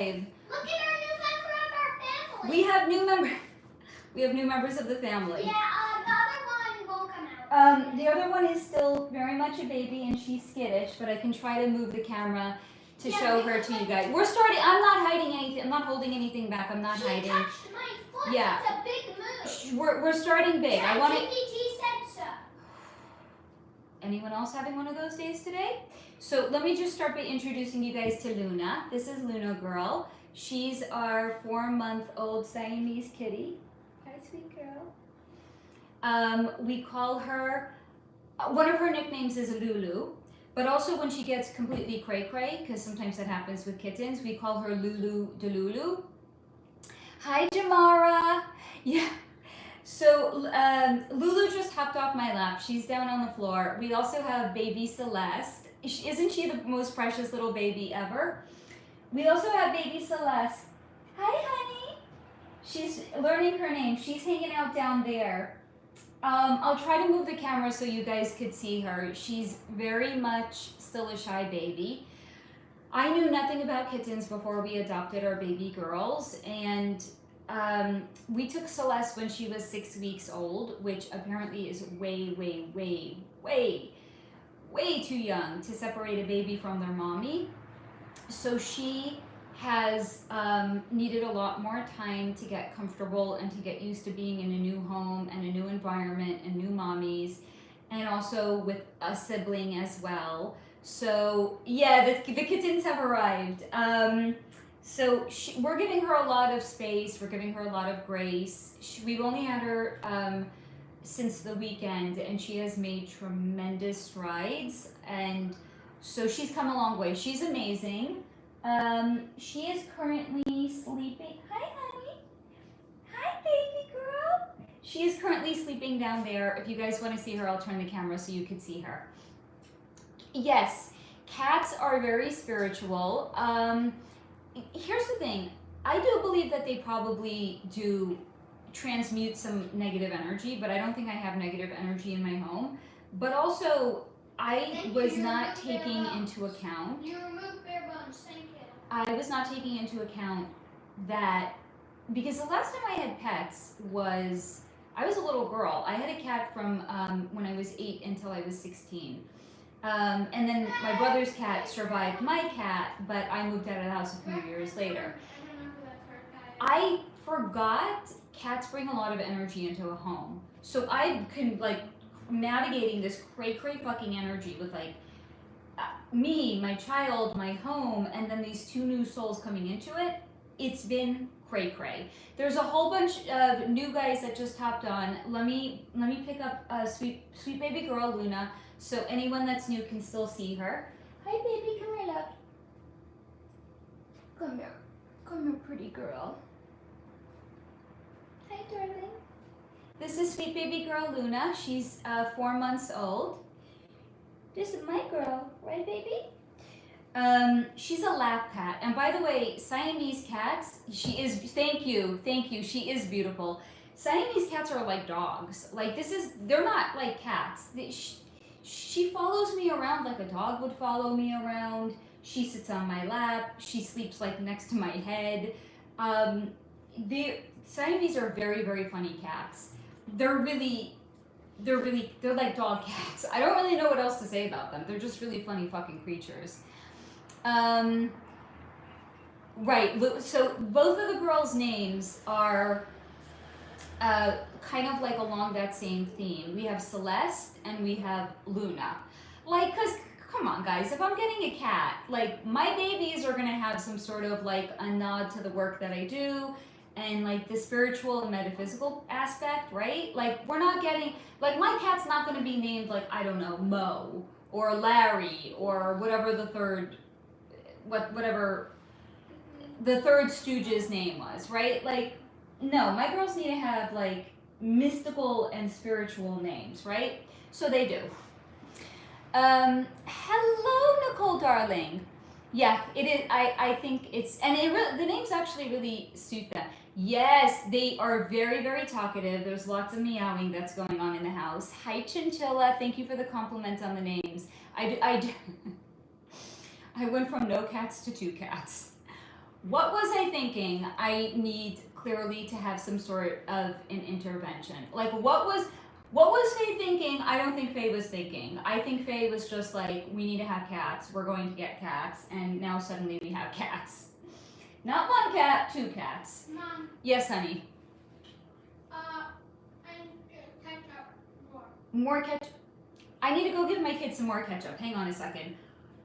Look at our new member of our family. We have new members of the family. Yeah, the other one won't come out. The other one is still very much a baby and she's skittish, but I can try to move the camera to show her to you guys. We're starting. I'm not hiding anything. I'm not holding anything back. I'm not hiding. She touched my foot. Yeah. It's a big move. We're starting big. I want to. GPT said so. Anyone else having one of those days today? So let me just start by introducing you guys to Luna. This is Luna Girl. She's our 4-month-old Siamese kitty. Hi, sweet girl. We call her, one of her nicknames is Lulu, but also when she gets completely cray-cray, because sometimes that happens with kittens, we call her Lulu Delulu. Hi, Jamara. Yeah. So Lulu just hopped off my lap. She's down on the floor. We also have baby Celeste. Isn't she the most precious little baby ever? We also have baby Celeste. Hi, honey. She's learning her name. She's hanging out down there. I'll try to move the camera so you guys could see her. She's very much still a shy baby. I knew nothing about kittens before we adopted our baby girls, and we took Celeste when she was 6 weeks old, which apparently is way, way, way, way, way too young to separate a baby from their mommy. So she has needed a lot more time to get comfortable and to get used to being in a new home and a new environment and new mommies, and also with a sibling as well. So yeah, the kittens have arrived. So we're giving her a lot of space. We're giving her a lot of grace. We've only had her since the weekend, and she has made tremendous strides. And so she's come a long way. She's amazing. She is currently sleeping. Hi, honey. Hi, baby girl. She is currently sleeping down there. If you guys want to see her, I'll turn the camera so you can see her. Yes, cats are very spiritual. Here's the thing. I do believe that they probably do transmute some negative energy, but I don't think I have negative energy in my home. But also, I was not taking into account. You removed bare bones. Thank you. I was not taking into account that, because the last time I had pets was, I was a little girl. I had a cat from when I was 8 until I was 16. And then my brother's cat survived my cat, but I moved out of the house a few years later. I forgot cats bring a lot of energy into a home. So I can, like, navigating this cray-cray fucking energy with, like, me, my child, my home, and then these 2 new souls coming into it. It's been cray-cray. There's a whole bunch of new guys that just hopped on. Let me pick up sweet baby girl Luna, so anyone that's new can still see her. Hi, baby, come here, love. Come here, pretty girl. Hi, darling. This is sweet baby girl Luna. She's 4 months old. This is my girl, right, baby? She's a lap cat, and by the way, Siamese cats, thank you, she is beautiful. Siamese cats are like dogs. Like, they're not like cats. She follows me around like a dog would follow me around. She sits on my lap. She sleeps like next to my head. Siamese are very, very funny cats. They're like dog cats. I don't really know what else to say about them. They're just really funny fucking creatures. Right, so both of the girls' names are kind of like along that same theme. We have Celeste and we have Luna. Like, cause come on guys, if I'm getting a cat, like, my babies are gonna have some sort of like a nod to the work that I do and like the spiritual and metaphysical aspect, right? Like, we're not getting, like, my cat's not gonna be named like, I don't know, Mo or Larry or whatever the third Stooge's name was, right? Like, no, my girls need to have like mystical and spiritual names, right? So they do. Hello, Nicole, darling. Yeah, it is. I think it's, and the names actually really suit them. Yes, they are very, very talkative. There's lots of meowing that's going on in the house. Hi, Chinchilla. Thank you for the compliment on the names. I went from no cats to 2 cats. What was I thinking? I need clearly to have some sort of an intervention. Like what was Faye thinking? I don't think Faye was thinking. I think Faye was just like, we need to have cats. We're going to get cats. And now suddenly we have cats. Not one cat, two cats. Mom, Yes, honey. I need ketchup more. More ketchup. I need to go give my kids some more ketchup. Hang on a second.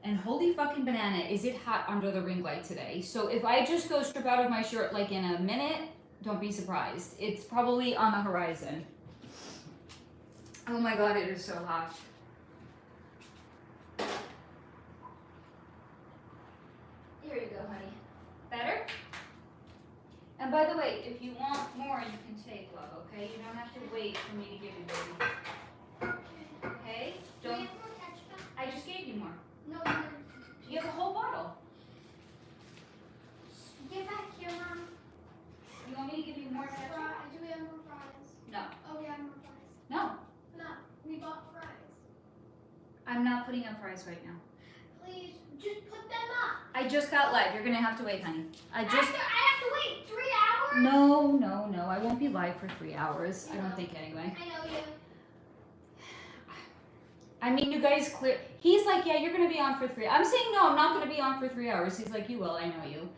And holy fucking banana, is it hot under the ring light today. So if I just go strip out of my shirt like in a minute, don't be surprised. It's probably on the horizon. Oh my god, it is so hot. Here you go, honey. Better? And by the way, if you want more, you can take, love, okay? You don't have to wait for me to give you, baby. Okay? Do we Don't. have more ketchup? I just gave you more. No, no. You have a whole bottle. Get back here, Mom. You want me to give you more ketchup? Do we have more fries? No. Oh, we have more fries. No. No, we bought fries. I'm not putting on fries right now. Please, just put them up. I just got live. You're gonna have to wait, honey. I I have to wait 3 hours? No. I won't be live for 3 hours. I don't think anyway. I know you. I mean, you guys clear. He's like, yeah, you're gonna be on for 3. I'm saying no. I'm not gonna be on for 3 hours. He's like, you will. I know you.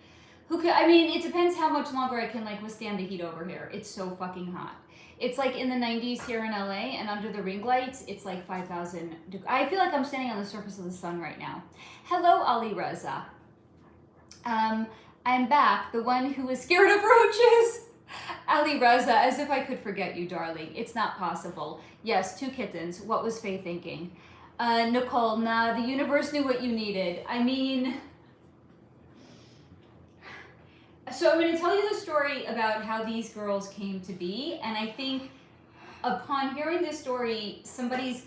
Who can? I mean, it depends how much longer I can like withstand the heat over here. It's so fucking hot. It's like in the 90s here in LA, and under the ring lights, it's like 5,000 degrees. I feel like I'm standing on the surface of the sun right now. Hello, Ali Reza. I'm back, the one who was scared of roaches. Ali Reza, as if I could forget you, darling. It's not possible. Yes, 2 kittens. What was Faye thinking? Nicole, nah, the universe knew what you needed. I mean... So I'm going to tell you the story about how these girls came to be, and I think upon hearing this story, somebody,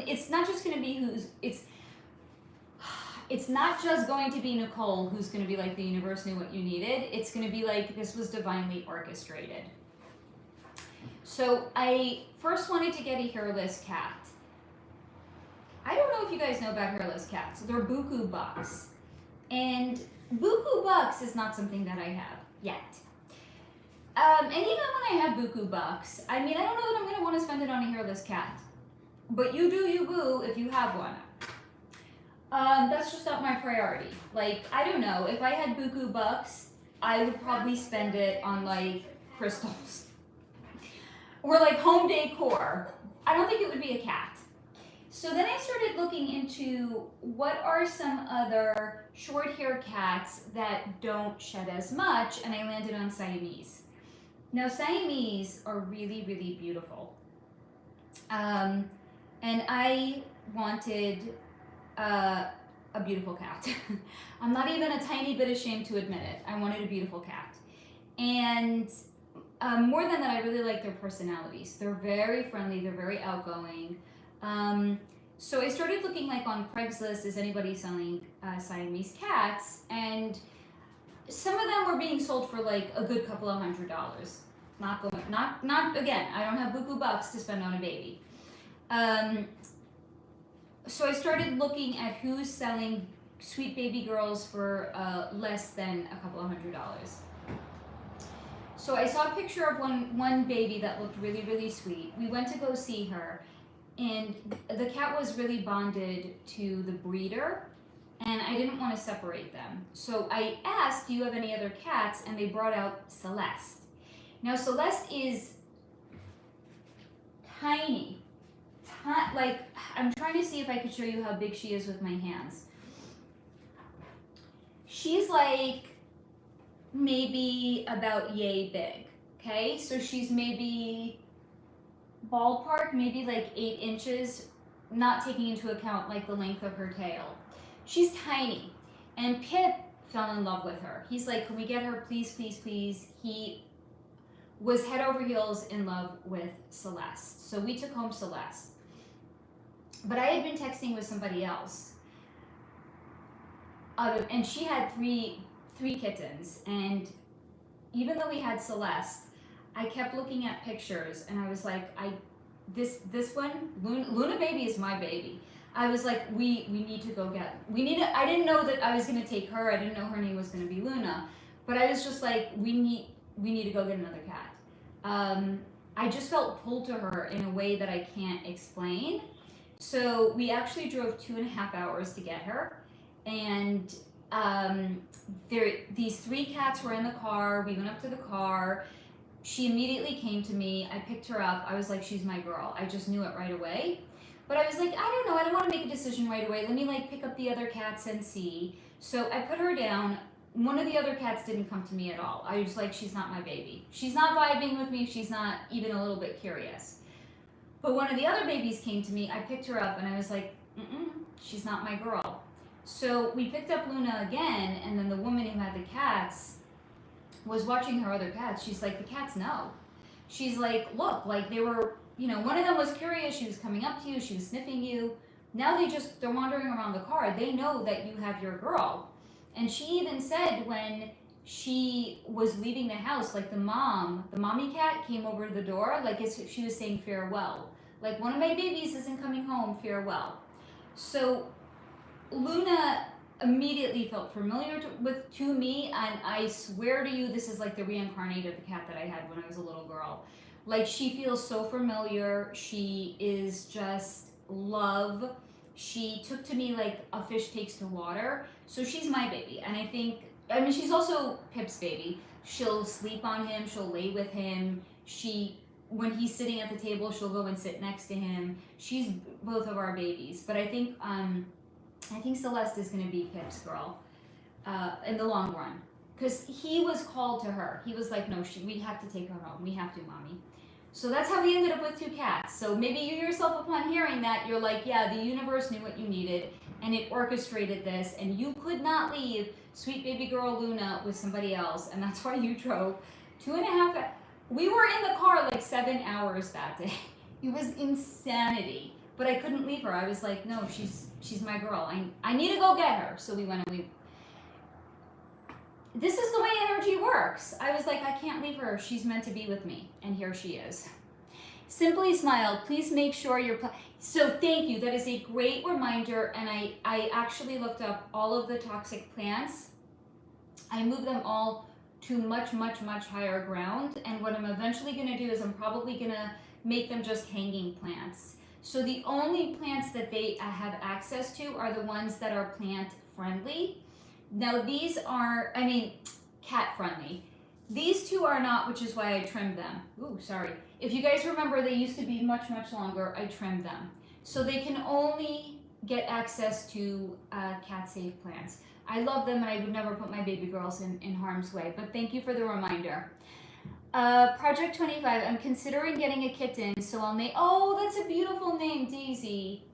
it's not just going to be it's not just going to be Nicole who's going to be like, the universe knew what you needed. It's going to be like, this was divinely orchestrated. So I first wanted to get a hairless cat. I don't know if you guys know about hairless cats. They're buku bucks. And buku bucks is not something that I have yet. And even when I have buku bucks, I mean, I don't know that I'm going to want to spend it on a hairless cat. But you do you boo if you have one. That's just not my priority. Like, I don't know, if I had buku bucks, I would probably spend it on like crystals. Or like home decor. I don't think it would be a cat. So then I started looking into what are some other short hair cats that don't shed as much, and I landed on Siamese. Now Siamese are really, really beautiful. And I wanted a beautiful cat. I'm not even a tiny bit ashamed to admit it. I wanted a beautiful cat. And more than that, I really like their personalities. They're very friendly, they're very outgoing. So I started looking like on Craigslist, is anybody selling Siamese cats? And some of them were being sold for like a good couple of $100. Not again, I don't have buku bucks to spend on a baby. So I started looking at who's selling sweet baby girls for less than a couple of $100. So I saw a picture of one baby that looked really, really sweet. We went to go see her. And the cat was really bonded to the breeder, and I didn't want to separate them. So I asked, do you have any other cats? And they brought out Celeste. Now Celeste is tiny. Like, I'm trying to see if I could show you how big she is with my hands. She's like maybe about yay big, okay? So she's maybe... ballpark, maybe like 8 inches, not taking into account like the length of her tail. She's tiny, and Pip fell in love with her. He's like, can we get her, please, please, please? He was head over heels in love with Celeste. So we took home Celeste. But I had been texting with somebody else, and she had three kittens, and even though we had Celeste, I kept looking at pictures, and I was like, this one, Luna baby is my baby. I was like, we need to go get, I didn't know that I was going to take her. I didn't know her name was going to be Luna, But I was just like, we need to go get another cat. I just felt pulled to her in a way that I can't explain. So we actually drove 2.5 hours to get her, and these 3 cats were in the car. We went up to the car. She immediately came to me. I picked her up. I was like, she's my girl. I just knew it right away. But I was like, I don't know. I don't want to make a decision right away. Let me like pick up the other cats and see. So I put her down. One of the other cats didn't come to me at all. I was like, she's not my baby. She's not vibing with me. She's not even a little bit curious. But one of the other babies came to me. I picked her up and I was like, she's not my girl. So we picked up Luna again, and then the woman who had the cats was watching her other cats. She's like, the cats know. She's like, look, like they were, one of them was curious. She was coming up to you. She was sniffing you. Now they're wandering around the car. They know that you have your girl. And she even said when she was leaving the house, like the mommy cat came over to the door, like as if she was saying farewell. Like, one of my babies isn't coming home, farewell. So Luna immediately felt familiar to me, and I swear to you, this is like the reincarnated the cat that I had when I was a little girl. Like, she feels so familiar. She is just love. She took to me like a fish takes to water. So she's my baby. And I mean, she's also Pip's baby. She'll sleep on him. She'll lay with him. When he's sitting at the table, she'll go and sit next to him. She's both of our babies. But I think Celeste is going to be Pip's girl in the long run. Because he was called to her. He was like, no, we have to take her home. We have to, mommy. So that's how we ended up with 2 cats. So maybe you yourself, upon hearing that, you're like, yeah, the universe knew what you needed, and it orchestrated this, and you could not leave sweet baby girl Luna with somebody else, and that's why you drove 2.5. We were in the car like 7 hours that day. It was insanity, but I couldn't leave her. I was like, no, she's my girl. I need to go get her. So we went and this is the way energy works. I was like, I can't leave her. She's meant to be with me. And here she is. Simply Smiled. Please make sure so thank you. That is a great reminder. And I actually looked up all of the toxic plants. I moved them all to much, much, much higher ground. And what I'm eventually going to do is I'm probably going to make them just hanging plants. So the only plants that they have access to are the ones that are plant friendly. Now these are, cat friendly. These 2 are not, which is why I trimmed them. Ooh, sorry. If you guys remember, they used to be much, much longer. I trimmed them. So they can only get access to cat-safe plants. I love them, and I would never put my baby girls in harm's way. But thank you for the reminder. Project 25, I'm considering getting a kitten, so I'll name, oh, that's a beautiful name, Daisy.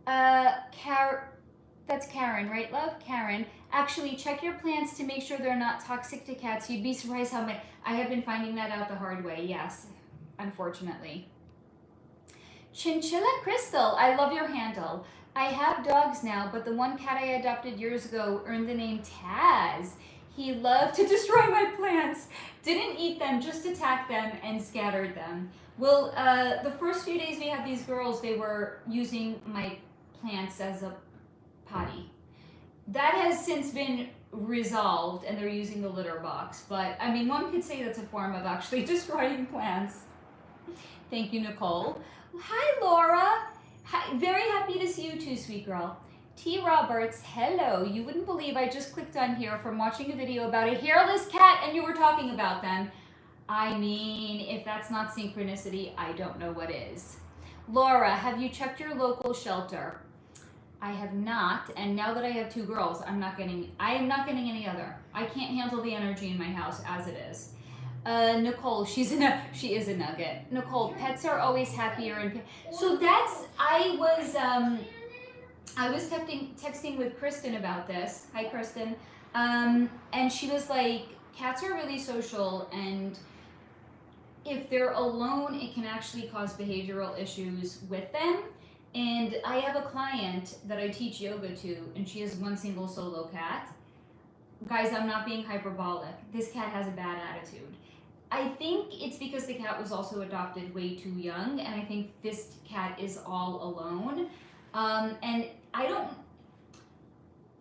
That's Karen, right, love? Karen. Actually, check your plants to make sure they're not toxic to cats. You'd be surprised how many. I have been finding that out the hard way, yes, unfortunately. Chinchilla Crystal, I love your handle. I have dogs now, but the one cat I adopted years ago earned the name Taz. He loved to destroy my plants. Didn't eat them, just attacked them and scattered them. Well, the first few days we had these girls, they were using my plants as a potty. That has since been resolved, and they're using the litter box. But, one could say that's a form of actually destroying plants. Thank you, Nicole. Hi, Laura. Hi, very happy to see you too, sweet girl. T. Roberts, hello. You wouldn't believe I just clicked on here from watching a video about a hairless cat, and you were talking about them. If that's not synchronicity, I don't know what is. Laura, have you checked your local shelter? I have not, and now that I have 2 girls, I am not getting any other. I can't handle the energy in my house as it is. Nicole, she is a nugget. Nicole, pets are always happier, and so that's, I was texting with Kristen about this. Hi, Kristen. And she was like, cats are really social, and if they're alone, it can actually cause behavioral issues with them. And I have a client that I teach yoga to, and she has 1 single solo cat. Guys, I'm not being hyperbolic. This cat has a bad attitude. I think it's because the cat was also adopted way too young, and I think this cat is all alone. And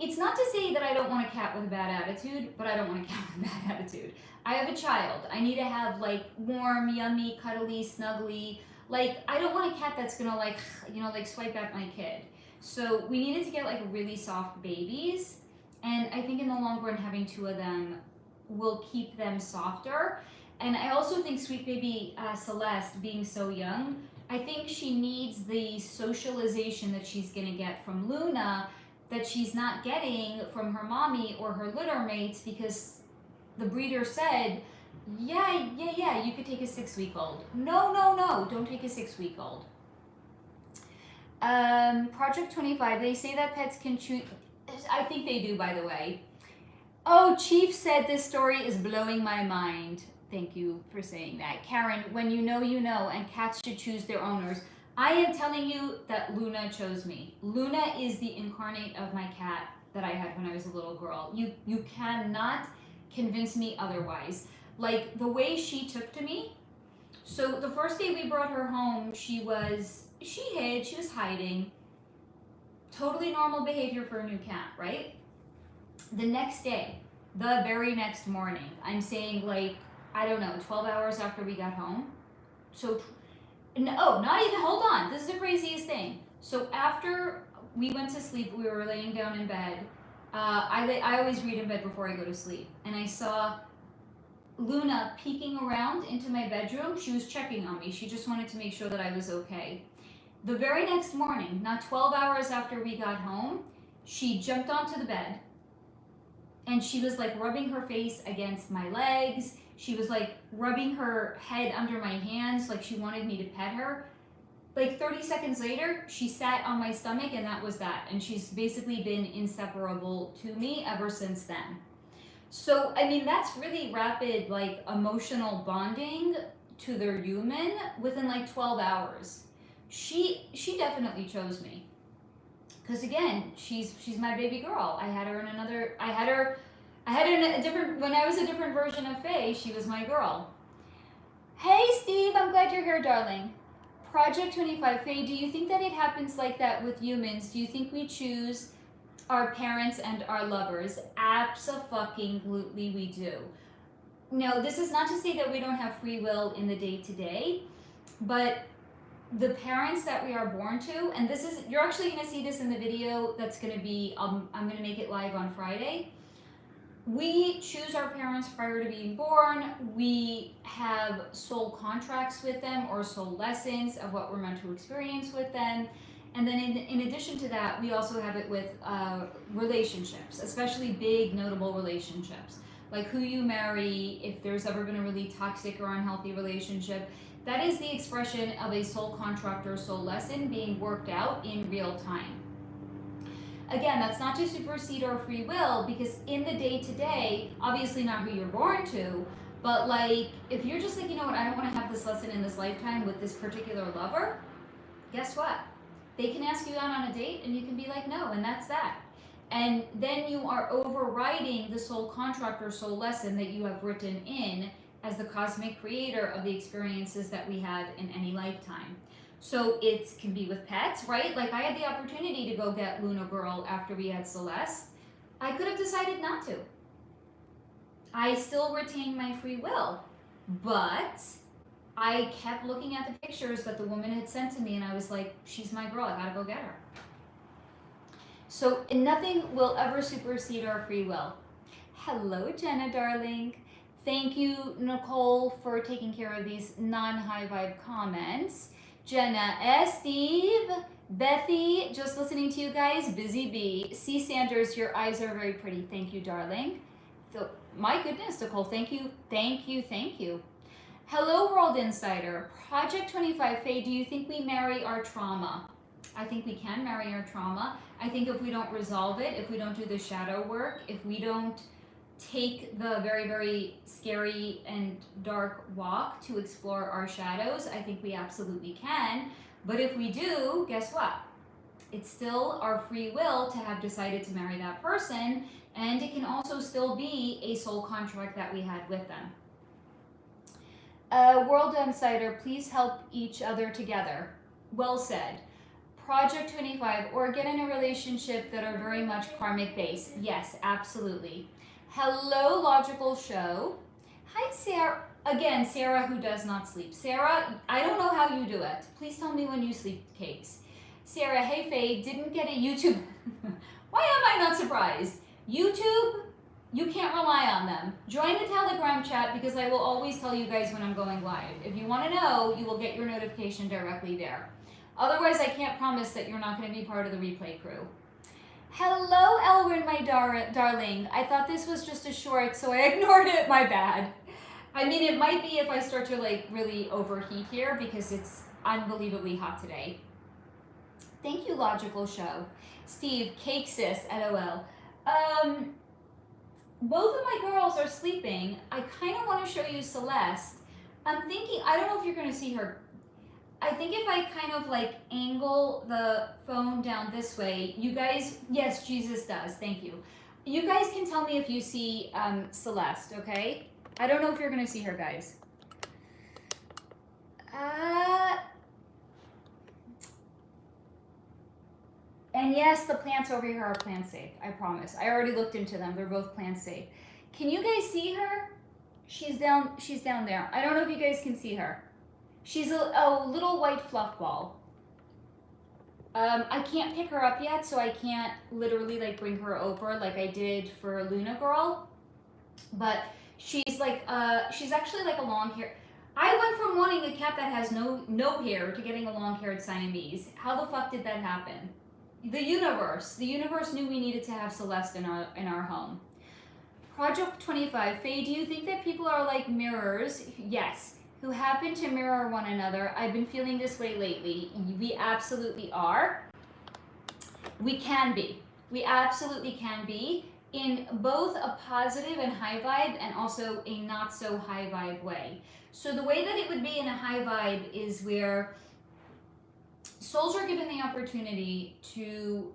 it's not to say that I don't want a cat with a bad attitude, but I don't want a cat with a bad attitude. I have a child. I need to have like warm, yummy, cuddly, snuggly. Like, I don't want a cat that's gonna like, like swipe at my kid. So we needed to get like really soft babies. And I think in the long run, having 2 of them will keep them softer. And I also think sweet baby Celeste, being so young, I think she needs the socialization that she's gonna get from Luna that she's not getting from her mommy or her litter mates, because the breeder said, yeah, you could take a 6-week-old. No, don't take a 6-week-old. Project 25, they say that pets can chew. I think they do, by the way. Oh, Chief said this story is blowing my mind. Thank you for saying that. Karen, when you know, and cats should choose their owners. I am telling you that Luna chose me. Luna is the incarnate of my cat that I had when I was a little girl. You cannot convince me otherwise. Like, the way she took to me. So the first day we brought her home, she was hiding. Totally normal behavior for a new cat, right? The next day, the very next morning, I'm saying like, I don't know, 12 hours after we got home. So, no, not even, hold on. This is the craziest thing. So after we went to sleep, we were laying down in bed. I always read in bed before I go to sleep. And I saw Luna peeking around into my bedroom. She was checking on me. She just wanted to make sure that I was okay. The very next morning, not 12 hours after we got home, she jumped onto the bed and she was like rubbing her face against my legs. She was like rubbing her head under my hands like she wanted me to pet her. Like 30 seconds later, she sat on my stomach and that was that. And she's basically been inseparable to me ever since then. So, I mean, that's really rapid, like emotional bonding to their human within like 12 hours. She definitely chose me. Because again, she's my baby girl. I had her in a different, when I was a different version of Faye, she was my girl. Hey Steve, I'm glad you're here, darling. Project 25, Faye, do you think that it happens like that with humans? Do you think we choose our parents and our lovers? Abso-fucking-lutely we do. No, this is not to say that we don't have free will in the day-to-day, but the parents that we are born to, and this is, you're actually going to see this in the video that's going to be, I'm going to make it live on Friday. We choose our parents prior to being born. We have soul contracts with them or soul lessons of what we're meant to experience with them. And then in addition to that, we also have it with relationships, especially big notable relationships. Like who you marry, if there's ever been a really toxic or unhealthy relationship. That is the expression of a soul contract or soul lesson being worked out in real time. Again, that's not to supersede our free will, because in the day-to-day, obviously not who you're born to, but like, if you're just like, you know what, I don't want to have this lesson in this lifetime with this particular lover, guess what? They can ask you out on a date and you can be like, no, and that's that. And then you are overriding the soul contract or soul lesson that you have written in as the cosmic creator of the experiences that we have in any lifetime. So it can be with pets, right? Like I had the opportunity to go get Luna Girl after we had Celeste. I could have decided not to. I still retained my free will, but I kept looking at the pictures that the woman had sent to me and I was like, she's my girl, I gotta go get her. So nothing will ever supersede our free will. Hello, Jenna, darling. Thank you, Nicole, for taking care of these non-high vibe comments. Jenna, Steve, Bethy, just listening to you guys, Busy Bee. C. Sanders, your eyes are very pretty. Thank you, darling. So, my goodness, Nicole, thank you. Hello, World Insider. Project 25, Faye, do you think we marry our trauma? I think we can marry our trauma. I think if we don't resolve it, if we don't do the shadow work, if we don't take the very, very scary and dark walk to explore our shadows, I think we absolutely can. But if we do, guess what? It's still our free will to have decided to marry that person, and it can also still be a soul contract that we had with them. World Insider, please help each other together. Well said. Project 25, or get in a relationship that are very much karmic based. Yes, absolutely. Hello, Logical Show. Hi, Sarah. Again, Sarah who does not sleep. Sarah, I don't know how you do it. Please tell me when you sleep, cakes. Sarah, hey Faye, didn't get a YouTube. Why am I not surprised? YouTube, you can't rely on them. Join the Telegram chat because I will always tell you guys when I'm going live. If you want to know, you will get your notification directly there. Otherwise, I can't promise that you're not going to be part of the replay crew. Hello, Elwin, my darling. I thought this was just a short, so I ignored it. My bad. I mean, it might be if I start to like really overheat here because it's unbelievably hot today. Thank you, Logical Show. Steve, cake sis, LOL. Both of my girls are sleeping. I kind of want to show you Celeste. I'm thinking, I don't know if you're going to see her. I think if I kind of like angle the phone down this way, you guys, yes, Jesus does, thank you. You guys can tell me if you see Celeste, okay? I don't know if you're gonna see her, guys. And yes, the plants over here are plant safe, I promise. I already looked into them, they're both plant safe. Can you guys see her? She's down there. I don't know if you guys can see her. She's a little white fluff ball. I can't pick her up yet, so I can't literally like bring her over like I did for Luna Girl. But she's like, she's actually like a long hair. I went from wanting a cat that has no hair to getting a long-haired Siamese. How the fuck did that happen? The universe knew we needed to have Celeste in our home. Project 25, Faye, do you think that people are like mirrors? Yes. Who happen to mirror one another. I've been feeling this way lately. We absolutely are. We can be. We absolutely can be in both a positive and high vibe and also a not so high vibe way. So the way that it would be in a high vibe is where souls are given the opportunity to,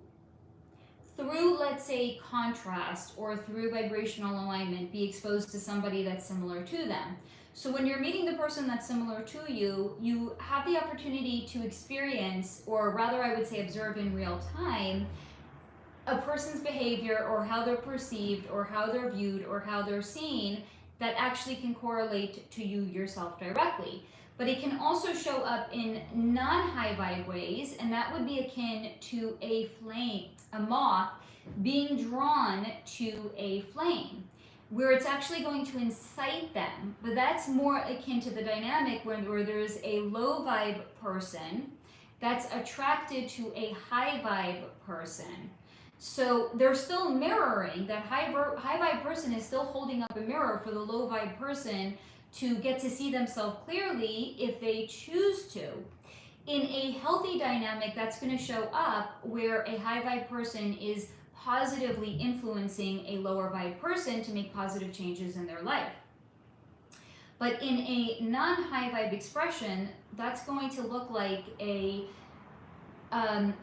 through, let's say, contrast or through vibrational alignment, be exposed to somebody that's similar to them. So when you're meeting the person that's similar to you, you have the opportunity to experience, or rather I would say observe in real time, a person's behavior or how they're perceived or how they're viewed or how they're seen that actually can correlate to you yourself directly. But it can also show up in non-high vibe ways, and that would be akin to a flame, a moth being drawn to a flame, where it's actually going to incite them. But that's more akin to the dynamic where there's a low vibe person that's attracted to a high vibe person. So they're still mirroring. That high vibe person is still holding up a mirror for the low vibe person to get to see themselves clearly if they choose to. In a healthy dynamic, that's going to show up where a high vibe person is positively influencing a lower vibe person to make positive changes in their life. But in a non-high vibe expression, that's going to look like a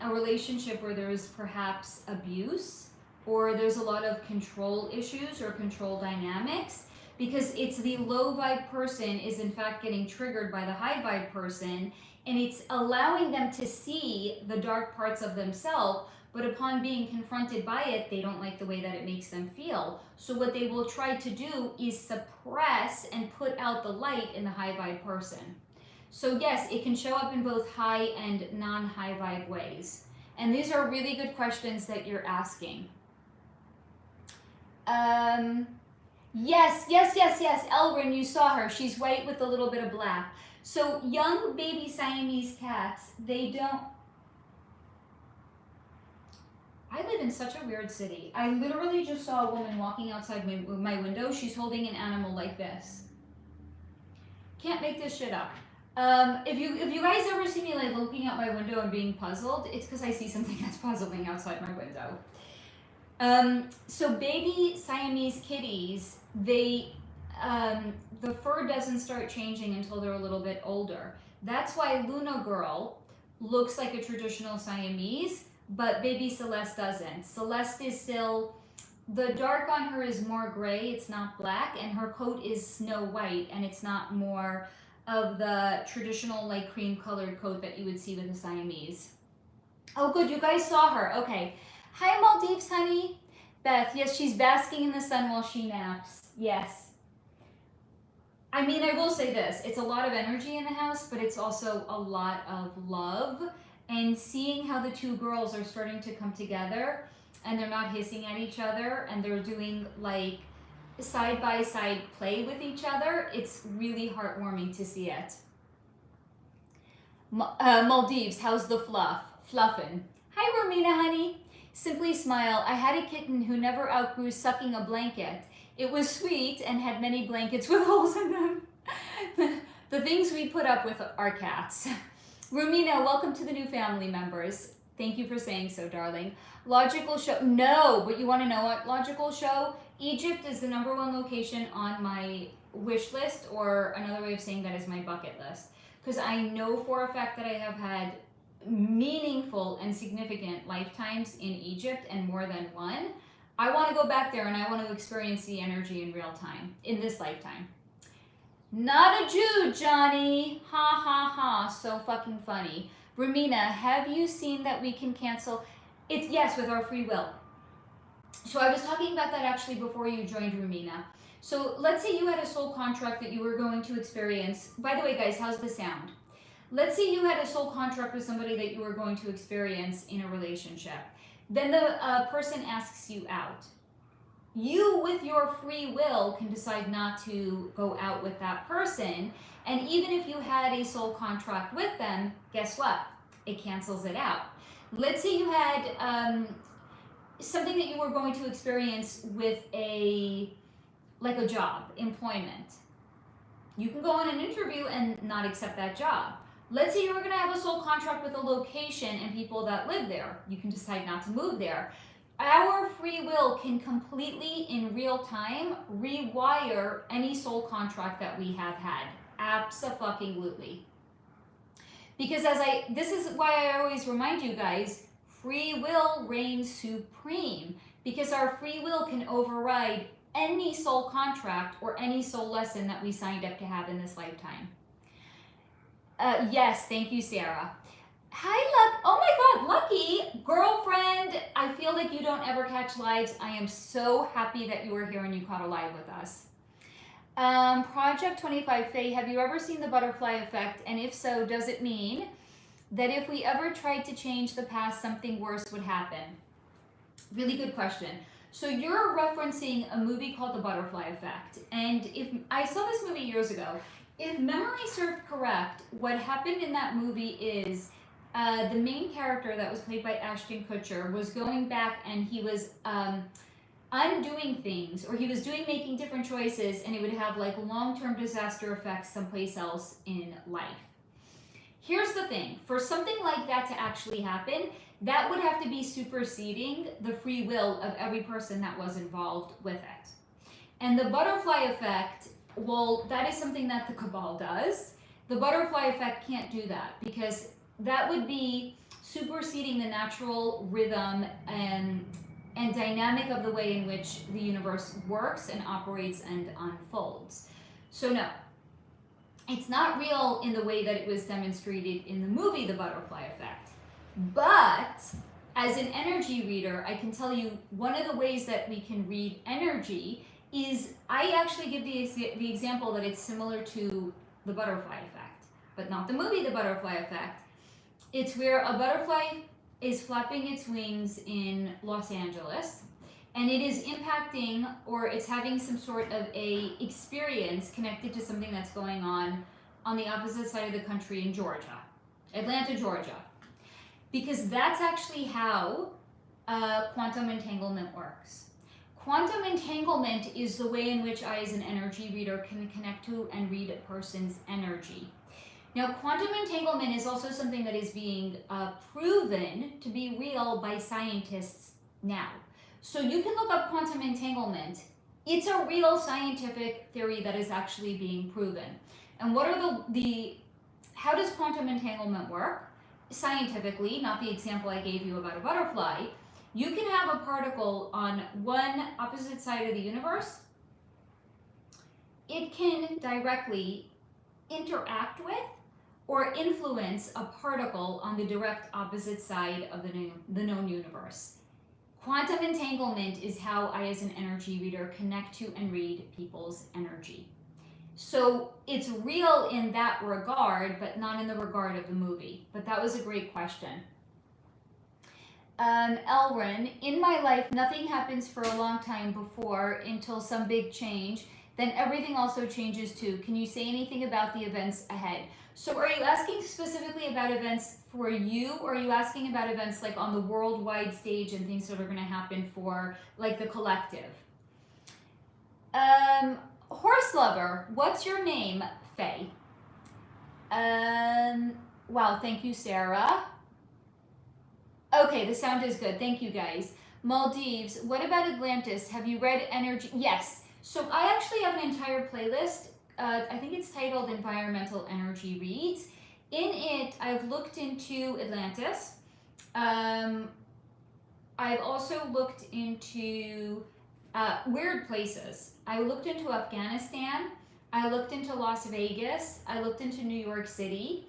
relationship where there's perhaps abuse, or there's a lot of control issues or control dynamics, because it's the low vibe person is in fact getting triggered by the high vibe person, and it's allowing them to see the dark parts of themselves. But upon being confronted by it, they don't like the way that it makes them feel. So what they will try to do is suppress and put out the light in the high vibe person. So yes, it can show up in both high and non-high vibe ways. And these are really good questions that you're asking. Yes. Elrin, you saw her. She's white with a little bit of black. So young baby Siamese cats, they don't... I live in such a weird city. I literally just saw a woman walking outside my window. She's holding an animal like this. Can't make this shit up. If you guys ever see me like looking out my window and being puzzled, it's because I see something that's puzzling outside my window. So baby Siamese kitties, they the fur doesn't start changing until they're a little bit older. That's why Luna Girl looks like a traditional Siamese, but baby Celeste doesn't. Celeste is still, the dark on her is more gray, it's not black, and her coat is snow white, and it's not more of the traditional like cream colored coat that you would see with a Siamese. Oh, good. You guys saw her. Okay. Hi, Maldives, honey. Beth. Yes, she's basking in the sun while she naps. Yes. I mean, I will say this. It's a lot of energy in the house, but it's also a lot of love. And seeing how the two girls are starting to come together and they're not hissing at each other and they're doing like side by side play with each other, it's really heartwarming to see it. Maldives, how's the fluff? Fluffin'. Hi, Romina, honey. Simply smile. I had a kitten who never outgrew sucking a blanket. It was sweet and had many blankets with holes in them. The things we put up with our cats. Romina, welcome to the new family members. Thank you for saying so, darling. Logical show. No, but you want to know what logical show? Egypt is the #1 location on my wish list, or another way of saying that is my bucket list. Because I know for a fact that I have had meaningful and significant lifetimes in Egypt, and more than one. I want to go back there and I want to experience the energy in real time, in this lifetime. Not a Jew, Johnny. Ha ha ha. So fucking funny. Romina, have you seen that we can cancel? It's yes, with our free will. So I was talking about that actually before you joined, Romina. So let's say you had a soul contract that you were going to experience. By the way, guys, how's the sound? Let's say you had a soul contract with somebody that you were going to experience in a relationship. Then the person asks you out. You, with your free will, can decide not to go out with that person. And even if you had a soul contract with them, guess what? It cancels it out. Let's say you had something that you were going to experience with a job, employment. You can go on an interview and not accept that job. Let's say you were going to have a soul contract with a location and people that live there. You can decide not to move there. Our free will can completely, in real time, rewire any soul contract that we have had. Abso-fucking-lutely. Because this is why I always remind you guys, free will reigns supreme. Because our free will can override any soul contract or any soul lesson that we signed up to have in this lifetime. Yes, thank you, Sarah. Hi, Luck. Oh my God, Lucky, girlfriend. I feel like you don't ever catch lives. I am so happy that you are here and you caught a live with us. Project 25, Faye, have you ever seen the butterfly effect? And if so, does it mean that if we ever tried to change the past, something worse would happen? Really good question. So you're referencing a movie called The Butterfly Effect. And if I saw this movie years ago, if memory served correct, what happened in that movie is the main character that was played by Ashton Kutcher was going back and he was undoing things, or he was making different choices, and it would have like long-term disaster effects someplace else in life. Here's the thing, for something like that to actually happen, that would have to be superseding the free will of every person that was involved with it. And the butterfly effect, well, that is something that the cabal does. The butterfly effect can't do that because that would be superseding the natural rhythm and dynamic of the way in which the universe works and operates and unfolds. So no, it's not real in the way that it was demonstrated in the movie The Butterfly Effect. But as an energy reader, I can tell you one of the ways that we can read energy is I actually give the example that it's similar to The Butterfly Effect, but not the movie The Butterfly Effect. It's where a butterfly is flapping its wings in Los Angeles, and it is impacting, or it's having some sort of a experience connected to something that's going on the opposite side of the country in Georgia, Atlanta, Georgia. Because that's actually how quantum entanglement works. Quantum entanglement is the way in which I, as an energy reader, can connect to and read a person's energy. Now, quantum entanglement is also something that is being proven to be real by scientists now. So you can look up quantum entanglement. It's a real scientific theory that is actually being proven. And what are how does quantum entanglement work? Scientifically, not the example I gave you about a butterfly. You can have a particle on one opposite side of the universe. It can directly interact with or influence a particle on the direct opposite side of the known universe. Quantum entanglement is how I, as an energy reader, connect to and read people's energy. So it's real in that regard, but not in the regard of the movie. But that was a great question. Elrin, in my life, nothing happens for a long time before until some big change. Then everything also changes too. Can you say anything about the events ahead? So are you asking specifically about events for you, or are you asking about events like on the worldwide stage and things that are going to happen for like the collective? Horse lover, what's your name? Faye. Wow, thank you, Sarah. Okay, the sound is good. Thank you, guys. Maldives, what about Atlantis? Have you read Energy? Yes. So I actually have an entire playlist. I think it's titled Environmental Energy Reads. In it, I've looked into Atlantis. I've also looked into weird places. I looked into Afghanistan. I looked into Las Vegas. I looked into New York City.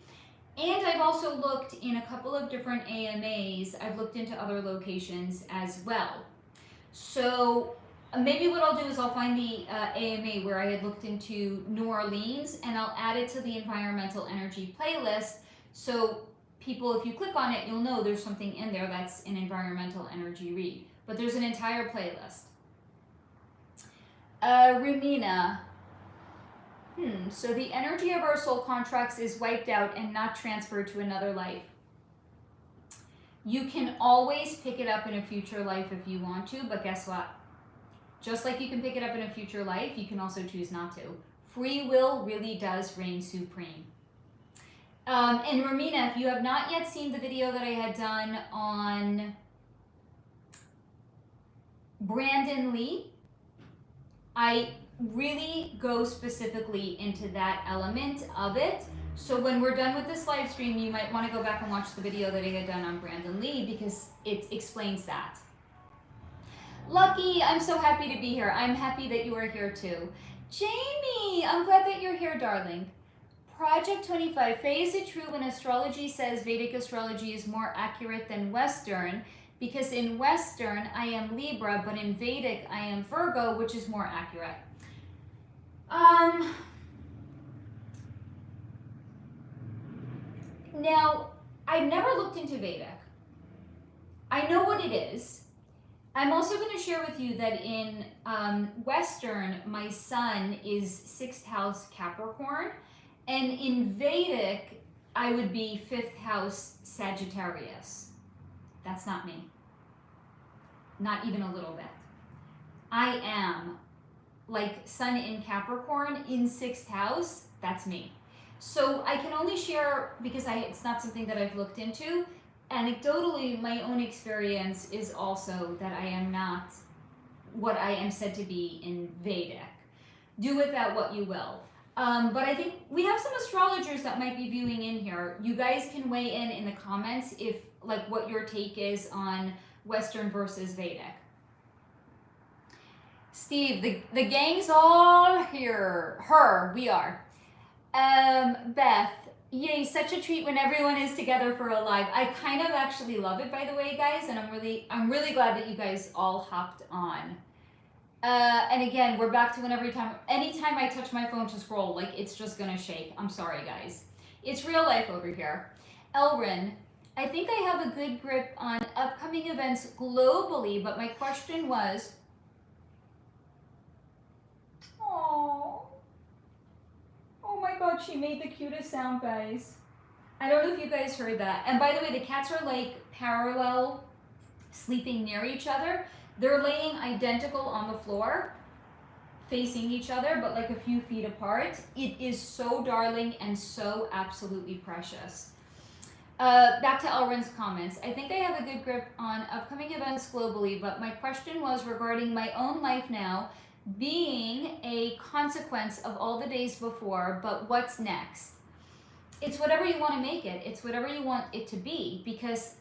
And I've also looked in a couple of different AMAs. I've looked into other locations as well. So maybe what I'll do is I'll find the AMA where I had looked into New Orleans, and I'll add it to the environmental energy playlist. So people, if you click on it, you'll know there's something in there that's an environmental energy read. But there's an entire playlist. Rumina. So the energy of our soul contracts is wiped out and not transferred to another life. You can always pick it up in a future life if you want to, but guess what? Just like you can pick it up in a future life, you can also choose not to. Free will really does reign supreme. And Romina, if you have not yet seen the video that I had done on Brandon Lee, I really go specifically into that element of it. So when we're done with this live stream, you might want to go back and watch the video that I had done on Brandon Lee, because it explains that. Lucky, I'm so happy to be here. I'm happy that you are here too. Jamie, I'm glad that you're here, darling. Project 25, Faye, is it true when astrology says Vedic astrology is more accurate than Western? Because in Western, I am Libra, but in Vedic, I am Virgo, which is more accurate. Now, I've never looked into Vedic. I know what it is. I'm also going to share with you that in Western, my sun is 6th house Capricorn, and in Vedic, I would be 5th house Sagittarius. That's not me. Not even a little bit. I am like sun in Capricorn in 6th house. That's me. So I can only share because it's not something that I've looked into. Anecdotally, my own experience is also that I am not what I am said to be in Vedic. Do with that what you will. But I think we have some astrologers that might be viewing in here. You guys can weigh in the comments if like what your take is on Western versus Vedic. Steve, the gang's all here. We are. Beth, yay, such a treat when everyone is together for a live. I kind of actually love it, by the way, guys, and I'm really glad that you guys all hopped on. And again, we're back to anytime I touch my phone to scroll, like it's just gonna shake. I'm sorry, guys. It's real life over here. Elrin, I think I have a good grip on upcoming events globally, but my question was, oh my God, she made the cutest sound, guys. I don't know if you guys heard that. And by the way, the cats are like parallel, sleeping near each other. They're laying identical on the floor, facing each other, but like a few feet apart. It is so darling and so absolutely precious. Back to Elrin's comments. I think I have a good grip on upcoming events globally, but my question was regarding my own life now, being a consequence of all the days before, but what's next? It's whatever you want to make it. It's whatever you want it to be, because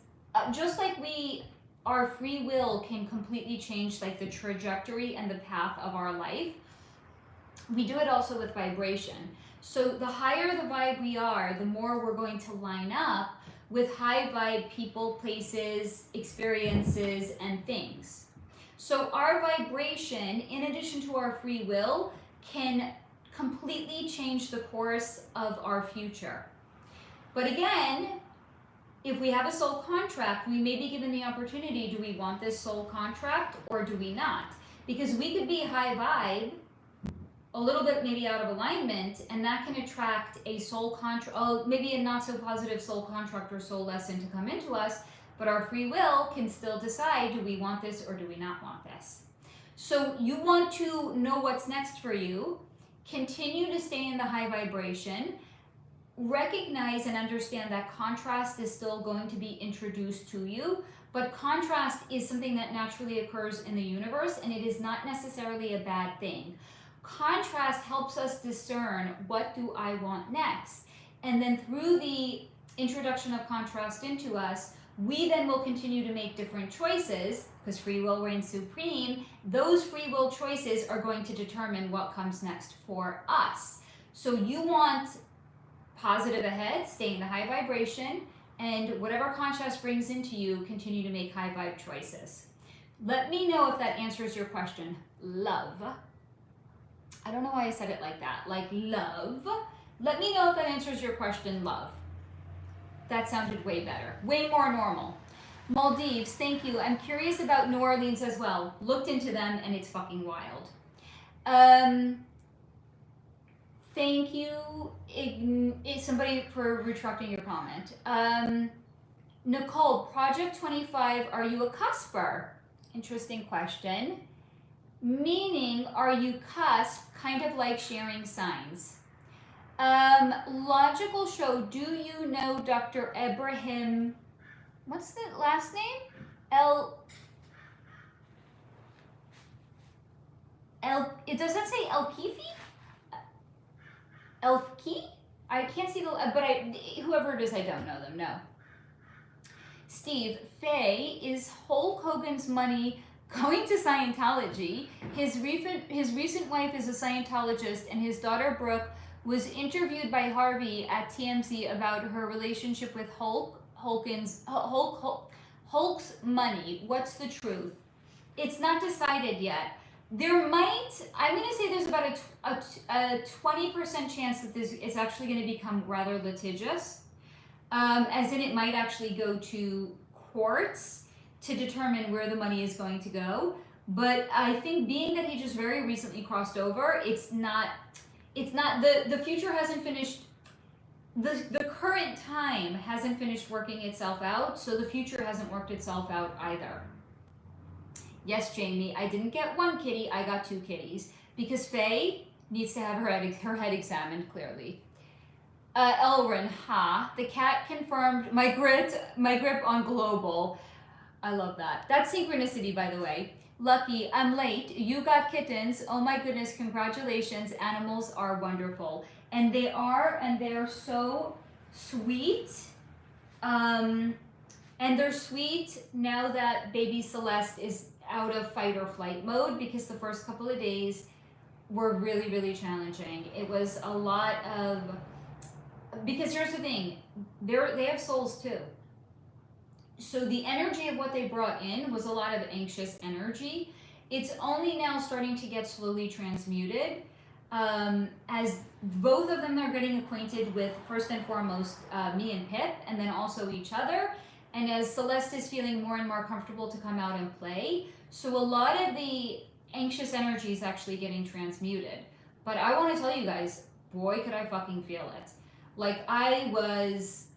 just like our free will can completely change like the trajectory and the path of our life, we do it also with vibration. So the higher the vibe we are, the more we're going to line up with high vibe people, places, experiences, and things. So our vibration, in addition to our free will, can completely change the course of our future. But again, if we have a soul contract, we may be given the opportunity, do we want this soul contract or do we not? Because we could be high vibe, a little bit maybe out of alignment, and that can attract a soul contract, maybe a not so positive soul contract or soul lesson to come into us, but our free will can still decide, do we want this or do we not want this? So you want to know what's next for you, continue to stay in the high vibration, recognize and understand that contrast is still going to be introduced to you, but contrast is something that naturally occurs in the universe, and it is not necessarily a bad thing. Contrast helps us discern, what do I want next? And then through the introduction of contrast into us, we then will continue to make different choices, because free will reigns supreme. Those free will choices are going to determine what comes next for us. So you want positive ahead, stay in the high vibration, and whatever contrast brings into you, continue to make high vibe choices. Let me know if that answers your question. Love. I don't know why I said it like that, like love. Let me know if that answers your question, love. That sounded way better, way more normal. Maldives, thank you. I'm curious about New Orleans as well. Looked into them and it's fucking wild. Thank you, somebody, for retracting your comment. Nicole, Project 25, are you a cusper? Interesting question. Meaning, are you cusp, kind of like sharing signs? Logical show, do you know Dr. Ibrahim, what's the last name? It does that say El-Kifi? Elfkey? I can't see the, but whoever it is, I don't know them, no. Steve, Faye, is Hulk Hogan's money going to Scientology? His recent wife is a Scientologist, and his daughter Brooke was interviewed by Harvey at TMZ about her relationship with Hulk's money. What's the truth? It's not decided yet. There might, I'm going to say there's about a 20% chance that this is actually going to become rather litigious, as in it might actually go to courts to determine where the money is going to go. But I think being that he just very recently crossed over, the future hasn't finished, the current time hasn't finished working itself out, so the future hasn't worked itself out either. Yes, Jamie, I didn't get one kitty, I got 2 kitties, because Faye needs to have her head examined, clearly. Elrin, the cat confirmed my grip on global. I love that. That's synchronicity, by the way. Lucky, I'm late. You got kittens. Oh my goodness, congratulations. Animals are wonderful. And they are, and they're so sweet. And they're sweet now that baby Celeste is out of fight or flight mode, because the first couple of days were really, really challenging. It was a lot of, because here's the thing, they have souls too. So the energy of what they brought in was a lot of anxious energy. It's only now starting to get slowly transmuted, as both of them are getting acquainted with, first and foremost, me and Pip, and then also each other. And as Celeste is feeling more and more comfortable to come out and play, so a lot of the anxious energy is actually getting transmuted. But I want to tell you guys, boy, could I fucking feel it. Like, I was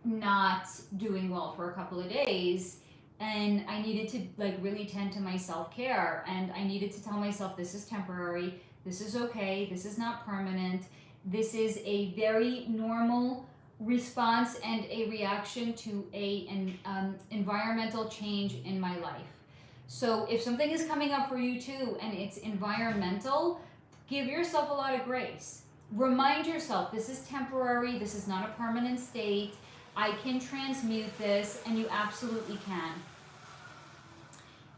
not doing well for a couple of days, and I needed to like really tend to my self-care, and I needed to tell myself, this is temporary, this is okay, this is not permanent, this is a very normal response and a reaction to an environmental change in my life. So if something is coming up for you too and it's environmental, give yourself a lot of grace. Remind yourself, this is temporary, this is not a permanent state, I can transmute this, and you absolutely can.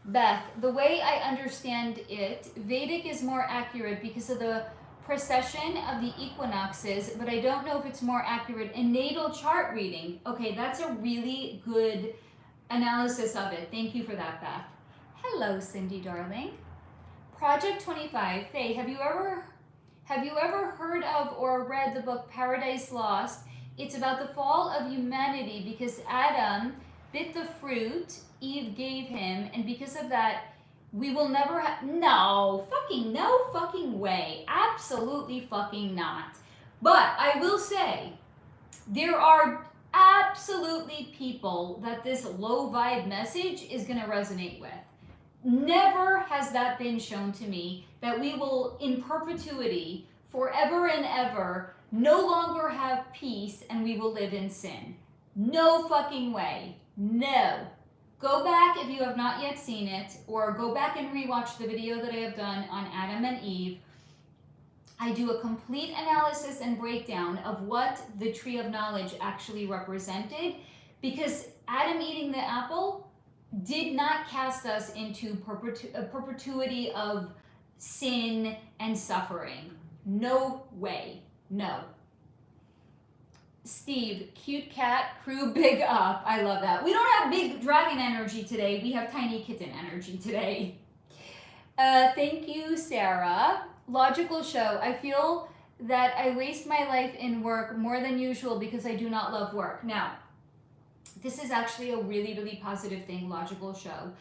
Beth, the way I understand it, Vedic is more accurate because of the precession of the equinoxes, but I don't know if it's more accurate in natal chart reading. Okay, that's a really good analysis of it. Thank you for that, Beth. Hello, Cindy, darling. Project 25. Faye, have you ever heard of or read the book Paradise Lost? It's about the fall of humanity because Adam bit the fruit Eve gave him, and because of that, we will never have, no fucking way. Absolutely fucking not. But I will say, there are absolutely people that this low vibe message is going to resonate with. Never has that been shown to me that we will, in perpetuity, forever and ever, no longer have peace and we will live in sin. No fucking way. No. Go back if you have not yet seen it, or go back and rewatch the video that I have done on Adam and Eve. I do a complete analysis and breakdown of what the tree of knowledge actually represented, because Adam eating the apple did not cast us into a perpetuity of sin and suffering. No way. No. Steve, cute cat, crew big up. I love that. We don't have big dragon energy today. We have tiny kitten energy today. Thank you, Sarah. Logical show. I feel that I waste my life in work more than usual because I do not love work. Now, this is actually a really, really positive thing, logical show.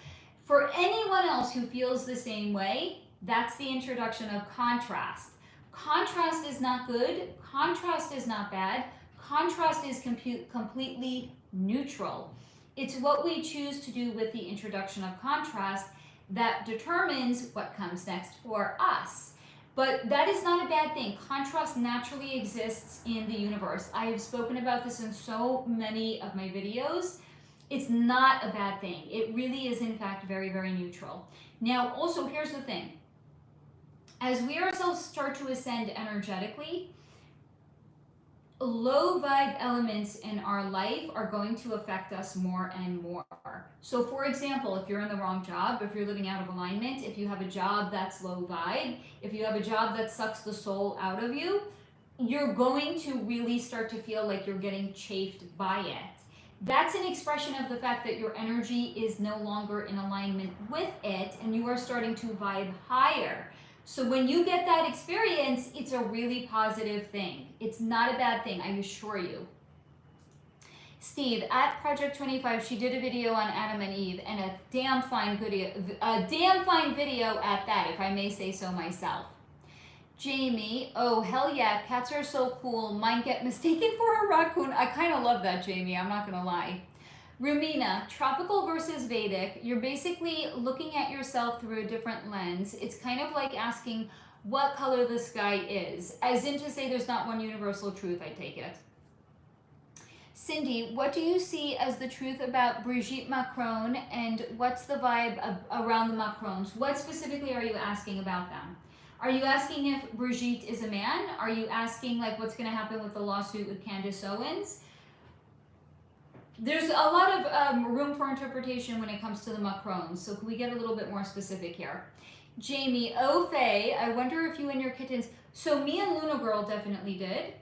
For anyone else who feels the same way, that's the introduction of contrast. Contrast is not good. Contrast is not bad. Contrast is completely neutral. It's what we choose to do with the introduction of contrast that determines what comes next for us. But that is not a bad thing. Contrast naturally exists in the universe. I have spoken about this in so many of my videos. It's not a bad thing. It really is, in fact, very, very neutral. Now, also, here's the thing. As we ourselves start to ascend energetically, low vibe elements in our life are going to affect us more and more. So for example, if you're in the wrong job, if you're living out of alignment, if you have a job that's low vibe, if you have a job that sucks the soul out of you, you're going to really start to feel like you're getting chafed by it. That's an expression of the fact that your energy is no longer in alignment with it and you are starting to vibe higher. So when you get that experience, it's a really positive thing. It's not a bad thing, I assure you. Steve, at Project 25, she did a video on Adam and Eve, and a damn fine video at that, if I may say so myself. Jamie, oh hell yeah, cats are so cool. Mine get mistaken for a raccoon. I kind of love that, Jamie, I'm not gonna lie. Rumina, tropical versus Vedic, you're basically looking at yourself through a different lens. It's kind of like asking what color the sky is, as in to say there's not one universal truth, I take it. Cindy, what do you see as the truth about Brigitte Macron, and what's the vibe around the Macrons? What specifically are you asking about them? Are you asking if Brigitte is a man? Are you asking like what's going to happen with the lawsuit with Candace Owens? There's a lot of room for interpretation when it comes to the Macrons, so can we get a little bit more specific here? Jamie, oh Faye, I wonder if you and your kittens, so me and Luna Girl definitely did.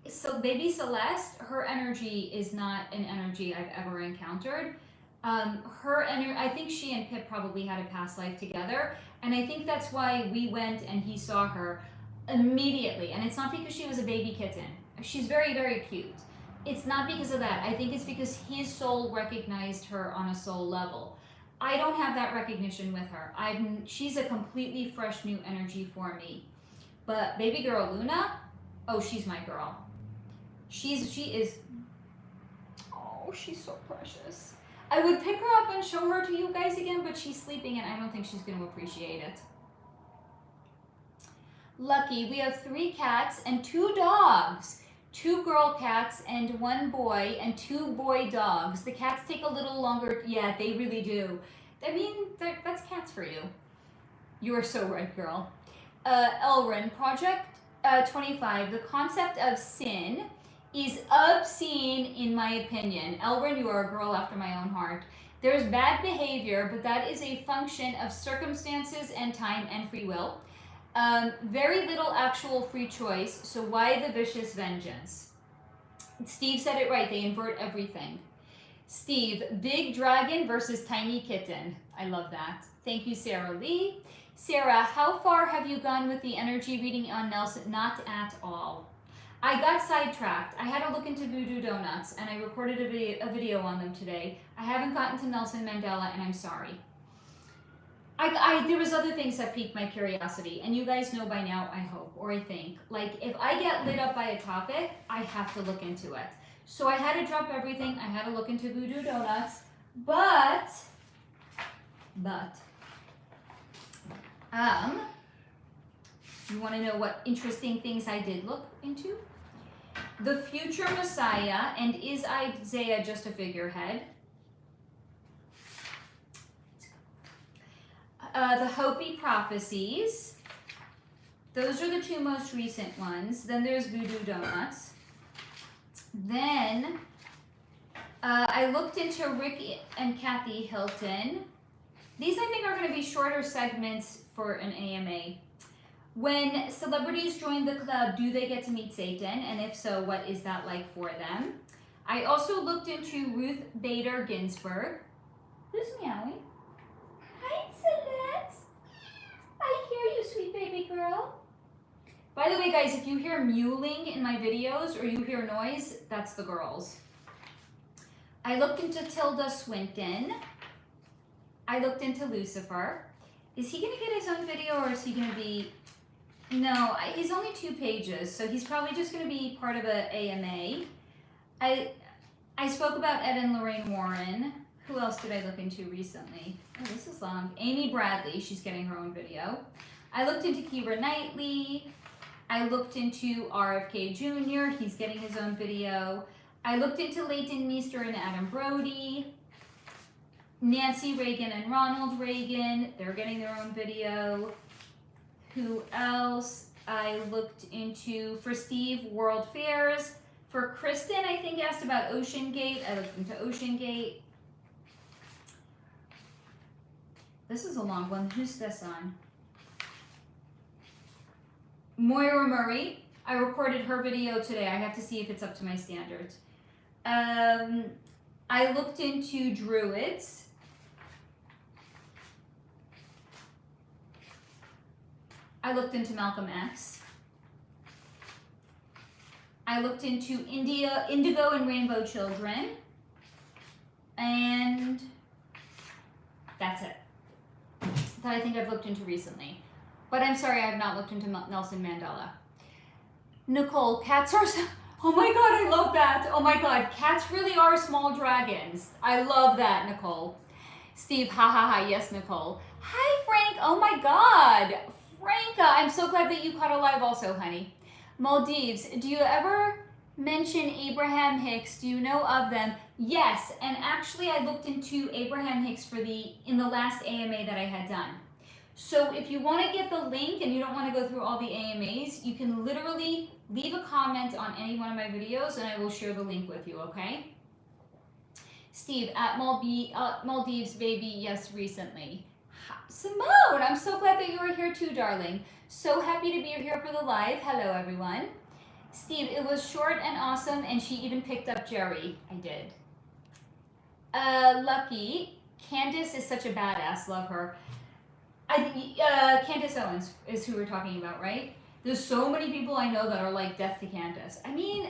So baby Celeste, her energy is not an energy I've ever encountered. I think she and Pip probably had a past life together, and I think that's why we went and he saw her immediately, and it's not because she was a baby kitten. She's very, very cute. It's not because of that. I think it's because his soul recognized her on a soul level. I don't have that recognition with her. She's a completely fresh new energy for me. But baby girl Luna, oh, she's my girl. She is, oh, she's so precious. I would pick her up and show her to you guys again, but she's sleeping and I don't think she's going to appreciate it. Lucky, we have 3 cats and 2 dogs. 2 girl cats and 1 boy and 2 boy dogs. The cats take a little longer. Yeah, they really do. I mean, that's cats for you. You are so right, girl. Elrin, Project 25. The concept of sin is obscene in my opinion. Elrin, you are a girl after my own heart. There's bad behavior, but that is a function of circumstances and time and free will. Very little actual free choice, so why the vicious vengeance? Steve said it right, they invert everything. Steve, big dragon versus tiny kitten. I love that. Thank you, Sarah Lee. Sarah, how far have you gone with the energy reading on Nelson? Not at all. I got sidetracked. I had to look into Voodoo Donuts, and I recorded a video on them today. I haven't gotten to Nelson Mandela, and I'm sorry. There was other things that piqued my curiosity, and you guys know by now, I hope, or I think. Like, if I get lit up by a topic, I have to look into it. So I had to drop everything. I had to look into Voodoo Donuts, but, you want to know what interesting things I did look into? The future Messiah, and is Isaiah just a figurehead? The Hopi prophecies. Those are the two most recent ones. Then there's Voodoo Donuts. Then I looked into Rick and Kathy Hilton. These I think are going to be shorter segments for an AMA. When celebrities join the club, do they get to meet Satan? And if so, what is that like for them? I also looked into Ruth Bader Ginsburg. Who's meowing? Hi, Celeste. I hear you, sweet baby girl. By the way, guys, if you hear mewling in my videos or you hear noise, that's the girls. I looked into Tilda Swinton. I looked into Lucifer. Is he going to get his own video or is he going to be... No, he's only 2 pages, so he's probably just going to be part of an AMA. I spoke about Ed and Lorraine Warren. Who else did I look into recently? Oh, this is long. Amy Bradley, she's getting her own video. I looked into Keira Knightley. I looked into RFK Jr., he's getting his own video. I looked into Leighton Meester and Adam Brody. Nancy Reagan and Ronald Reagan, they're getting their own video. Who else? I looked into, for Steve, World Fairs. For Kristen, I think asked about Ocean Gate. I looked into Ocean Gate. This is a long one. Who's this on? Moira Murray. I recorded her video today. I have to see if it's up to my standards. I looked into Druids. I looked into Malcolm X. I looked into Indigo and Rainbow Children. And that's it. That I think I've looked into recently. But I'm sorry, I have not looked into Nelson Mandela. Nicole, cats are... Oh my god, I love that. Oh my god, cats really are small dragons. I love that, Nicole. Steve, ha ha ha, yes, Nicole. Hi, Frank. Oh my god. Franca, I'm so glad that you caught a live also, honey. Maldives, do you ever mention Abraham Hicks? Do you know of them? Yes, and actually I looked into Abraham Hicks in the last AMA that I had done. So if you want to get the link and you don't want to go through all the AMAs, you can literally leave a comment on any one of my videos and I will share the link with you, okay? Steve, at Maldives, baby, yes, recently. Simone, I'm so glad that you are here too, darling. So happy to be here for the live. Hello, everyone. Steve, it was short and awesome, and she even picked up Jerry. I did. Lucky, Candace is such a badass. Love her. Candace Owens is who we're talking about, right? There's so many people I know that are like death to Candace. I mean,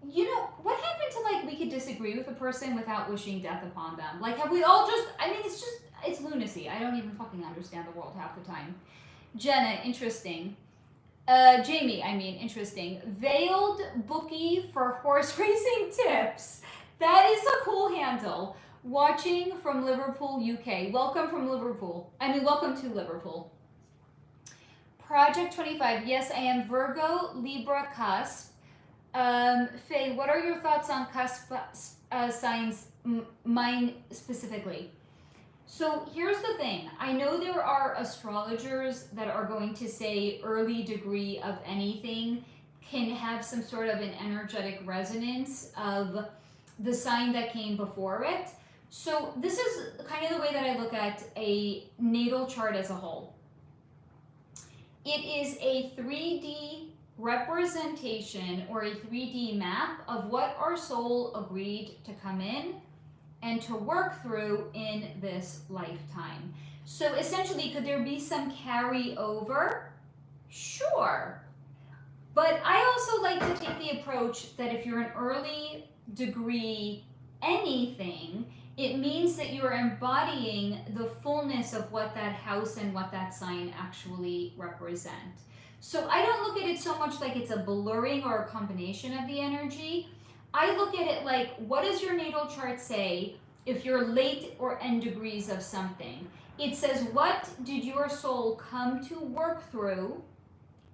you know, what happened to like we could disagree with a person without wishing death upon them? Like, have we all just, I mean, it's lunacy. I don't even fucking understand the world half the time. Jenna, interesting. Jamie, interesting. Veiled bookie for horse racing tips. That is a cool handle. Watching from Liverpool, UK. Welcome from Liverpool. Welcome to Liverpool. Project 25. Yes, I am Virgo, Libra, cusp. Faye, what are your thoughts on cusp signs, mine specifically? So here's the thing. I know there are astrologers that are going to say early degree of anything can have some sort of an energetic resonance of the sign that came before it. So this is kind of the way that I look at a natal chart as a whole. It is a 3D representation or a 3D map of what our soul agreed to come in and to work through in this lifetime. So essentially, could there be some carryover? Sure. But I also like to take the approach that if you're an early degree anything, it means that you're embodying the fullness of what that house and what that sign actually represent. So I don't look at it so much like it's a blurring or a combination of the energy. I look at it like, what does your natal chart say if you're late or end degrees of something? It says, what did your soul come to work through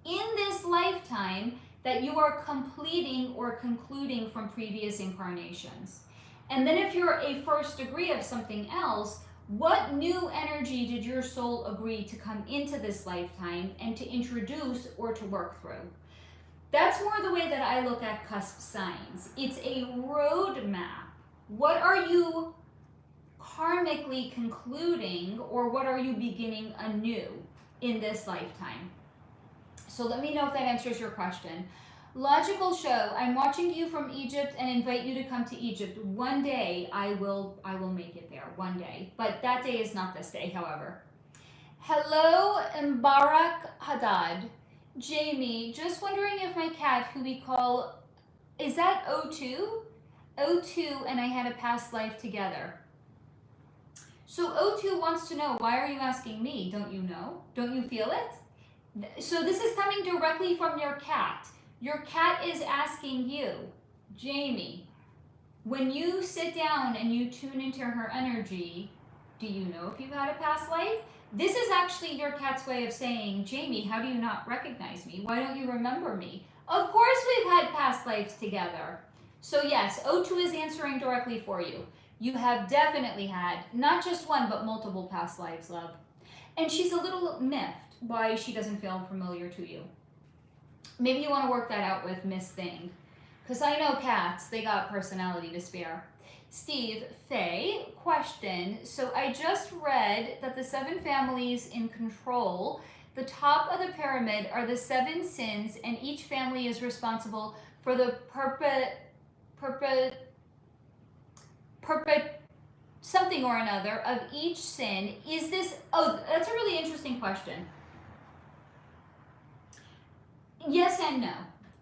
in this lifetime that you are completing or concluding from previous incarnations? And then if you're a first degree of something else, what new energy did your soul agree to come into this lifetime and to introduce or to work through? That's more the way that I look at cusp signs. It's a roadmap. What are you karmically concluding, or what are you beginning anew in this lifetime? So let me know if that answers your question. Logical show, I'm watching you from Egypt and invite you to come to Egypt. One day I will make it there, one day. But that day is not this day, however. Hello, Mbarak Haddad. Jamie, just wondering if my cat, who we call, is that O2? O2 and I had a past life together. So O2 wants to know, why are you asking me? Don't you know? Don't you feel it? So this is coming directly from your cat. Your cat is asking you, Jamie, when you sit down and you tune into her energy, do you know if you've had a past life? This is actually your cat's way of saying, Jamie, how do you not recognize me? Why don't you remember me? Of course we've had past lives together. So yes, O2 is answering directly for you. You have definitely had not just one, but multiple past lives, love. And she's a little miffed why she doesn't feel familiar to you. Maybe you want to work that out with Miss Thing. Because I know cats, they got personality to spare. Steve, Faye, question. So I just read that the 7 families in control, the top of the pyramid are the 7 sins, and each family is responsible for the something or another of each sin. Is this, oh, that's a really interesting question. Yes and no.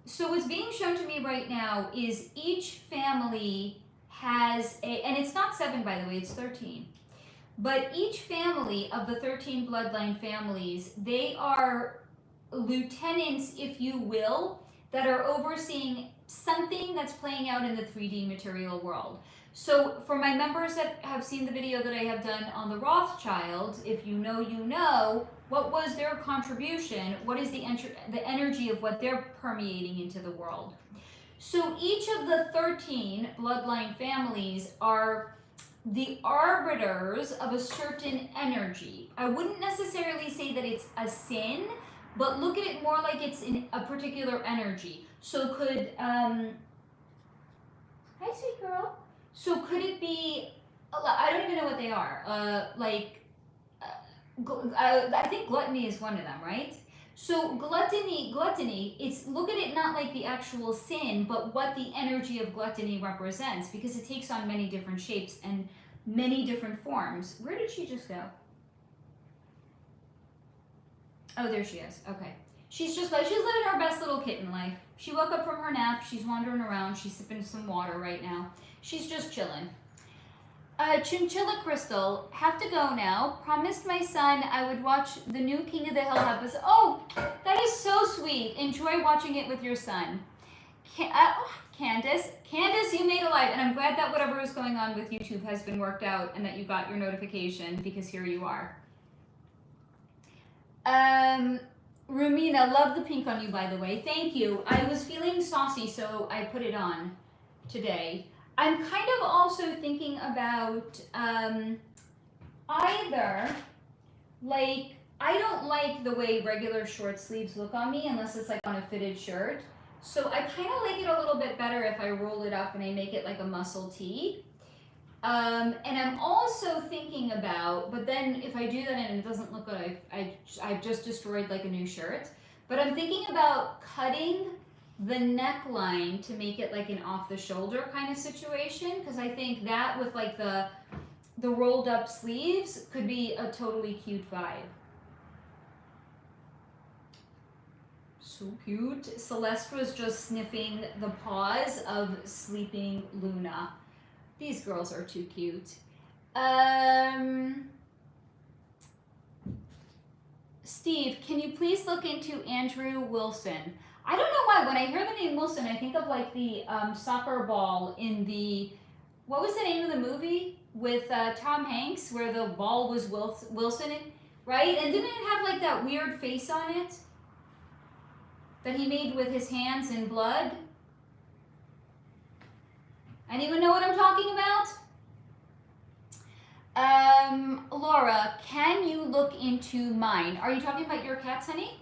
So what's being shown to me right now is each family has a, and it's not 7 by the way, it's 13. But each family of the 13 bloodline families, they are lieutenants, if you will, that are overseeing something that's playing out in the 3D material world. So for my members that have seen the video that I have done on the Rothschilds, if you know, you know, what was their contribution? What is the energy of what they're permeating into the world? So each of the 13 bloodline families are the arbiters of a certain energy. I wouldn't necessarily say that it's a sin, but look at it more like it's in a particular energy. So could, hi sweet girl. So could it be, I don't even know what they are, I think gluttony is one of them, right? So gluttony, it's, look at it not like the actual sin, but what the energy of gluttony represents, because it takes on many different shapes and many different forms. Where did she just go? Oh, there she is. Okay. She's just like, she's living her best little kitten life. She woke up from her nap. She's wandering around. She's sipping some water right now. She's just chilling. Chinchilla Crystal, have to go now. Promised my son I would watch the new King of the Hill episode. Oh, that is so sweet. Enjoy watching it with your son. Candace, you made a live, and I'm glad that whatever is going on with YouTube has been worked out and that you got your notification, because here you are. Rumina, love the pink on you, by the way. Thank you. I was feeling saucy, so I put it on today. I'm kind of also thinking about either, like, I don't like the way regular short sleeves look on me unless it's like on a fitted shirt. So I kind of like it a little bit better if I roll it up and I make it like a muscle tee. And I'm also thinking about, but then if I do that and it doesn't look good, I've just destroyed like a new shirt. But I'm thinking about cutting the neckline to make it like an off the shoulder kind of situation, because I think that with like the rolled up sleeves could be a totally cute vibe. So cute. Celeste was just sniffing the paws of sleeping Luna. These girls are too cute. Steve, can you please look into Andrew Wilson? I don't know why. When I hear the name Wilson, I think of like the soccer ball in the, what was the name of the movie with Tom Hanks where the ball was Wilson, right? And didn't it have like that weird face on it that he made with his hands in blood? Anyone know what I'm talking about? Laura, can you look into mine? Are you talking about your cats, honey?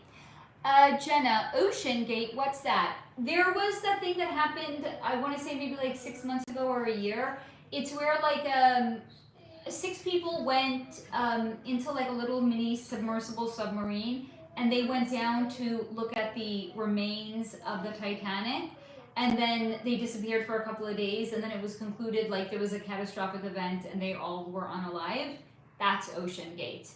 Jenna, Ocean Gate, what's that? There was that thing that happened, I want to say maybe like 6 months ago or a year. It's where like 6 people went into like a little mini submersible submarine, and they went down to look at the remains of the Titanic. And then they disappeared for a couple of days, and then it was concluded like there was a catastrophic event and they all were unalive. That's Ocean Gate.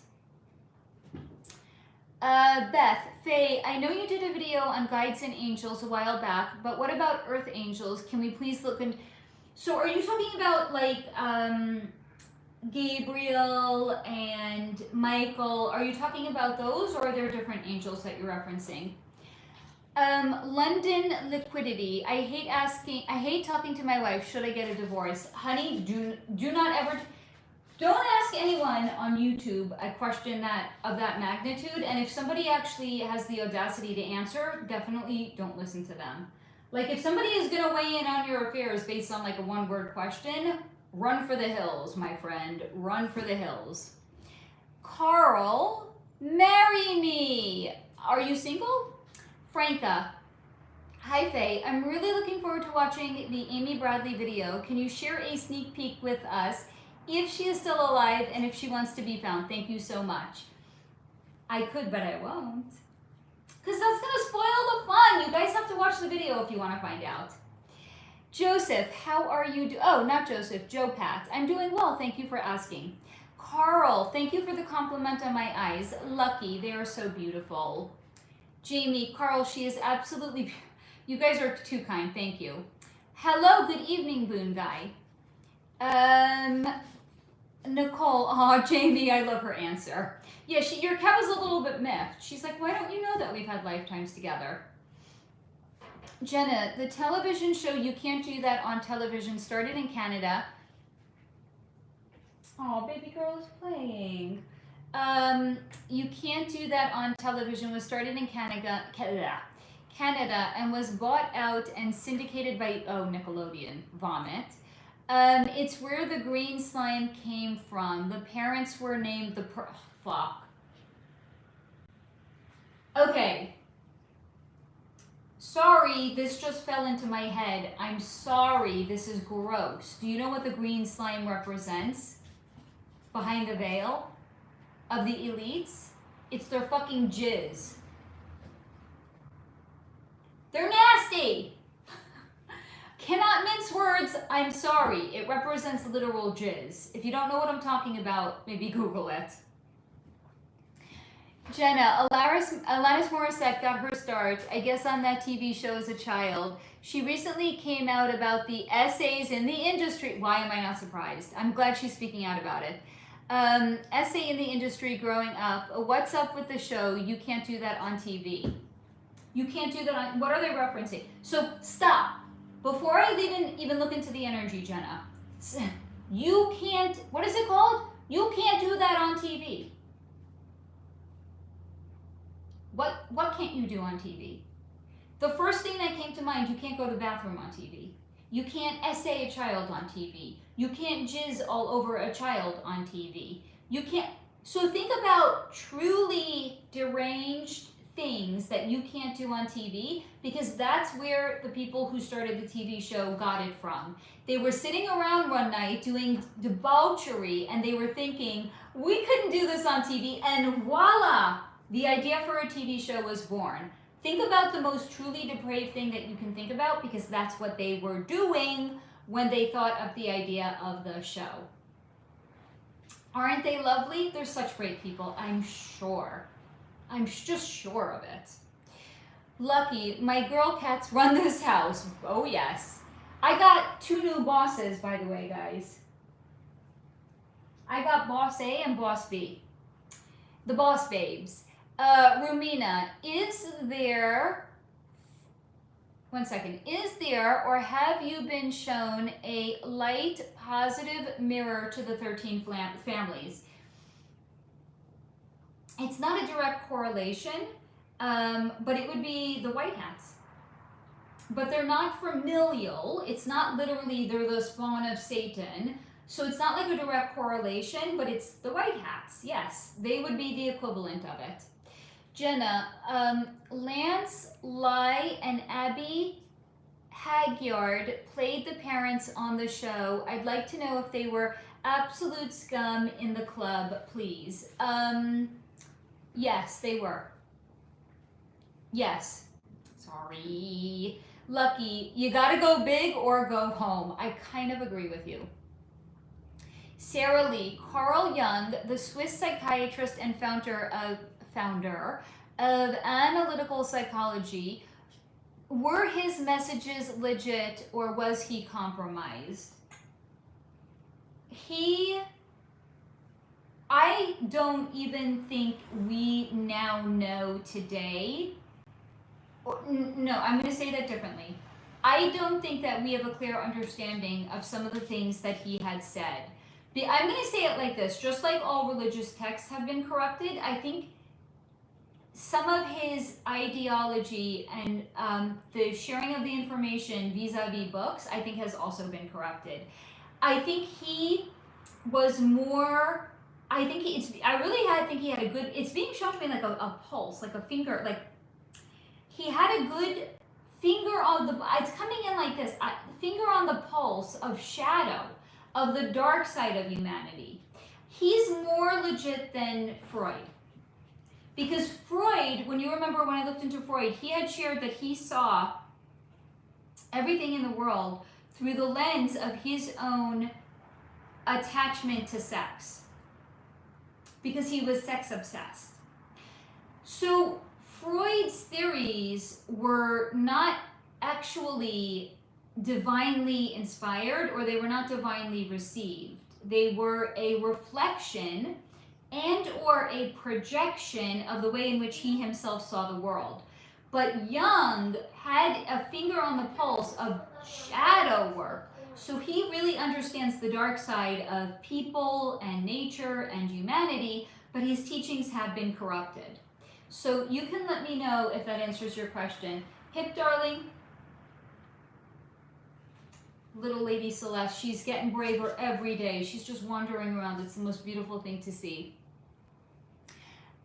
Beth, Faye, I know you did a video on guides and angels a while back, but what about earth angels? Can we please look in? So are you talking about like Gabriel and Michael? Are you talking about those, or are there different angels that you're referencing? London liquidity. I hate talking to my wife. Should I get a divorce? Honey, do not ever, don't ask anyone on YouTube a question of that magnitude. And if somebody actually has the audacity to answer, definitely don't listen to them. Like if somebody is going to weigh in on your affairs based on like a 1-word question, run for the hills, my friend. Run for the hills. Carl, marry me. Are you single? Franca, hi Faye, I'm really looking forward to watching the Amy Bradley video. Can you share a sneak peek with us if she is still alive and if she wants to be found? Thank you so much. I could, but I won't. Because that's going to spoil the fun. You guys have to watch the video if you want to find out. Joseph, how are you oh, not Joseph, Joe Pat. I'm doing well, thank you for asking. Carl, thank you for the compliment on my eyes. Lucky, they are so beautiful. Jamie, Carl, she is absolutely, you guys are too kind, thank you. Hello, good evening, Boon Guy. Nicole, oh, Jamie, I love her answer. Yeah, your cat was a little bit miffed. She's like, why don't you know that we've had lifetimes together? Jenna, the television show You Can't Do That on Television started in Canada. Oh, baby girl is playing. You Can't Do That on Television was started in Canada and was bought out and syndicated by, Nickelodeon, vomit. It's where the green slime came from. The parents were named fuck. Okay. Sorry, this just fell into my head. I'm sorry, this is gross. Do you know what the green slime represents behind the veil of the elites? It's their fucking jizz. They're nasty. Cannot mince words. I'm sorry. It represents literal jizz. If you don't know what I'm talking about, maybe Google it. Jenna, Alanis Morissette got her start, I guess, on that TV show as a child. She recently came out about the essays in the industry. Why am I not surprised? I'm glad she's speaking out about it. Essay in the industry growing up. What's up with the show? You Can't Do That on TV. You can't do that on, what are they referencing? So stop. Before I even look into the energy, Jenna, you can't, what is it called? You can't do that on TV. What can't you do on TV? The first thing that came to mind, you can't go to the bathroom on TV. You can't essay a child on TV. You can't jizz all over a child on TV. You can't, so think about truly deranged things that you can't do on TV, because that's where the people who started the TV show got it from. They were sitting around one night doing debauchery, and they were thinking, we couldn't do this on TV, and voila, the idea for a TV show was born. Think about the most truly depraved thing that you can think about, because that's what they were doing when they thought of the idea of the show. Aren't they lovely? They're such great people, I'm sure. I'm just sure of it. Lucky, my girl cats run this house. Oh yes. I got 2 new bosses, by the way, guys. I got boss A and boss B. The boss babes. Rumina, is there, one second, is there or have you been shown a light, positive mirror to the 13 families? It's not a direct correlation, but it would be the white hats. But they're not familial. It's not literally they're the spawn of Satan. So it's not like a direct correlation, but it's the white hats. Yes, they would be the equivalent of it. Jenna, Lance, Lai, and Abby Hagyard played the parents on the show. I'd like to know if they were absolute scum in the club, please. Yes, they were. Yes. Sorry. Lucky, you gotta go big or go home. I kind of agree with you. Sarah Lee, Carl Jung, the Swiss psychiatrist and founder of analytical psychology, were his messages legit or was he compromised? I don't even think we now know today. No, I'm going to say that differently. I don't think that we have a clear understanding of some of the things that he had said. I'm going to say it like this, just like all religious texts have been corrupted, I think some of his ideology and the sharing of the information vis-a-vis books, I think has also been corrupted. I think he was more, I think he had a good, it's being shown to me like a pulse, like a finger, like he had a good finger on the, it's coming in like this, finger on the pulse of shadow, of the dark side of humanity. He's more legit than Freud. Because Freud, when you remember when I looked into Freud, he had shared that he saw everything in the world through the lens of his own attachment to sex. Because he was sex obsessed. So Freud's theories were not actually divinely inspired, or they were not divinely received. They were a reflection and or a projection of the way in which he himself saw the world. But Jung had a finger on the pulse of shadow work, so he really understands the dark side of people and nature and humanity, but his teachings have been corrupted. So you can let me know if that answers your question. Hip, darling. Little lady Celeste, she's getting braver every day. She's just wandering around. It's the most beautiful thing to see.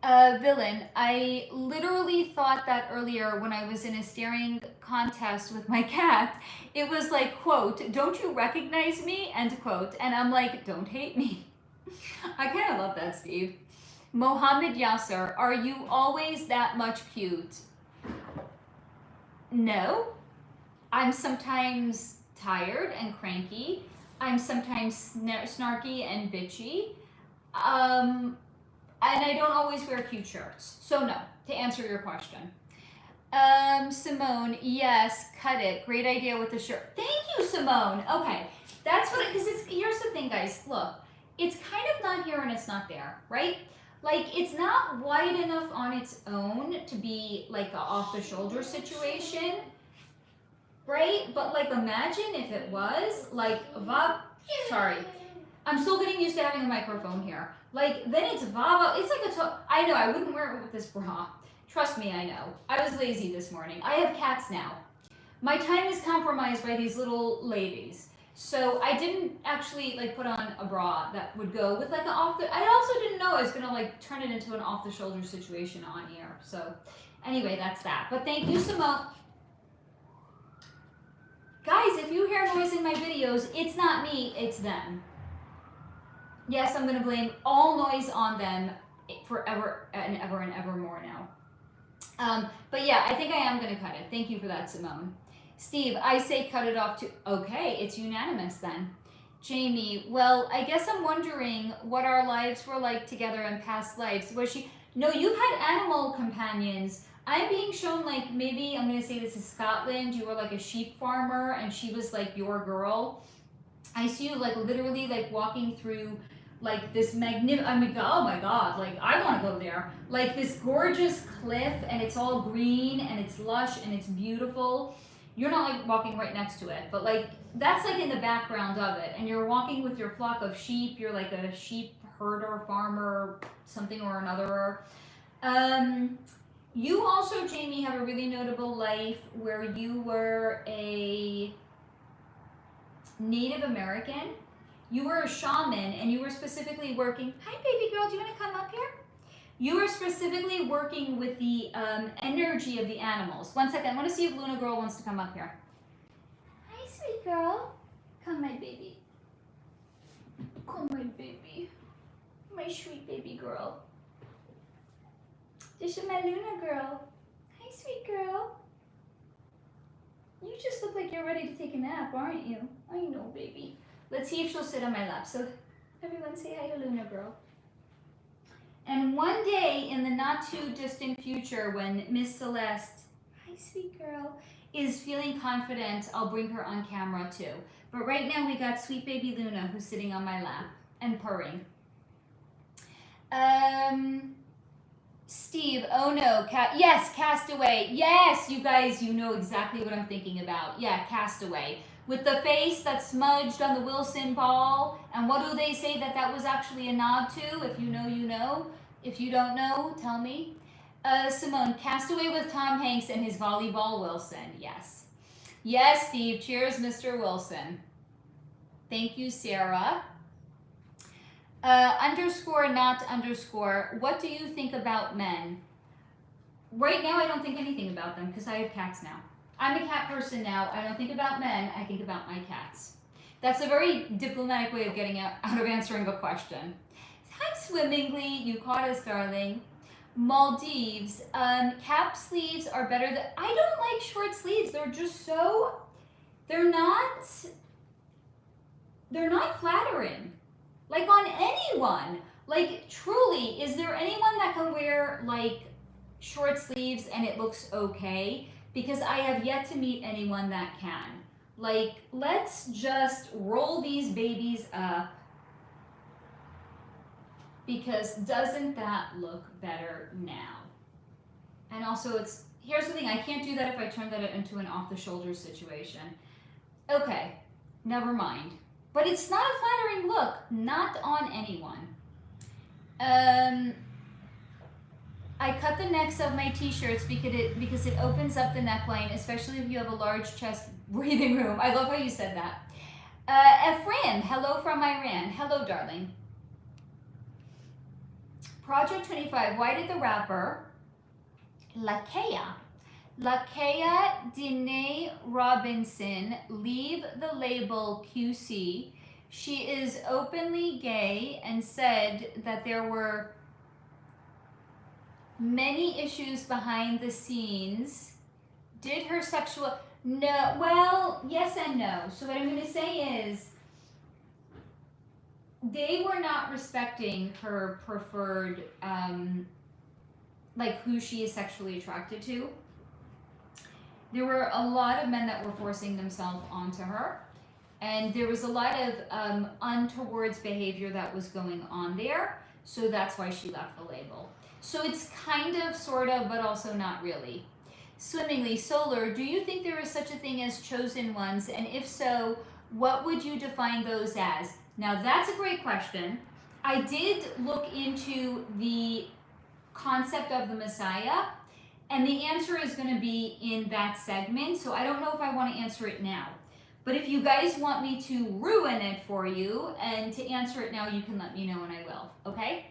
Villain, I literally thought that earlier when I was in a staring contest with my cat. It was like, quote, "Don't you recognize me?" End quote. And I'm like, don't hate me. I kind of love that, Steve. Mohammed Yasser, are you always that much cute? No. I'm sometimes tired and cranky. I'm sometimes snarky and bitchy. And I don't always wear cute shirts. So no, to answer your question. Simone, yes, cut it. Great idea with the shirt. Thank you, Simone. Okay, that's what, because here's the thing, guys. Look, it's kind of not here and it's not there, right? Like, it's not wide enough on its own to be like a off-the-shoulder situation, right? But like, imagine if it was like, sorry. I'm still getting used to having a microphone here. Like, then it's Vava. It's like I know, I wouldn't wear it with this bra. Trust me, I know. I was lazy this morning. I have cats now. My time is compromised by these little ladies. So I didn't actually like put on a bra that would go with like an I also didn't know I was gonna like turn it into an off the shoulder situation on here. So Anyway, that's that. But thank you, Simone. Guys, if you hear noise in my videos, it's not me, it's them. Yes, I'm going to blame all noise on them forever and ever and ever more now. But yeah, I think I am going to cut it. Thank you for that, Simone. Steve, I say cut it off too. Okay, it's unanimous then. Jamie, well, I guess I'm wondering what our lives were like together in past lives. Was she? No, you've had animal companions. I'm being shown like maybe, I'm going to say this is Scotland. You were like a sheep farmer and she was like your girl. I see you like literally like walking through like this magnificent, I mean, oh my God, like I want to go there. Like this gorgeous cliff and it's all green and it's lush and it's beautiful. You're not like walking right next to it, but like that's like in the background of it. And you're walking with your flock of sheep. You're like a sheep herder, farmer, something or another. You also, Jamie, have a really notable life where you were a Native American. You were a shaman and you were specifically working. Hi, baby girl, do you want to come up here? You were specifically working with the energy of the animals. 1 second, I want to see if Luna girl wants to come up here. Hi, sweet girl. Come, my baby. Come, my baby. My sweet baby girl. This is my Luna girl. Hi, sweet girl. You just look like you're ready to take a nap, aren't you? I know, baby. Let's see if she'll sit on my lap. So everyone say hi to Luna girl. And one day in the not too distant future when Miss Celeste, hi sweet girl, is feeling confident, I'll bring her on camera too. But right now we got sweet baby Luna who's sitting on my lap and purring. Steve, oh no, yes, Castaway. Yes, you guys, you know exactly what I'm thinking about. Yeah, Castaway. With the face that's smudged on the Wilson ball. And what do they say that was actually a nod to? If you know, you know. If you don't know, tell me. Simone, Castaway with Tom Hanks and his volleyball Wilson. Yes. Yes, Steve. Cheers, Mr. Wilson. Thank you, Sarah. Underscore, not underscore. What do you think about men? Right now, I don't think anything about them because I have cats now. I'm a cat person now. I don't think about men. I think about my cats. That's a very diplomatic way of getting out of answering a question. Hi, Swimmingly. You caught us, darling. Maldives. Cap sleeves are better than... I don't like short sleeves. They're just so... They're not flattering. Like on anyone. Like, truly, is there anyone that can wear, like, short sleeves and it looks okay? Because I have yet to meet anyone that can. Like, let's just roll these babies up. Because doesn't that look better now? And also here's the thing, I can't do that if I turn that into an off-the-shoulder situation. Okay, never mind. But it's not a flattering look, not on anyone. I cut the necks of my t-shirts because it opens up the neckline, especially if you have a large chest breathing room. I love how you said that. Ephraim, hello from Iran. Hello, darling. Project 25, why did the rapper Lakea Dene Robinson leave the label QC? She is openly gay and said that there were many issues behind the scenes. Did her sexual... No, well, yes and no. So what I'm going to say is they were not respecting her preferred, like who she is sexually attracted to. There were a lot of men that were forcing themselves onto her. And there was a lot of untowards behavior that was going on there. So that's why she left the label. So it's kind of, sort of, but also not really. Swimmingly, Solar, do you think there is such a thing as chosen ones? And if so, what would you define those as? Now that's a great question. I did look into the concept of the Messiah, and the answer is going to be in that segment. So I don't know if I want to answer it now. But if you guys want me to ruin it for you and to answer it now, you can let me know and I will, okay?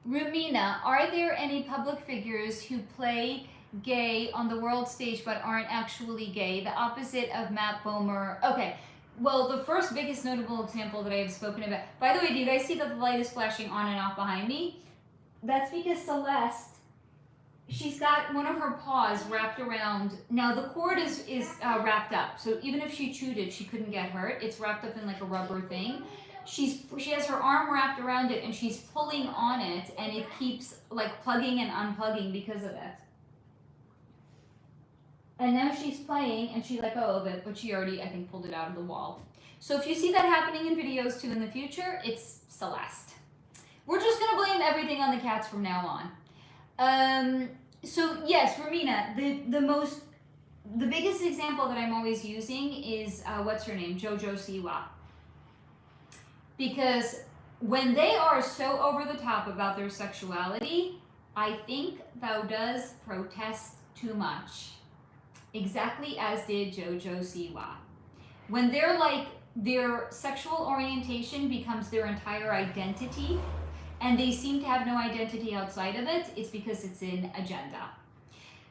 Rumina, are there any public figures who play gay on the world stage but aren't actually gay? The opposite of Matt Bomer. Okay, well, the first biggest notable example that I have spoken about. By the way, do you guys see that the light is flashing on and off behind me? That's because Celeste, she's got one of her paws wrapped around. Now the cord is wrapped up, so even if she chewed it, she couldn't get hurt. It's wrapped up in like a rubber thing. She has her arm wrapped around it and she's pulling on it, and it keeps like plugging and unplugging because of it. And now she's playing and she let go of it, but she already, I think, pulled it out of the wall. So if you see that happening in videos too in the future, it's Celeste. We're just gonna blame everything on the cats from now on. So yes, Romina, the biggest example that I'm always using is what's her name, JoJo Siwa. Because when they are so over the top about their sexuality, I think thou does protest too much. Exactly as did JoJo Siwa. When they're like, their sexual orientation becomes their entire identity, and they seem to have no identity outside of it, it's because it's an agenda.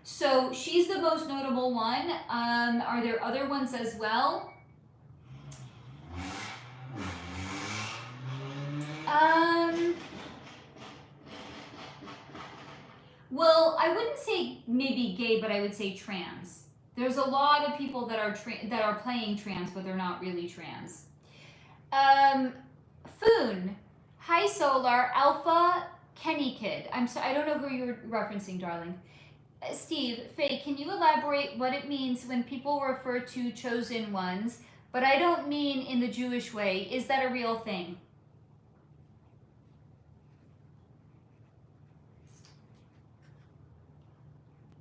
So she's the most notable one. Are there other ones as well? Well, I wouldn't say maybe gay, but I would say trans. There's a lot of people that are playing trans, but they're not really trans. Foon, hi Solar, Alpha, Kenny Kid. I don't know who you're referencing, darling. Steve, Faye, can you elaborate what it means when people refer to chosen ones, but I don't mean in the Jewish way? Is that a real thing?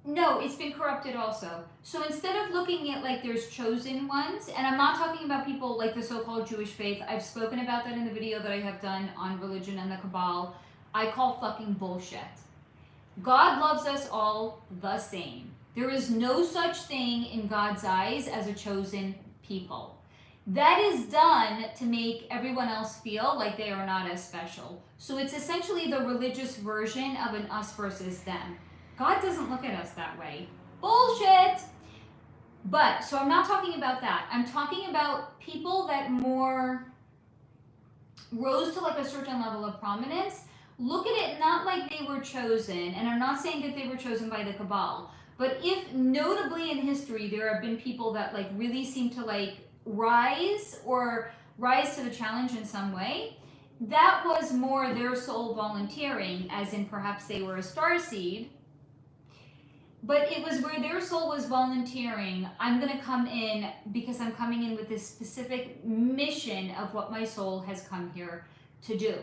No, it's been corrupted also. So instead of looking at like there's chosen ones, and I'm not talking about people like the so-called Jewish faith, I've spoken about that in the video that I have done on religion and the Cabal, I call fucking bullshit. God loves us all the same. There is no such thing in God's eyes as a chosen people. That is done to make everyone else feel like they are not as special. So it's essentially the religious version of an us versus them. God doesn't look at us that way. Bullshit! But, so I'm not talking about that. I'm talking about people that more rose to like a certain level of prominence. Look at it not like they were chosen, and I'm not saying that they were chosen by the Cabal, but if notably in history there have been people that like really seem to like rise to the challenge in some way, that was more their soul volunteering, as in perhaps they were a starseed. But it was where their soul was volunteering, I'm going to come in because I'm coming in with this specific mission of what my soul has come here to do.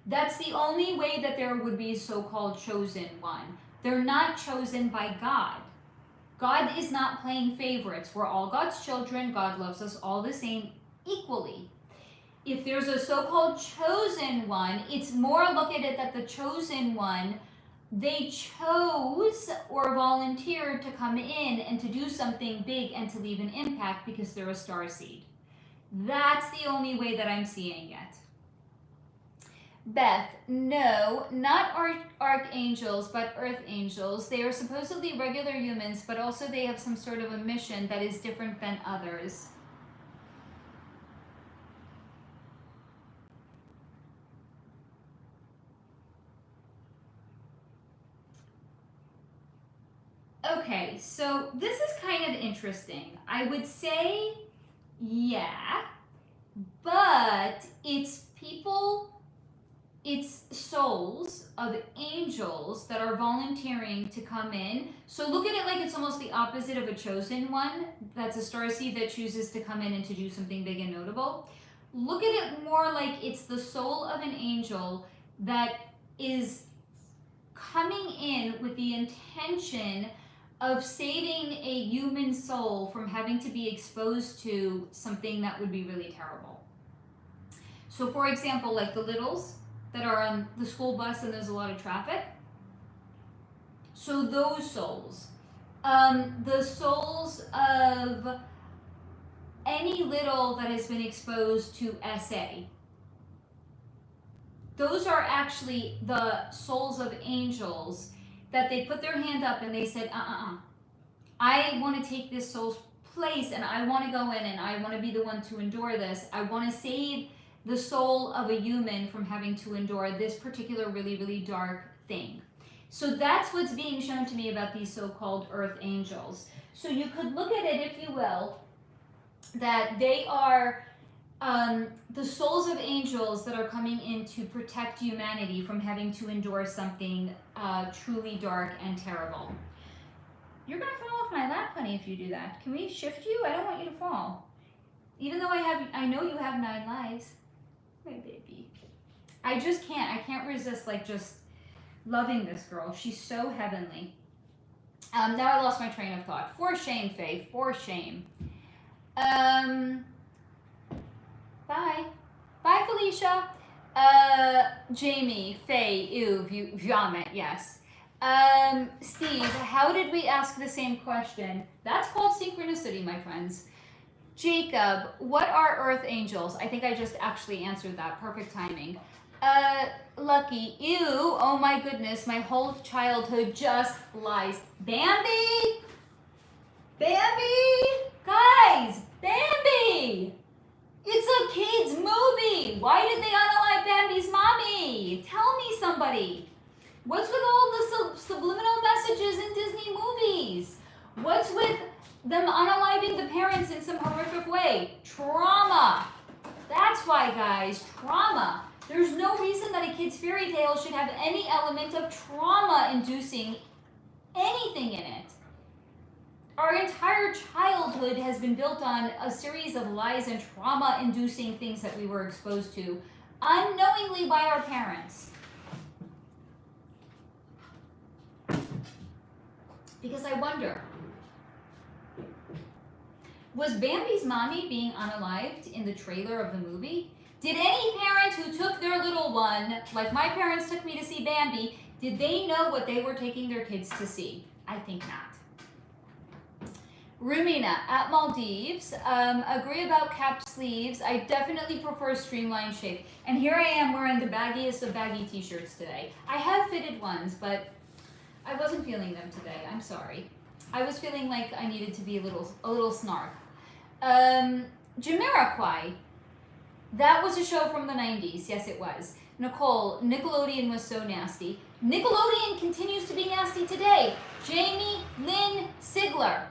That's the only way that there would be a so-called chosen one. They're not chosen by God. God is not playing favorites. We're all God's children. God loves us all the same equally. If there's a so-called chosen one, it's more look at it that the chosen one, they chose or volunteered to come in and to do something big and to leave an impact because they're a starseed. That's the only way that I'm seeing it. Beth, no, not archangels, but earth angels. They are supposedly regular humans, but also they have some sort of a mission that is different than others. Okay, so this is kind of interesting. I would say, yeah, but it's people, it's souls of angels that are volunteering to come in. So look at it like it's almost the opposite of a chosen one. That's a starseed that chooses to come in and to do something big and notable. Look at it more like it's the soul of an angel that is coming in with the intention of saving a human soul from having to be exposed to something that would be really terrible. So for example, like the littles that are on the school bus and there's a lot of traffic. So those souls, the souls of any little that has been exposed to SA. those are actually the souls of angels that they put their hand up and they said, I want to take this soul's place and I want to go in and I want to be the one to endure this. I want to save the soul of a human from having to endure this particular really, really dark thing. So that's what's being shown to me about these so-called earth angels. So you could look at it, if you will, that they are the souls of angels that are coming in to protect humanity from having to endure something truly dark and terrible. You're gonna fall off my lap, honey, if you do that. Can we shift you? I don't want you to fall. Even though I know you have 9 lives. My baby. I just can't. I can't resist like just loving this girl. She's so heavenly. Now I lost my train of thought. For shame, Faye. For shame. Bye. Bye, Felicia. Jamie, Faye, ew, vomit, yes. Steve, how did we ask the same question? That's called synchronicity, my friends. Jacob, what are earth angels? I think I just actually answered that. Perfect timing. Lucky, ew, oh my goodness, my whole childhood just lies. Bambi! Bambi! Guys, Bambi! It's a kid's movie! Why did they unalive Bambi's mommy? Tell me, somebody. What's with all the subliminal messages in Disney movies? What's with them unaliving the parents in some horrific way? Trauma. That's why, guys, trauma. There's no reason that a kid's fairy tale should have any element of trauma-inducing anything in it. Our entire childhood has been built on a series of lies and trauma-inducing things that we were exposed to unknowingly by our parents. Because I wonder, was Bambi's mommy being unalived in the trailer of the movie? Did any parent who took their little one, like my parents took me to see Bambi, did they know what they were taking their kids to see? I think not. Rumina, at Maldives, agree about cap sleeves. I definitely prefer streamlined shape. And here I am wearing the baggiest of baggy t-shirts today. I have fitted ones, but I wasn't feeling them today. I'm sorry. I was feeling like I needed to be a little snark. Jamiroquai. That was a show from the 90s. Yes, it was. Nicole, Nickelodeon was so nasty. Nickelodeon continues to be nasty today. Jamie Lynn Sigler.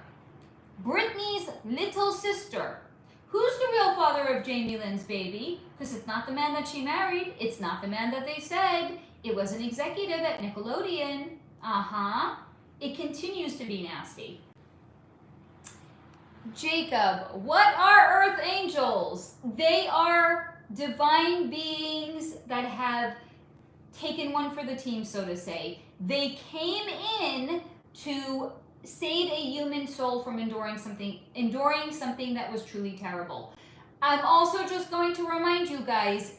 Britney's little sister. Who's the real father of Jamie Lynn's baby? Because it's not the man that she married. It's not the man that they said. It was an executive at Nickelodeon. It continues to be nasty. Jacob, what are earth angels? They are divine beings that have taken one for the team, so to say. They came in to save a human soul from enduring something that was truly terrible. I'm also just going to remind you guys,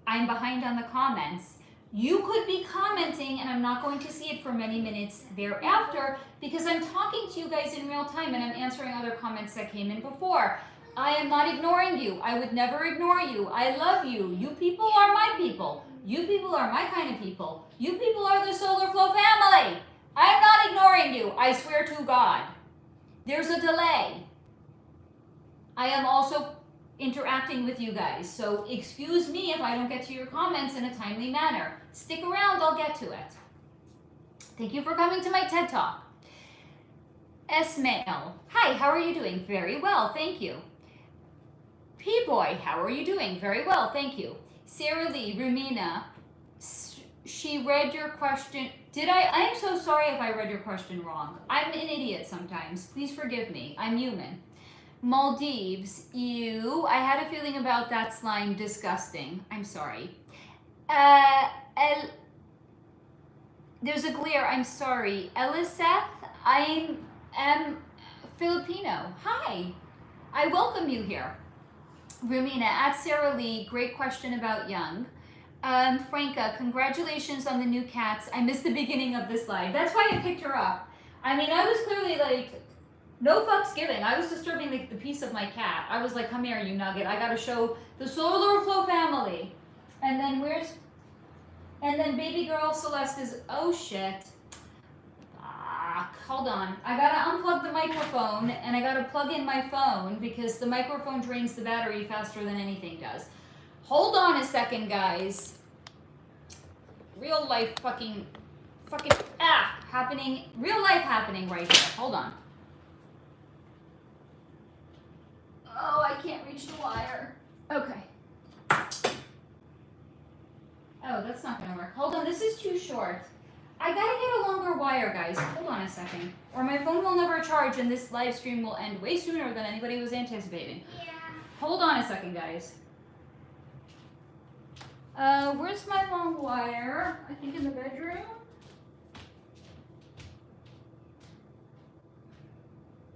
I'm behind on the comments. You could be commenting and I'm not going to see it for many minutes thereafter because I'm talking to you guys in real time and I'm answering other comments that came in before. I am not ignoring you. I would never ignore you. I love you. You people are my people. You people are my kind of people. You people are the Solar Flow family. I'm not ignoring you. I swear to God. There's a delay. I am also interacting with you guys, so excuse me if I don't get to your comments in a timely manner. Stick around, I'll get to it. Thank you for coming to my TED Talk. Esmail, hi, how are you doing? Very well, thank you. P-Boy, how are you doing? Very well, thank you. Sarah Lee, Rumina, she read your question. Did I? I'm so sorry if I read your question wrong. I'm an idiot sometimes. Please forgive me. I'm human. Maldives, ew. I had a feeling about that slime. Disgusting. I'm sorry. There's a glare. I'm sorry. Eliseth, I am Filipino. Hi. I welcome you here. Rumina, at Sarah Lee, great question about Young. Franca, congratulations on the new cats. I missed the beginning of this live. That's why I picked her up. I mean, I was clearly like, no fucks given. I was disturbing the piece of my cat. I was like, come here, you nugget. I gotta show the Solar Flow family. And then where's And then baby girl Celeste is, oh shit. Fuck, hold on. I gotta unplug the microphone and I gotta plug in my phone because the microphone drains the battery faster than anything does. Hold on a second, guys. Real life fucking happening. Real life happening right here. Hold on. Oh, I can't reach the wire. Okay. Oh, that's not gonna work. Hold on, this is too short. I gotta get a longer wire, guys. Hold on a second. Or my phone will never charge and this live stream will end way sooner than anybody was anticipating. Yeah. Hold on a second, guys. Where's my long wire? I think in the bedroom.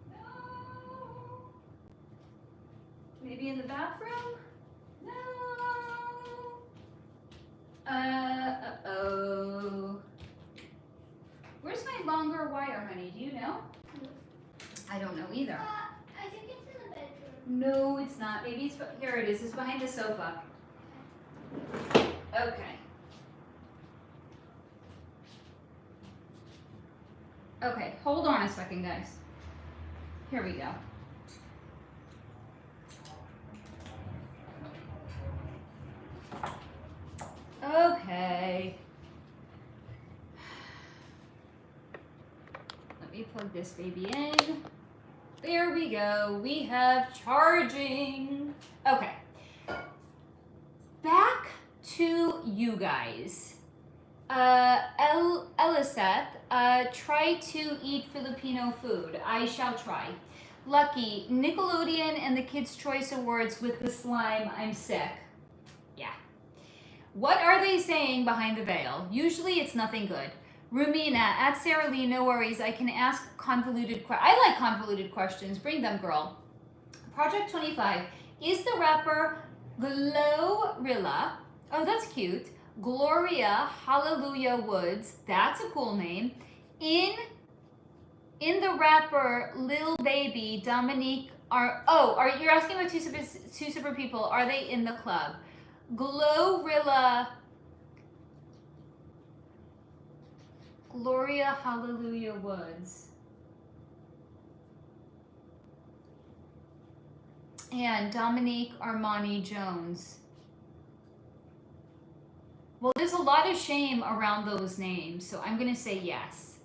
No. Maybe in the bathroom? No. Uh-oh. Where's my longer wire, honey? Do you know? I don't know either. I think it's in the bedroom. No, it's not. Maybe it's, here it is. It's behind the sofa. Okay. Okay, hold on a second, guys. Here we go. Okay. Let me plug this baby in. There we go. We have charging. Okay. Back to you guys. Eliseth, try to eat Filipino food. I shall try. Lucky, Nickelodeon and the Kids' Choice Awards with the slime. I'm sick. Yeah. What are they saying behind the veil? Usually it's nothing good. Rumina, at Sarah Lee, no worries. I can ask convoluted questions. I like convoluted questions. Bring them, girl. Project 25. Is the rapper Glorilla, oh, that's cute. Gloria Hallelujah Woods, that's a cool name. In the rapper Lil Baby, Dominique you're asking about two super people. Are they in the club? Gloria Hallelujah Woods. And Dominique Armani Jones. Well, there's a lot of shame around those names, so I'm going to say yes.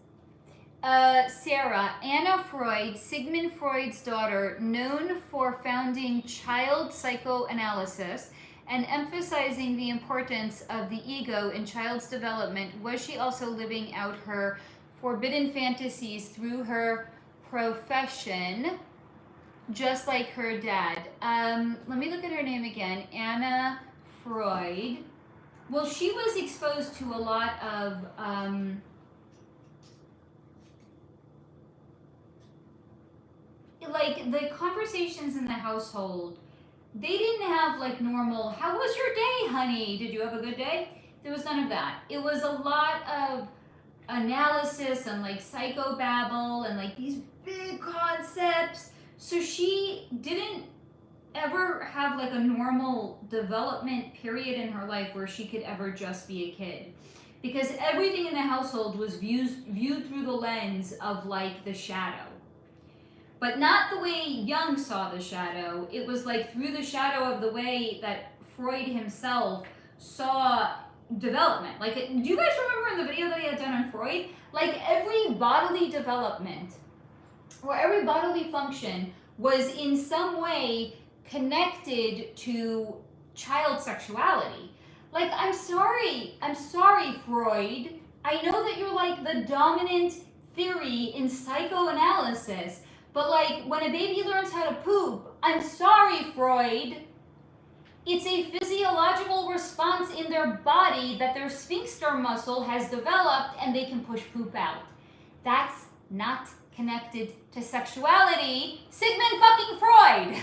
Sarah, Anna Freud, Sigmund Freud's daughter, known for founding child psychoanalysis and emphasizing the importance of the ego in child's development, was she also living out her forbidden fantasies through her profession, just like her dad? Let me look at her name again. Anna Freud. Well, she was exposed to a lot of like the conversations in the household. They didn't have like normal, how was your day, honey? Did you have a good day? There was none of that. It was a lot of analysis and like psychobabble and like these big concepts. So she didn't ever have like a normal development period in her life where she could ever just be a kid, because everything in the household was viewed through the lens of like the shadow, but not the way Jung saw the shadow. It was like through the shadow of the way that Freud himself saw development. Like, do you guys remember in the video that he had done on Freud, like every bodily development or every bodily function was in some way connected to child sexuality. Like, I'm sorry, Freud. I know that you're like the dominant theory in psychoanalysis, but like when a baby learns how to poop, I'm sorry, Freud. It's a physiological response in their body that their sphincter muscle has developed and they can push poop out. That's not connected to sexuality. Sigmund fucking Freud.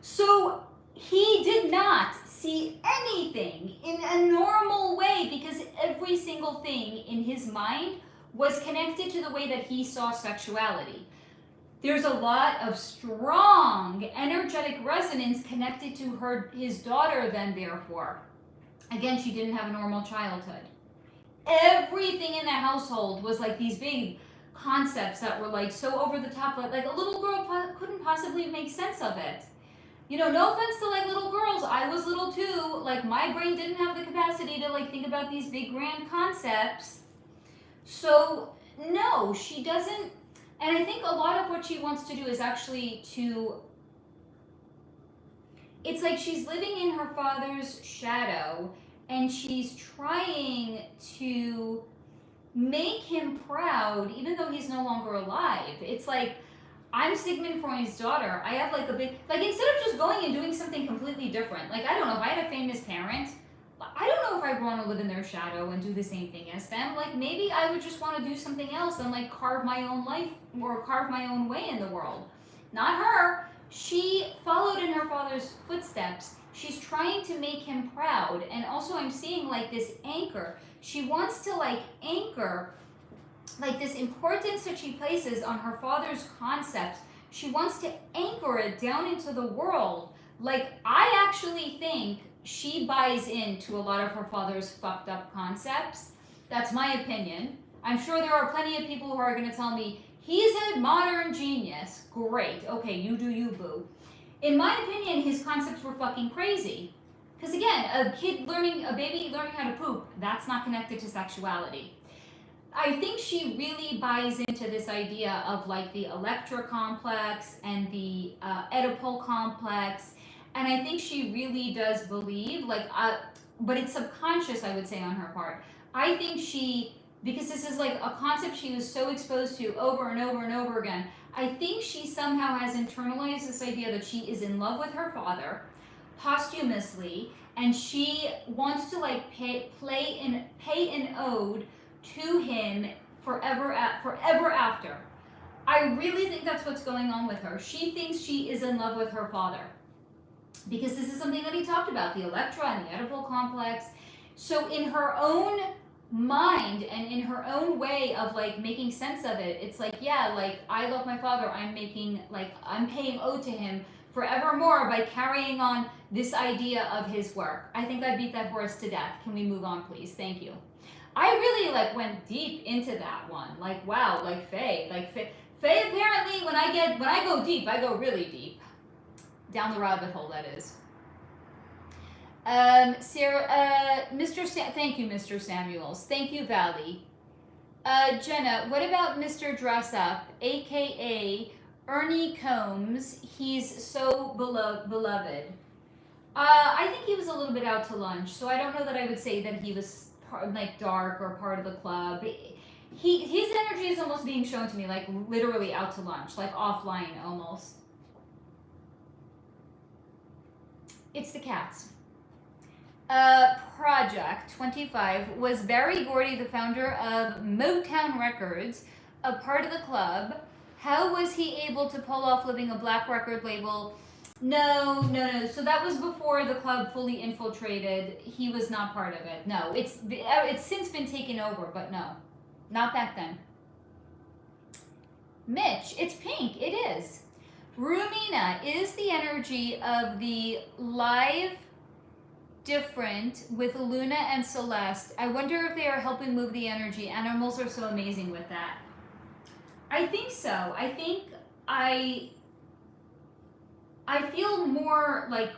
So he did not see anything in a normal way because every single thing in his mind was connected to the way that he saw sexuality. There's a lot of strong energetic resonance connected to his daughter then, therefore. Again, she didn't have a normal childhood. Everything in the household was like these big concepts that were like so over the top, like a little girl couldn't possibly make sense of it. You know, no offense to like little girls, I was little too. Like my brain didn't have the capacity to like think about these big grand concepts. So no, she doesn't. And I think a lot of what she wants to do is actually to, it's like she's living in her father's shadow and she's trying to make him proud even though he's no longer alive. It's like, I'm Sigmund Freud's daughter. I have like a big, like instead of just going and doing something completely different, like I don't know, if I had a famous parent, I don't know if I'd want to live in their shadow and do the same thing as them. Like maybe I would just want to do something else and like carve my own life or carve my own way in the world. Not her. She followed in her father's footsteps. She's trying to make him proud. And also I'm seeing like this anchor. She wants to like anchor like this importance that she places on her father's concepts. She wants to anchor it down into the world. Like I actually think she buys into a lot of her father's fucked up concepts. That's my opinion. I'm sure there are plenty of people who are going to tell me, he's a modern genius. Great. Okay, you do you, boo. In my opinion, his concepts were fucking crazy. Because again, a baby learning how to poop, that's not connected to sexuality. I think she really buys into this idea of like the Electra complex and the Oedipal complex. And I think she really does believe, like, but it's subconscious, I would say, on her part. I think she, because this is like a concept she was so exposed to over and over and over again, I think she somehow has internalized this idea that she is in love with her father, posthumously, and she wants to like pay an ode to him forever after. I really think that's what's going on with her. She thinks she is in love with her father. Because this is something that he talked about, the Electra and the Oedipal complex. So in her own mind and in her own way of like making sense of it, it's like, yeah, like I love my father, I'm paying ode to him forevermore by carrying on this idea of his work. I think I beat that horse to death. Can we move on, please? Thank you. I really like went deep into that one. Like, wow, like Faye apparently when I go deep, I go really deep. Down the rabbit hole, that is. Sarah, thank you, Mr. Samuels. Thank you, Valley. Jenna, what about Mr. Dress Up, aka Ernie Combs? He's so beloved. I think he was a little bit out to lunch, so I don't know that I would say that he was like dark or part of the club. His energy is almost being shown to me like literally out to lunch, like offline almost. It's the cats. Project 25. Was Barry Gordy the founder of Motown Records, a part of the club? How was he able to pull off living a black record label? No. So that was before the club fully infiltrated. He was not part of it. No, it's since been taken over, but no, not back then. Mitch, it's pink. It is. Rumina, is the energy of the live different with Luna and Celeste? I wonder if they are helping move the energy. Animals are so amazing with that. I think so. I think I feel more like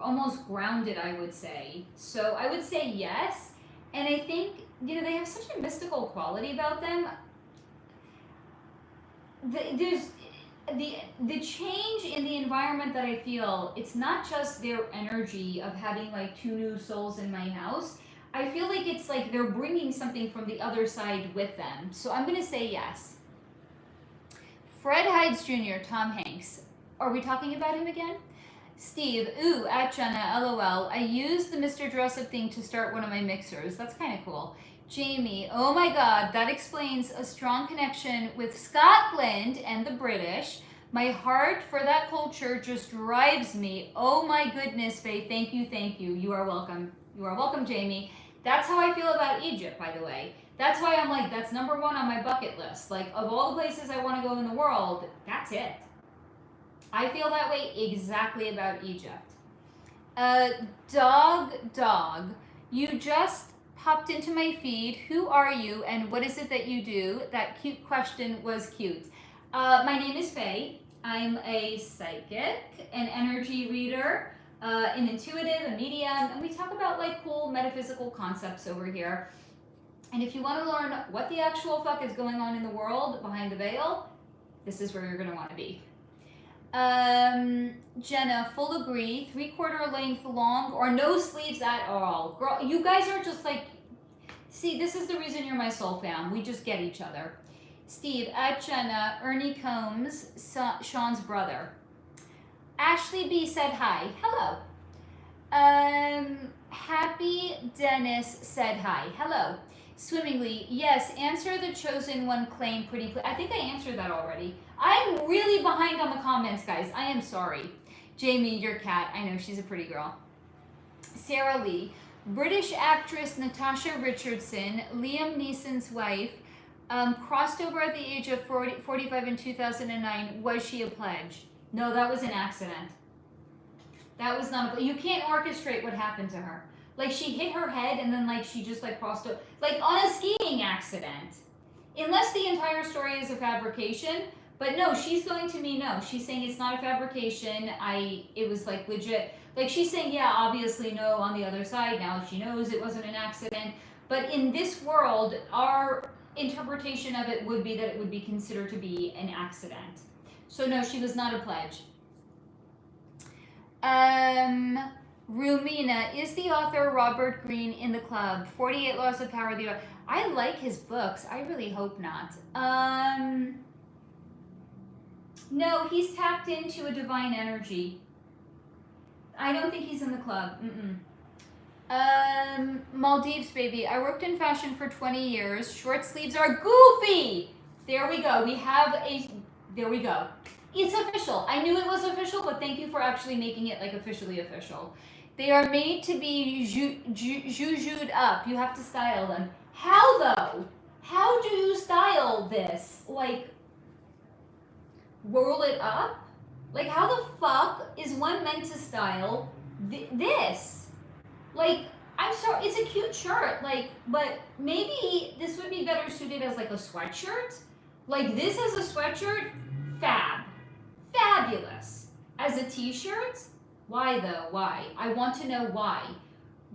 almost grounded, I would say. So I would say yes. And I think, you know, they have such a mystical quality about them. There's the change in the environment that I feel, it's not just their energy of having like 2 new souls in my house. I feel like it's like they're bringing something from the other side with them. So I'm going to say yes. Fred Hides Jr., Tom Hanks. Are we talking about him again? Steve, ooh, at Jenna, LOL. I used the Mr. Dress-Up thing to start one of my mixers. That's kind of cool. Jamie, oh my God, that explains a strong connection with Scotland and the British. My heart for that culture just drives me. Oh my goodness, Faye, thank you. You are welcome. You are welcome, Jamie. That's how I feel about Egypt, by the way. That's why I'm like, that's number 1 on my bucket list. Like, of all the places I want to go in the world, that's it. I feel that way exactly about Egypt. Dog, You just popped into my feed. Who are you and what is it that you do? That cute question was cute. My name is Faye. I'm a psychic, an energy reader, an intuitive, a medium, and we talk about like cool metaphysical concepts over here. And if you want to learn what the actual fuck is going on in the world behind the veil, this is where you're going to want to be. Jenna, full agree, 3/4 length long or no sleeves at all. Girl, you guys are just like, see, this is the reason you're my soul fam. We just get each other. Steve, at Jenna, Ernie Combs, Sean's brother. Ashley B said hi. Hello. Happy Dennis said hi. Hello. Swimmingly, yes, answer the chosen one claim pretty clear. I think I answered that already. I'm really behind on the comments, guys. I am sorry. Jamie, your cat. I know, she's a pretty girl. Sarah Lee, British actress Natasha Richardson, Liam Neeson's wife, crossed over at the age of 45 in 2009. Was she a pledge? No, that was an accident. That was not a, you can't orchestrate what happened to her. Like, she hit her head and then, like, she just, like, crossed over. Like, on a skiing accident. Unless the entire story is a fabrication. But no, she's going to me, no. She's saying it's not a fabrication. It was, like, legit. Like, she's saying, yeah, obviously, no, on the other side. Now she knows it wasn't an accident. But in this world, our interpretation of it would be that it would be considered to be an accident. So, no, she was not a pledge. Rumina, is the author Robert Greene in the club? 48 Laws of Power. I like his books. I really hope not. No, he's tapped into a divine energy. I don't think he's in the club. Maldives, baby. I worked in fashion for 20 years. Short sleeves are goofy. There we go. There we go. It's official. I knew it was official, but thank you for actually making it like officially official. They are made to be jujued up. You have to style them. How though? How do you style this? Like, roll it up? Like, how the fuck is one meant to style this? Like, I'm sorry, it's a cute shirt, like, but maybe this would be better suited as like a sweatshirt. Like, this as a sweatshirt, fabulous. As a t-shirt, why though? Why? I want to know why.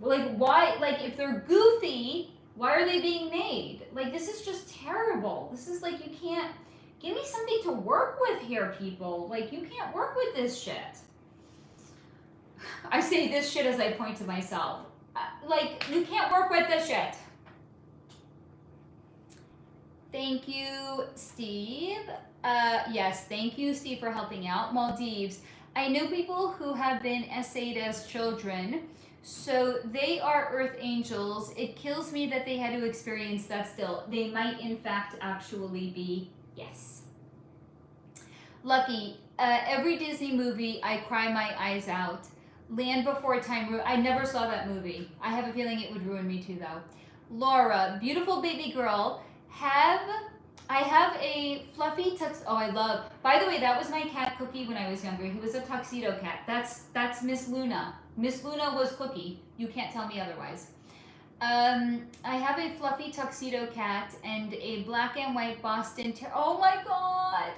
Like, why? Like, if they're goofy, why are they being made? Like, this is just terrible. This is like, you can't, give me something to work with here, people. Like, you can't work with this shit. I say this shit as I point to myself. Like, you can't work with this shit. Thank you, Steve. Yes, thank you, Steve, for helping out. Maldives. I know people who have been essayed as children, so they are earth angels. It kills me that they had to experience that still. They might, in fact, actually be, yes. Lucky. Every Disney movie, I cry my eyes out. Land Before Time. I never saw that movie. I have a feeling it would ruin me too, though. Laura. Beautiful baby girl. I have a fluffy tux. Oh, I love. By the way, that was my cat Cookie when I was younger. He was a tuxedo cat. That's Miss Luna. Miss Luna was Cookie. You can't tell me otherwise. I have a fluffy tuxedo cat and a black and white Boston. Oh my God,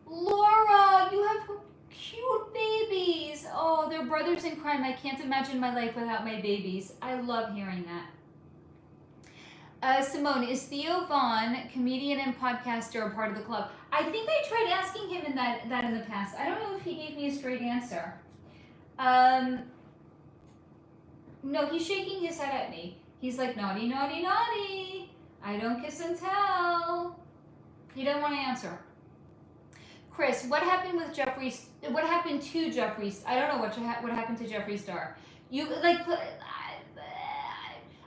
Laura, you have cute babies. Oh, they're brothers in crime. I can't imagine my life without my babies. I love hearing that. Simone, is Theo Vaughn, comedian and podcaster, a part of the club? I think I tried asking him in that in the past. I don't know if he gave me a straight answer. No, he's shaking his head at me. He's like, naughty, naughty, naughty. I don't kiss and tell. He doesn't want to answer. Chris, what happened with Jeffree? What happened to Jeffree? I don't know what happened to Jeffree Star. You like.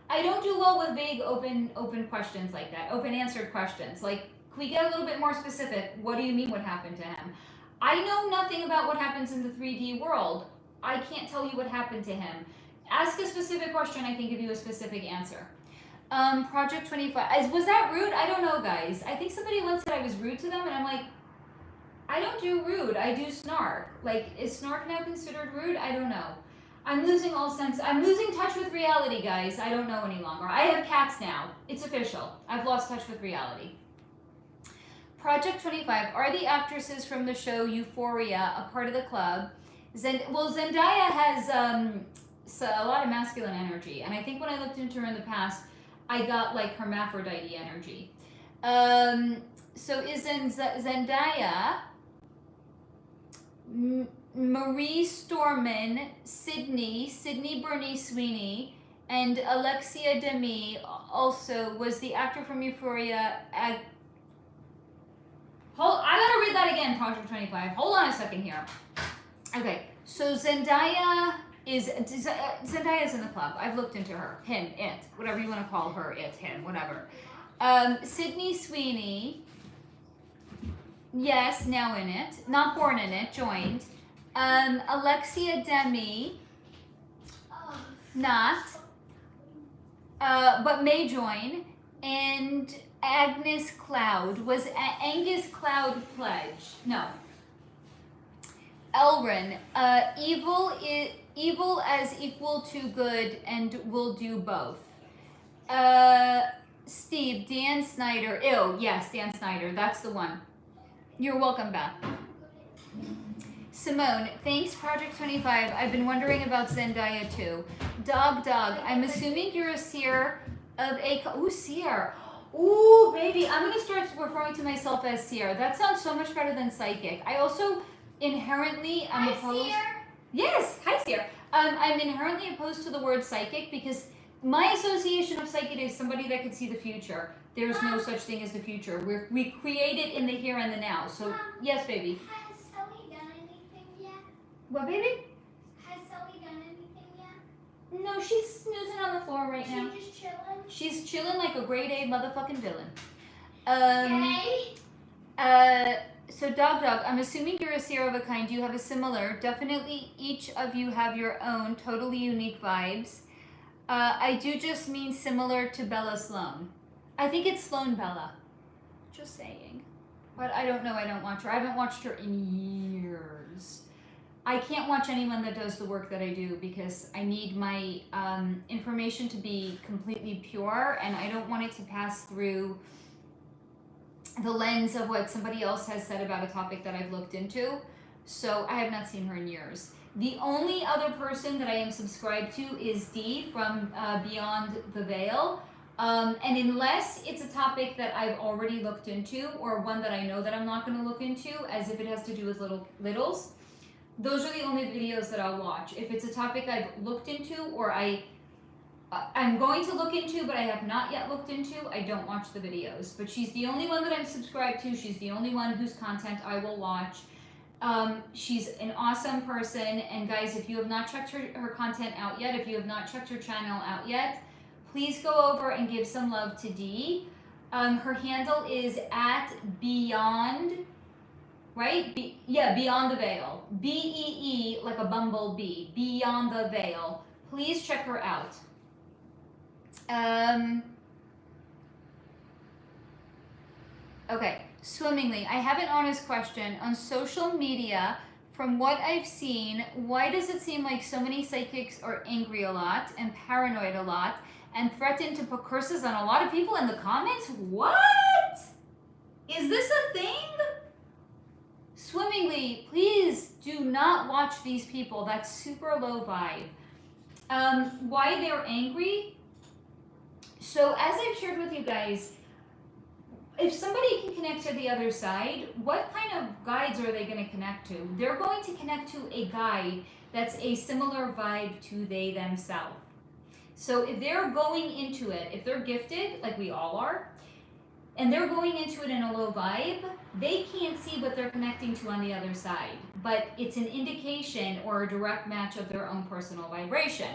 I don't do well with vague open questions like that, open answered questions. Like, can we get a little bit more specific? What do you mean what happened to him? I know nothing about what happens in the 3D world. I can't tell you what happened to him. Ask a specific question, I can give you a specific answer. Project 25, was that rude? I don't know, guys. I think somebody once said I was rude to them, and I'm like, I don't do rude, I do snark. Like, is snark now considered rude? I don't know. I'm losing all sense. I'm losing touch with reality, guys. I don't know any longer. I have cats now. It's official. I've lost touch with reality. Project 25. Are the actresses from the show Euphoria a part of the club? Zendaya has a lot of masculine energy, and I think when I looked into her in the past, I got like hermaphrodite energy. So is Zendaya, Marie Storman, Sydney Bernice Sweeney, and Alexia Demi also was the actor from Euphoria. I gotta read that again, Project 25. Hold on a second here. Okay, so Zendaya is in the club. I've looked into her, him, it, whatever you want to call her, it, him, whatever. Sydney Sweeney, yes, now in it, not born in it, joined. Alexia Demi, not, but may join, and Agnes Cloud. Was Angus Cloud pledge? No. Elrin, evil as equal to good and will do both. Steve, Dan Snyder. Ew, yes, Dan Snyder. That's the one. You're welcome, Beth. Simone, thanks, Project 25. I've been wondering about Zendaya too. Dog, I'm assuming you're a seer of a... Ooh, seer. Ooh, baby, I'm going to start referring to myself as seer. That sounds so much better than psychic. I also inherently am opposed... Seer. Yes, hi, seer. I'm inherently opposed to the word psychic because my association of psychic is somebody that could see the future. There's no such thing as the future. We create it in the here and the now. So, yes, baby. Has Zoe done anything yet? What, baby? Has Zoe done anything yet? No, she's snoozing on the floor right now. She's just chilling? She's chilling like a grade A motherfucking villain. So Dog, I'm assuming you're a seer of a kind. You have a similar, definitely each of you have your own totally unique vibes. I do just mean similar to Bella Sloan. I think it's Sloan Bella. Just saying. But I don't know, I don't watch her. I haven't watched her in years. I can't watch anyone that does the work that I do because I need my information to be completely pure and I don't want it to pass through the lens of what somebody else has said about a topic that I've looked into. So I have not seen her in years. The only other person that I am subscribed to is Dee from Beyond the Veil. And unless it's a topic that I've already looked into or one that I know that I'm not going to look into, as if it has to do with littles, those are the only videos that I'll watch. If it's a topic I've looked into or I'm going to look into but I have not yet looked into, I don't watch the videos. But she's the only one that I'm subscribed to. She's the only one whose content I will watch. She's an awesome person, and guys, if you have not checked her content out yet, if you have not checked her channel out yet, please go over and give some love to Dee. Her handle is at Beyond, right? Beyond the Veil. B-E-E, like a bumblebee. Beyond the Veil. Please check her out. Okay. Swimmingly, I have an honest question. On social media, from what I've seen, why does it seem like so many psychics are angry a lot and paranoid a lot and threaten to put curses on a lot of people in the comments? What? Is this a thing? Swimmingly, please do not watch these people. That's super low vibe. Why they're angry? So as I've shared with you guys, if somebody can connect to the other side, what kind of guides are they going to connect to? They're going to connect to a guide that's a similar vibe to they themselves. So if they're going into it, if they're gifted, like we all are, and they're going into it in a low vibe, they can't see what they're connecting to on the other side. But it's an indication or a direct match of their own personal vibration.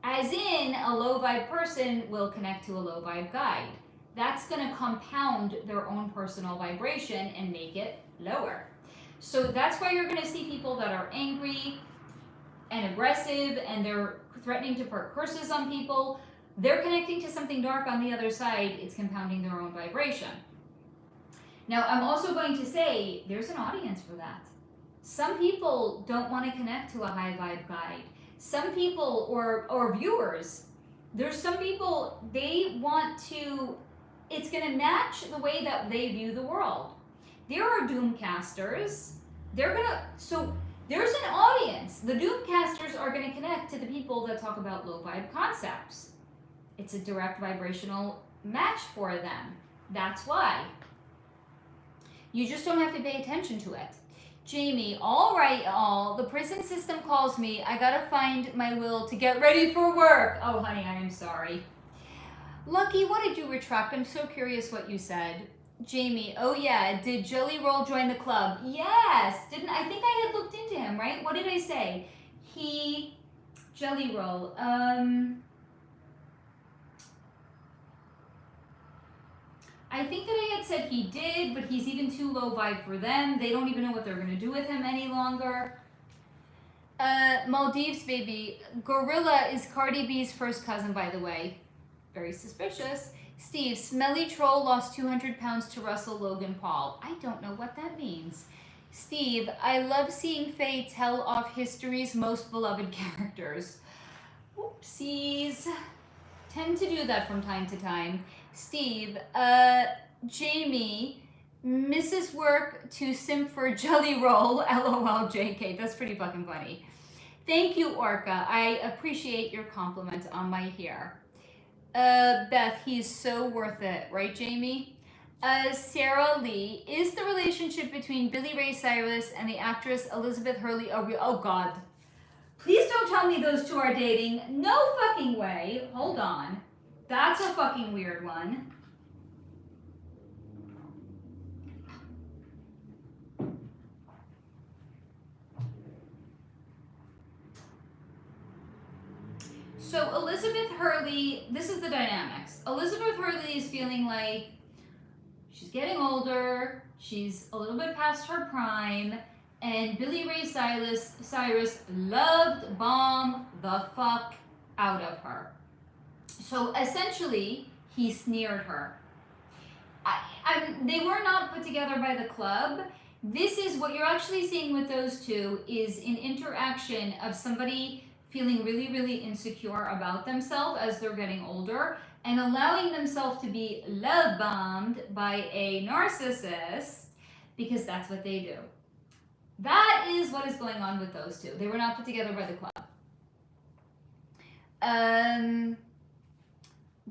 As in, a low vibe person will connect to a low vibe guide. That's going to compound their own personal vibration and make it lower. So that's why you're going to see people that are angry and aggressive and they're threatening to put curses on people. They're connecting to something dark on the other side. It's compounding their own vibration. Now, I'm also going to say there's an audience for that. Some people don't want to connect to a high vibe guide. Some people or viewers, there's some people, they want to, it's going to match the way that they view the world. There are doomcasters. So there's an audience. The doomcasters are going to connect to the people that talk about low vibe concepts. It's a direct vibrational match for them. That's why. You just don't have to pay attention to it. Jamie, all right, all. The prison system calls me. I gotta find my will to get ready for work. Oh, honey, I am sorry. Lucky, what did you retract? I'm so curious what you said. Jamie, oh yeah, did Jelly Roll join the club? Yes, didn't I think I had looked into him, right? What did I say? Jelly Roll, I think that I had said he did, but he's even too low vibe for them. They don't even know what they're going to do with him any longer. Maldives baby. Gorilla is Cardi B's first cousin, by the way. Very suspicious. Steve, smelly troll lost 200 pounds to Russell Logan Paul. I don't know what that means. Steve, I love seeing Faye tell off history's most beloved characters. Oopsies. Tend to do that from time to time. Steve, Jamie, Mrs. Work to simp for Jelly Roll, LOL JK. That's pretty fucking funny. Thank you, Orca. I appreciate your compliment on my hair. Beth, he's so worth it. Right, Jamie? Sarah Lee, is the relationship between Billy Ray Cyrus and the actress Elizabeth Hurley a real... Oh, God. Please don't tell me those two are dating. No fucking way. Hold on. That's a fucking weird one. So Elizabeth Hurley, this is the dynamics. Elizabeth Hurley is feeling like she's getting older, she's a little bit past her prime, and Billy Ray Cyrus loved bomb the fuck out of her. So essentially, he sneered her. They were not put together by the club. This is what you're actually seeing with those two is an interaction of somebody feeling really, really insecure about themselves as they're getting older and allowing themselves to be love bombed by a narcissist because that's what they do. That is what is going on with those two. They were not put together by the club.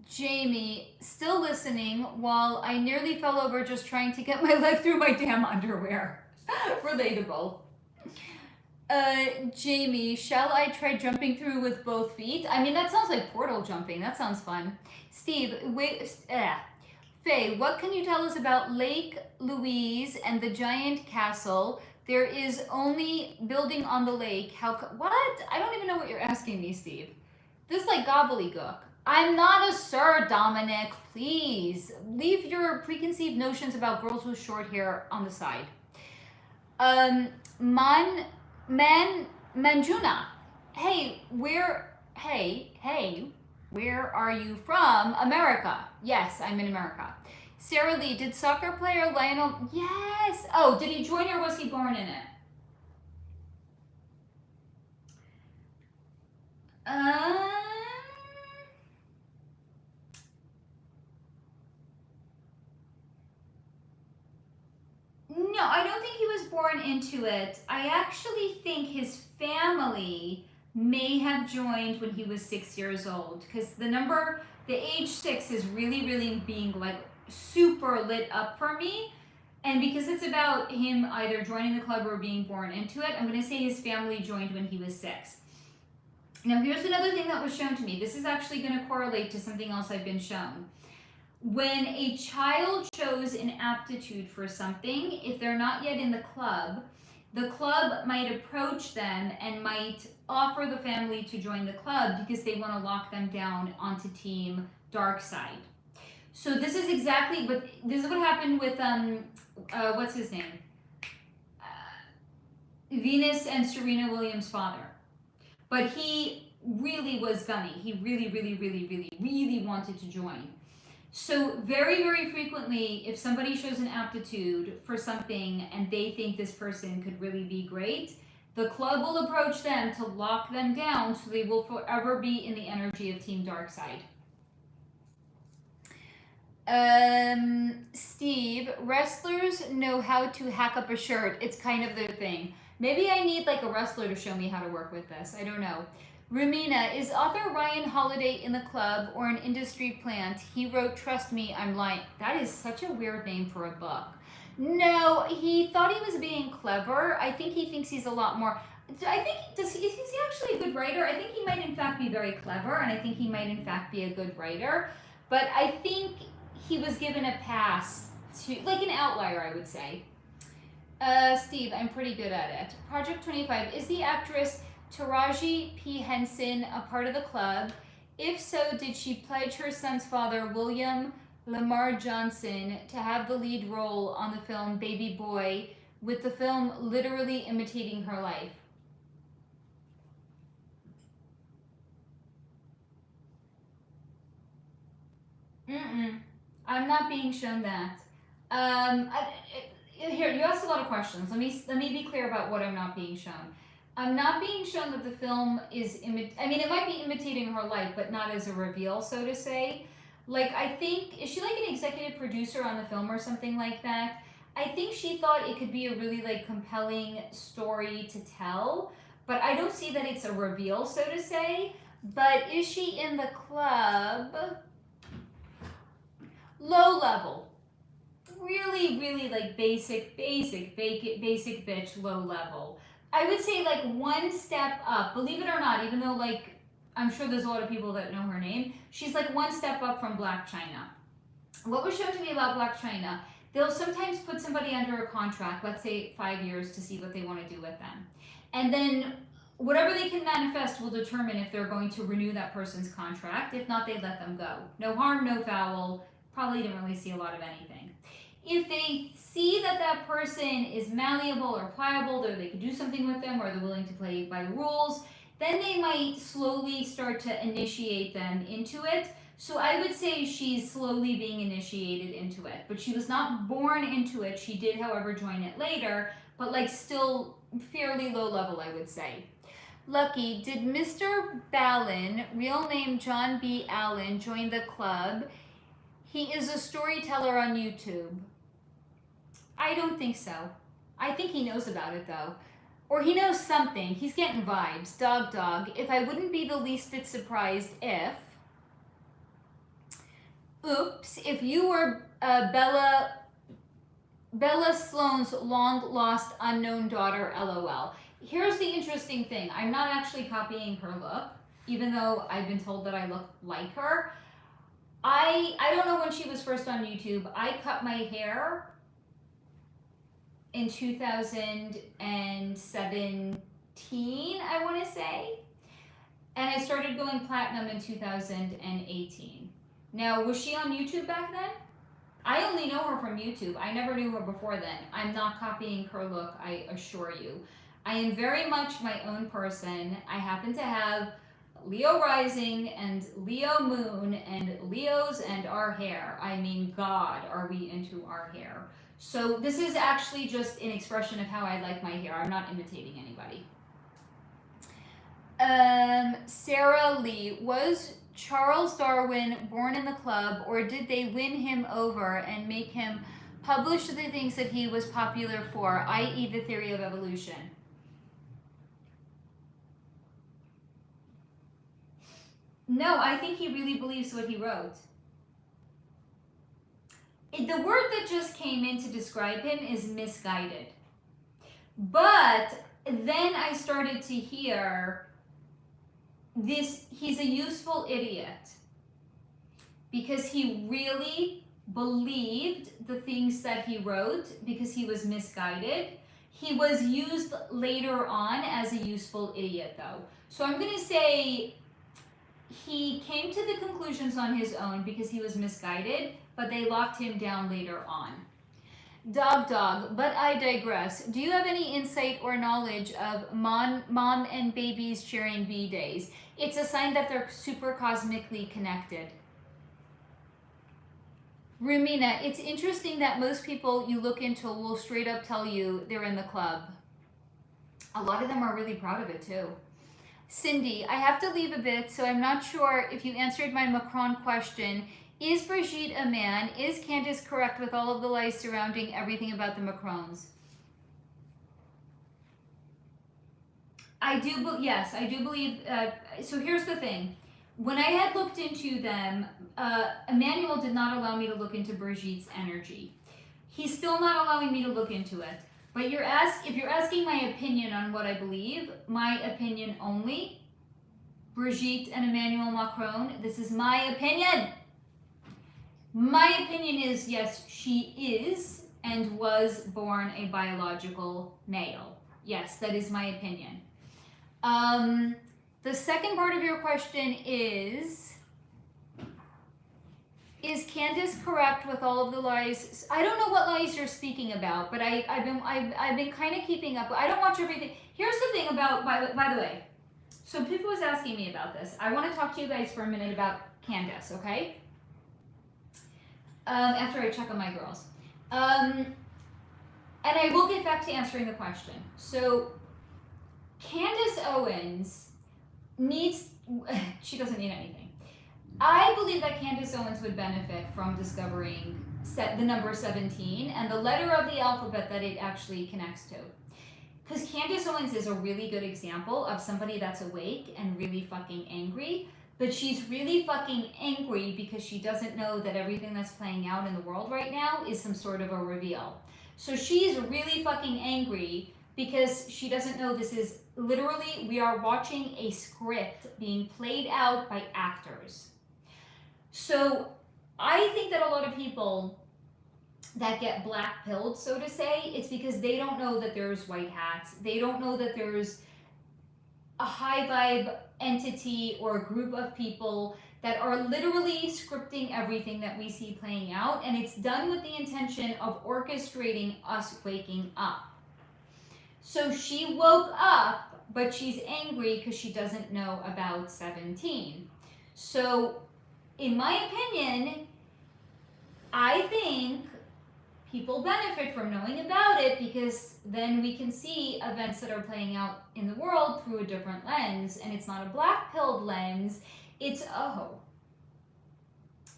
Jamie, still listening while I nearly fell over just trying to get my leg through my damn underwear. Relatable. Jamie, shall I try jumping through with both feet? I mean, that sounds like portal jumping. That sounds fun. Steve, Faye, what can you tell us about Lake Louise and the giant castle? There is only building on the lake. What? I don't even know what you're asking me, Steve. This is like gobbledygook. I'm not a sir, Dominic. Please leave your preconceived notions about girls with short hair on the side. Manjuna. Hey, where are you from? America. Yes, I'm in America. Sarah Lee, did soccer player Lionel... Yes! Oh, did he join or was he born in it? No, I don't think he was born into it. I actually think his family may have joined when he was 6 years old because the age 6 is really, really being like super lit up for me. And because it's about him either joining the club or being born into it, I'm going to say his family joined when he was 6. Now, here's another thing that was shown to me. This is actually going to correlate to something else I've been shown. When a child shows an aptitude for something, if they're not yet in the club might approach them and might offer the family to join the club because they want to lock them down onto team dark side. So this is what happened with what's his name? Venus and Serena Williams' father. But he really was gunny. He really, really, really, really, really wanted to join. So very, very frequently, if somebody shows an aptitude for something and they think this person could really be great, The club will approach them to lock them down so they will forever be in the energy of Team Darkseid. Steve, wrestlers know how to hack up a shirt. It's kind of their thing. Maybe I need like a wrestler to show me how to work with this. I don't know. Rumina, is author Ryan Holiday in the club or an industry plant? He wrote, "Trust me, I'm lying." That is such a weird name for a book. No, he thought he was being clever. I think he thinks he's a lot more. I think, is he actually a good writer? I think he might in fact be very clever, and I think he might in fact be a good writer. But I think he was given a pass to, like an outlier, I would say. Steve, I'm pretty good at it. Project 25, is the actress Taraji P. Henson a part of the club? If so, did she pledge her son's father, William Lamar Johnson, to have the lead role on the film Baby Boy, with the film literally imitating her life? I'm not being shown that. Here, you asked a lot of questions. Let me be clear about what I'm not being shown. I'm not being shown that the film is I mean, it might be imitating her life, but not as a reveal, so to say. Like, I think, is she like an executive producer on the film or something like that? I think she thought it could be a really like compelling story to tell, but I don't see that it's a reveal, so to say. But is she in the club? Low level. Really, really like basic bitch, low level. I would say like one step up, believe it or not, even though like I'm sure there's a lot of people that know her name, she's like one step up from Black China. What was shown to me about Black China, they'll sometimes put somebody under a contract, let's say 5 years, to see what they want to do with them. And then whatever they can manifest will determine if they're going to renew that person's contract. If not, they let them go. No harm, no foul. Probably didn't really see a lot of anything. If they see that that person is malleable or pliable, or they could do something with them, or they're willing to play by the rules, then they might slowly start to initiate them into it. So I would say she's slowly being initiated into it, but she was not born into it. She did, however, join it later, but like still fairly low level, I would say. Lucky, did Mr. Ballin, real name John B. Allen, join the club? He is a storyteller on YouTube. I don't think so. I think he knows about it though. Or he knows something. He's getting vibes. Dog. If I wouldn't be the least bit surprised if... Oops. If you were Bella Sloan's long-lost unknown daughter, LOL. Here's the interesting thing. I'm not actually copying her look, even though I've been told that I look like her. I don't know when she was first on YouTube. I cut my hair in 2017, I want to say. And I started going platinum in 2018. Now, was she on YouTube back then? I only know her from YouTube. I never knew her before then. I'm not copying her look, I assure you. I am very much my own person. I happen to have Leo rising and Leo moon and Leos and our hair. I mean, God, are we into our hair. So this is actually just an expression of how I like my hair. I'm not imitating anybody. Sarah Lee, was Charles Darwin born in the club, or did they win him over and make him publish the things that he was popular for, i.e. the theory of evolution? No, I think he really believes what he wrote. The word that just came in to describe him is misguided. But then I started to hear this, he's a useful idiot. Because he really believed the things that he wrote because he was misguided. He was used later on as a useful idiot though. So I'm going to say he came to the conclusions on his own because he was misguided, but they locked him down later on. Dog, but I digress. Do you have any insight or knowledge of mom and babies sharing B-days? It's a sign that they're super cosmically connected. Rumina, it's interesting that most people you look into will straight up tell you they're in the club. A lot of them are really proud of it too. Cindy, I have to leave a bit, so I'm not sure if you answered my Macron question. Is Brigitte a man? Is Candace correct with all of the lies surrounding everything about the Macrons? Yes, I do believe, so here's the thing. When I had looked into them, Emmanuel did not allow me to look into Brigitte's energy. He's still not allowing me to look into it. But if you're asking my opinion on what I believe, my opinion only, Brigitte and Emmanuel Macron, this is my opinion. My opinion is, yes, she is and was born a biological male. Yes, that is my opinion. The second part of your question is Candace correct with all of the lies? I don't know what lies you're speaking about, but I've been kind of keeping up. I don't watch everything. Here's the thing about, by the way, so people was asking me about this. I want to talk to you guys for a minute about Candace, okay? After I check on my girls. And I will get back to answering the question. So Candace Owens she doesn't need anything. I believe that Candace Owens would benefit from discovering the number 17 and the letter of the alphabet that it actually connects to. Because Candace Owens is a really good example of somebody that's awake and really fucking angry, but she's really fucking angry because she doesn't know that everything that's playing out in the world right now is some sort of a reveal. So she's really fucking angry because she doesn't know this is literally, we are watching a script being played out by actors. So I think that a lot of people that get black pilled, so to say, it's because they don't know that there's white hats. They don't know that there's a high vibe entity or a group of people that are literally scripting everything that we see playing out, and it's done with the intention of orchestrating us waking up. So she woke up, but she's angry because she doesn't know about 17. So in my opinion, I think people benefit from knowing about it because then we can see events that are playing out in the world through a different lens, and it's not a black-pilled lens. It's,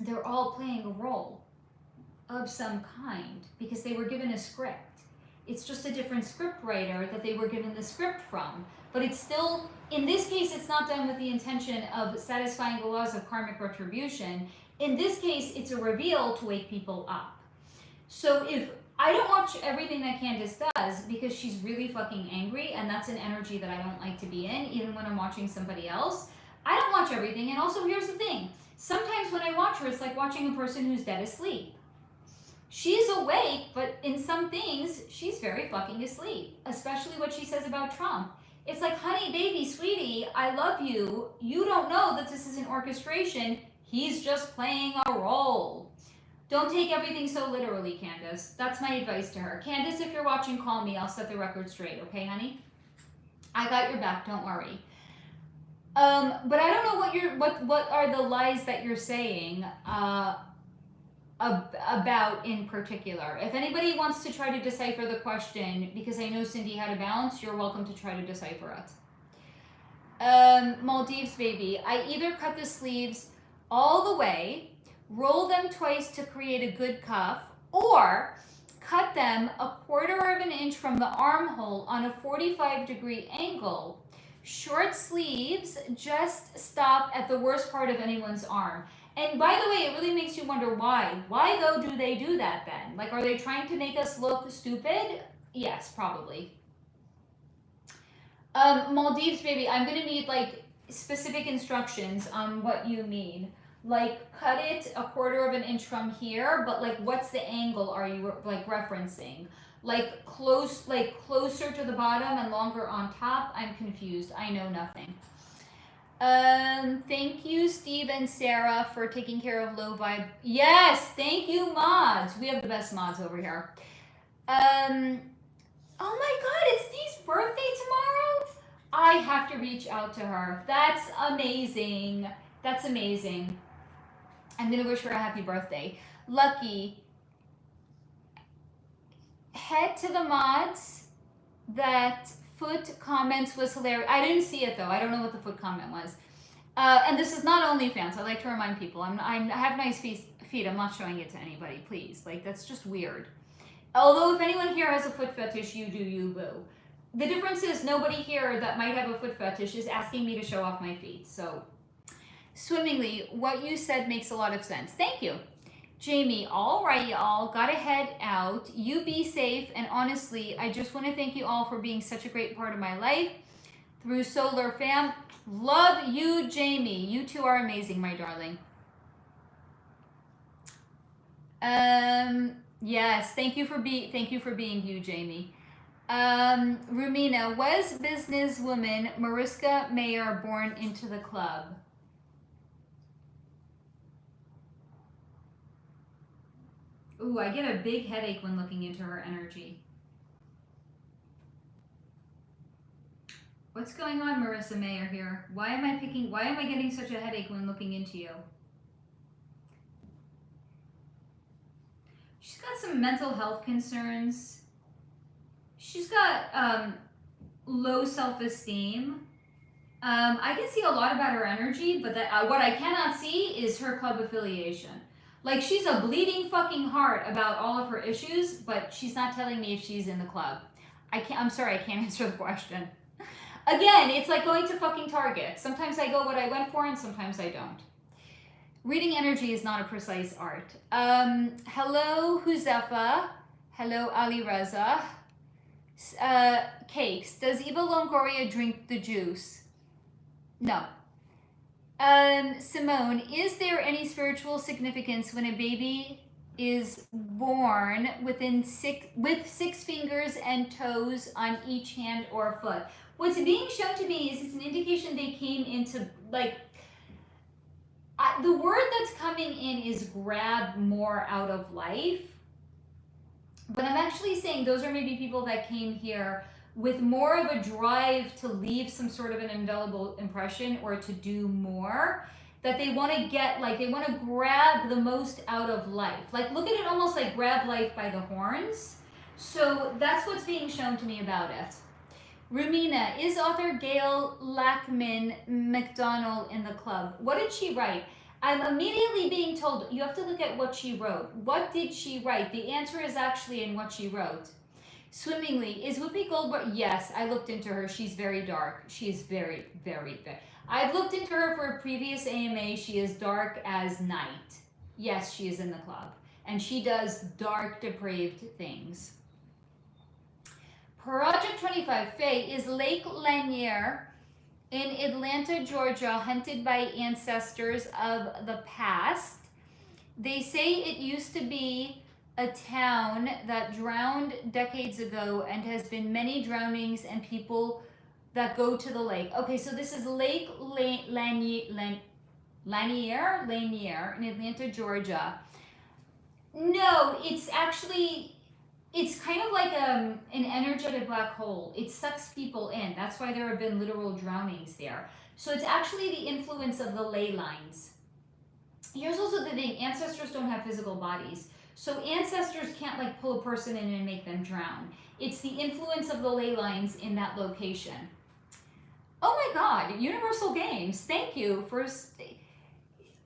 they're all playing a role of some kind because they were given a script. It's just a different script writer that they were given the script from. But it's still, in this case, it's not done with the intention of satisfying the laws of karmic retribution. In this case, it's a reveal to wake people up. So if I don't watch everything that Candace does because she's really fucking angry, and that's an energy that I don't like to be in, even when I'm watching somebody else. I don't watch everything. And also, here's the thing. Sometimes when I watch her, it's like watching a person who's dead asleep. She's awake, but in some things, she's very fucking asleep. Especially what she says about Trump. It's like, honey, baby, sweetie, I love you. You don't know that this is an orchestration. He's just playing a role. Don't take everything so literally, Candace. That's my advice to her. Candace, if you're watching, call me. I'll set the record straight, okay, honey? I got your back, don't worry. But I don't know what are the lies that you're saying about in particular. If anybody wants to try to decipher the question, because I know Cindy had a balance, you're welcome to try to decipher it. Maldives baby, I either cut the sleeves all the way, roll them twice to create a good cuff, or cut them 1/4 of an inch from the armhole on a 45-degree angle. Short sleeves just stop at the worst part of anyone's arm. And by the way, it really makes you wonder why. Why though do they do that then? Like, are they trying to make us look stupid? Yes, probably. Maldives baby, I'm gonna need like specific instructions on what you mean. Like, cut it 1/4 of an inch from here, but like, what's the angle are you like referencing? Like closer to the bottom and longer on top? I'm confused. I know nothing. Thank you, Steve and Sarah, for taking care of low vibe. Yes, thank you, mods. We have the best mods over here. Oh my God, it's Steve's birthday tomorrow? I have to reach out to her. That's amazing. That's amazing. I'm gonna wish her a happy birthday. Lucky. Head to the mods that foot comments was hilarious. I didn't see it though. I don't know what the foot comment was. And this is not OnlyFans. I like to remind people. I have nice feet. I'm not showing it to anybody, please. Like, that's just weird. Although if anyone here has a foot fetish, you do you, boo. The difference is nobody here that might have a foot fetish is asking me to show off my feet. So, swimmingly, what you said makes a lot of sense. Thank you. Jamie, all right, y'all. Gotta head out. You be safe. And honestly, I just want to thank you all for being such a great part of my life through Solar Fam. Love you, Jamie. You two are amazing, my darling. Yes, thank you for being you, Jamie. Rumina, was businesswoman Mariska Mayer born into the club? Ooh, I get a big headache when looking into her energy. What's going on, Marissa Mayer here? Why am I getting such a headache when looking into you? She's got some mental health concerns. She's got low self-esteem. I can see a lot about her energy, but what I cannot see is her club affiliation. Like, she's a bleeding fucking heart about all of her issues, but she's not telling me if she's in the club. I'm sorry, I can't answer the question. Again, it's like going to fucking Target. Sometimes I go what I went for and sometimes I don't. Reading energy is not a precise art. Hello, Huzefa. Hello, Ali Reza. Cakes. Does Eva Longoria drink the juice? No. Simone, is there any spiritual significance when a baby is born with 6 fingers and toes on each hand or foot? What's being shown to me is it's an indication they came into, like, the word that's coming in is grab more out of life. But I'm actually saying those are maybe people that came here with more of a drive to leave some sort of an indelible impression or to do more, that they want to get, like, they want to grab the most out of life. Like, look at it almost like grab life by the horns. So that's what's being shown to me about it. Rumina, is author Gail Lackman McDonald in the club? What did she write? I'm immediately being told, you have to look at what she wrote. What did she write? The answer is actually in what she wrote. Swimmingly, is Whoopi Goldberg? Yes, I looked into her. She's very dark. She's very, very, very. I've looked into her for a previous AMA. She is dark as night. Yes, she is in the club. And she does dark, depraved things. Project 25, Faye, is Lake Lanier in Atlanta, Georgia, hunted by ancestors of the past. They say it used to be a town that drowned decades ago and has been many drownings and people that go to the lake. Okay, so this is Lake Lanier in Atlanta, Georgia. No, it's actually, it's kind of like an energetic black hole. It sucks people in. That's why there have been literal drownings there. So it's actually the influence of the ley lines. Here's also the thing. Ancestors don't have physical bodies. So ancestors can't, like, pull a person in and make them drown. It's the influence of the ley lines in that location. Oh my God, Universal Games. Thank you for...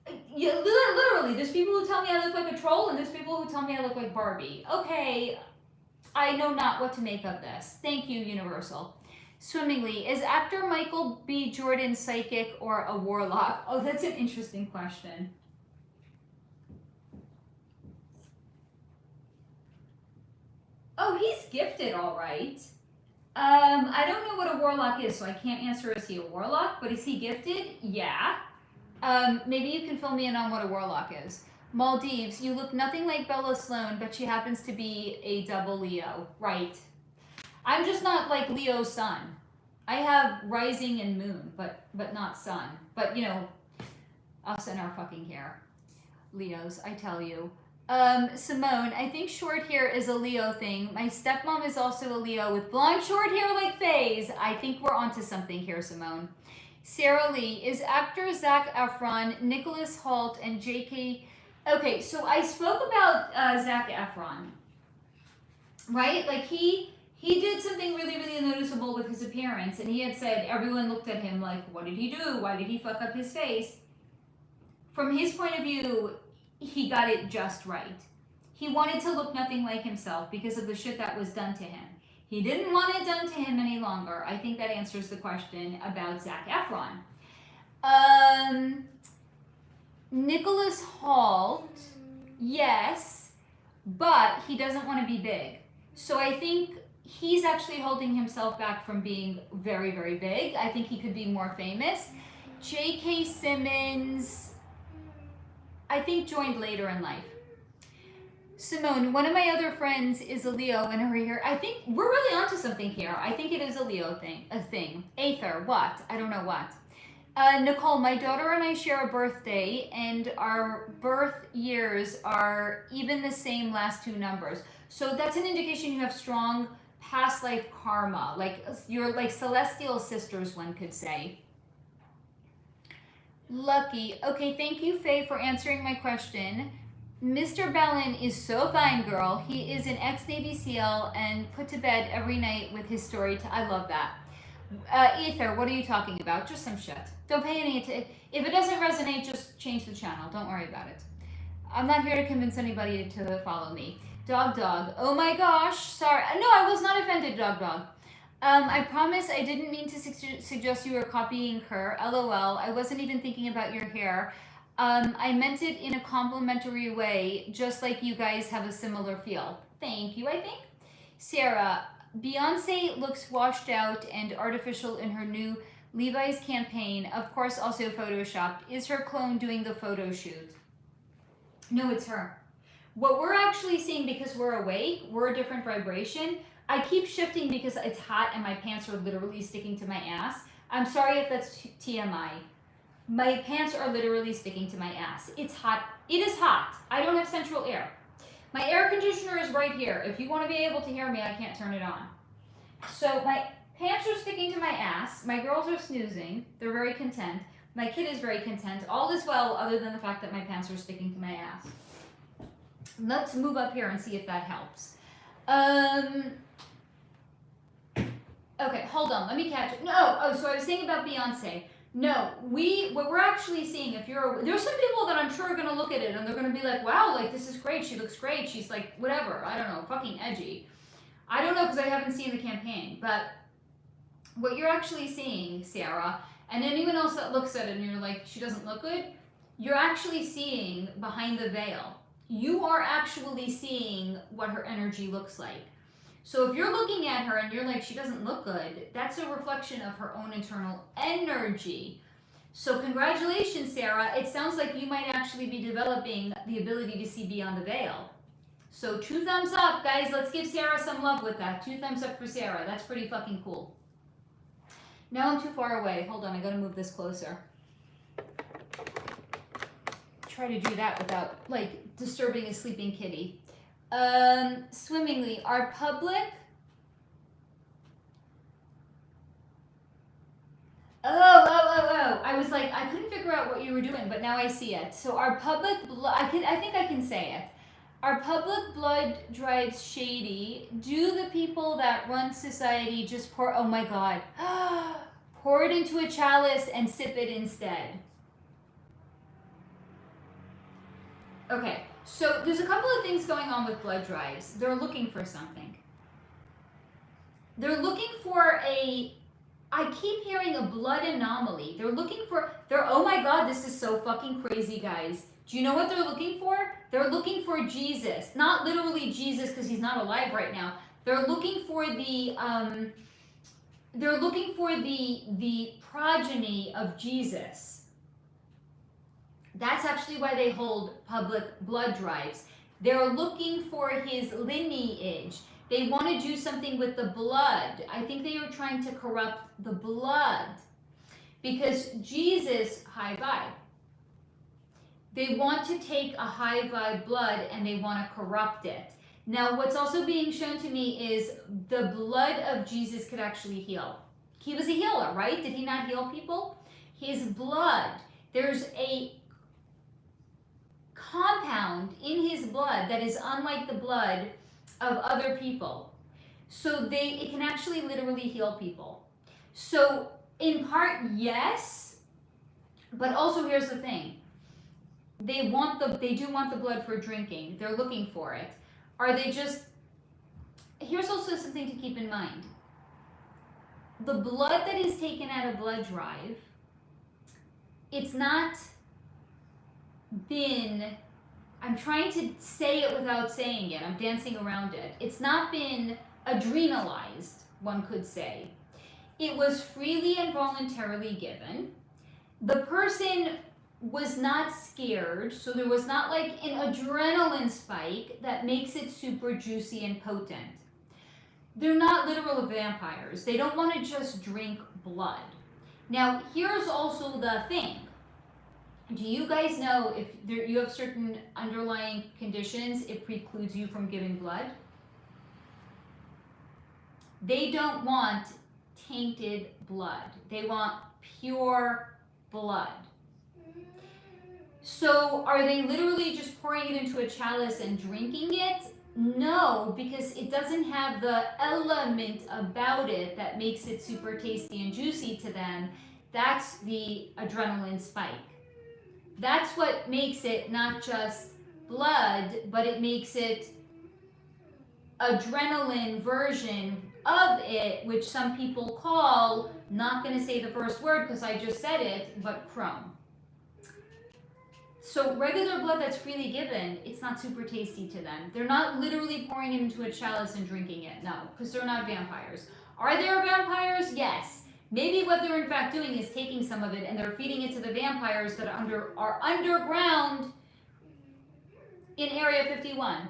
literally, there's people who tell me I look like a troll and there's people who tell me I look like Barbie. Okay, I know not what to make of this. Thank you, Universal. Swimmingly, is actor Michael B. Jordan psychic or a warlock? Oh, that's an interesting question. Oh, he's gifted, all right. I don't know what a warlock is, so I can't answer is he a warlock, but is he gifted? Yeah. Maybe you can fill me in on what a warlock is. Maldives, you look nothing like Bella Sloan, but she happens to be a double Leo. Right. I'm just not like Leo's sun. I have rising and moon, but not sun. But, you know, us and our fucking hair. Leos, I tell you. Simone, I think short hair is a Leo thing. My stepmom is also a Leo with blonde short hair like Faye's. I think we're onto something here, Simone. Sarah Lee, is actor Zac Efron, Nicholas Hoult, and J.K. Okay, so I spoke about Zac Efron, right? Like he he did something really, really noticeable with his appearance, and he had said, everyone looked at him like, what did he do? Why did he fuck up his face? From his point of view, he got it just right. He wanted to look nothing like himself because of the shit that was done to him. He didn't want it done to him any longer. I think that answers the question about Zac Efron. Nicholas Hoult, yes, but he doesn't want to be big. So I think he's actually holding himself back from being very, very big. I think he could be more famous. J.K. Simmons, I think joined later in life. Simone, one of my other friends is a Leo and her here. I think we're really onto something here. I think it is a Leo thing, Aether, what? I don't know what. Nicole, my daughter and I share a birthday and our birth years are even the same last two numbers. So that's an indication you have strong past life karma. Like you're like celestial sisters, one could say. Lucky. Okay, thank you, Faye, for answering my question. Mr. Bellin is so fine, girl. He is an ex-Navy SEAL and put to bed every night with his story. I love that. Ether, what are you talking about? Just some shit. Don't pay any attention. If it doesn't resonate, just change the channel. Don't worry about it. I'm not here to convince anybody to follow me. Dog. Oh my gosh. Sorry. No, I was not offended, dog. I promise I didn't mean to suggest you were copying her. LOL. I wasn't even thinking about your hair. I meant it in a complimentary way, just like you guys have a similar feel. Thank you, I think. Sarah, Beyonce looks washed out and artificial in her new Levi's campaign, of course also photoshopped. Is her clone doing the photo shoot? No, it's her. What we're actually seeing, because we're awake, we're a different vibration. I keep shifting because it's hot and my pants are literally sticking to my ass. I'm sorry if that's TMI. My pants are literally sticking to my ass. It's hot. It is hot. I don't have central air. My air conditioner is right here. If you want to be able to hear me, I can't turn it on. So my pants are sticking to my ass. My girls are snoozing. They're very content. My kid is very content. All is well, other than the fact that my pants are sticking to my ass. Let's move up here and see if that helps. Okay, hold on. Let me catch it. No. So I was saying about Beyonce. No, what we're actually seeing, there's some people that I'm sure are going to look at it and they're going to be like, wow, like this is great. She looks great. She's like, whatever. I don't know, fucking edgy. I don't know because I haven't seen the campaign, but what you're actually seeing, Sarah, and anyone else that looks at it and you're like, she doesn't look good, you're actually seeing behind the veil. You are actually seeing what her energy looks like. So if you're looking at her and you're like, she doesn't look good, that's a reflection of her own internal energy. So congratulations, Sarah. It sounds like you might actually be developing the ability to see beyond the veil. So 2 thumbs up, guys. Let's give Sarah some love with that. 2 thumbs up for Sarah. That's pretty fucking cool. Now I'm too far away. Hold on, I gotta move this closer. Try to do that without, like, disturbing a sleeping kitty. Swimmingly, our public. Oh. I was like, I couldn't figure out what you were doing, but now I see it. So our public blood, I think I can say it. Our public blood drives Shady. Do the people that run society just pour, oh my God, pour it into a chalice and sip it instead? Okay. So there's a couple of things going on with blood drives. They're looking for something. They're looking for I keep hearing a blood anomaly. Oh my God, this is so fucking crazy, guys. Do you know what they're looking for? They're looking for Jesus. Not literally Jesus because he's not alive right now. They're looking for the progeny of Jesus. That's actually why they hold public blood drives. They're looking for his lineage. They want to do something with the blood. I think they are trying to corrupt the blood. Because Jesus, high vibe. They want to take a high vibe blood and they want to corrupt it. Now, what's also being shown to me is the blood of Jesus could actually heal. He was a healer, right? Did he not heal people? His blood, there's a compound in his blood that is unlike the blood of other people. So it can actually literally heal people. So in part, yes, but also here's the thing. They do want the blood for drinking. They're looking for it. Are they just, here's also something to keep in mind. The blood that is taken at a blood drive, it's not been, I'm trying to say it without saying it. I'm dancing around it. It's not been adrenalized, one could say. It was freely and voluntarily given. The person was not scared, so there was not like an adrenaline spike that makes it super juicy and potent. They're not literal vampires. They don't want to just drink blood. Now, here's also the thing. Do you guys know if you have certain underlying conditions, it precludes you from giving blood? They don't want tainted blood. They want pure blood. So are they literally just pouring it into a chalice and drinking it? No, because it doesn't have the element about it that makes it super tasty and juicy to them. That's the adrenaline spike. That's what makes it not just blood, but it makes it adrenaline version of it, which some people call, not going to say the first word because I just said it, but chrome. So regular blood that's freely given, it's not super tasty to them. They're not literally pouring it into a chalice and drinking it, no, because they're not vampires. Are there vampires? Yes. Maybe what they're in fact doing is taking some of it and they're feeding it to the vampires that are underground in Area 51.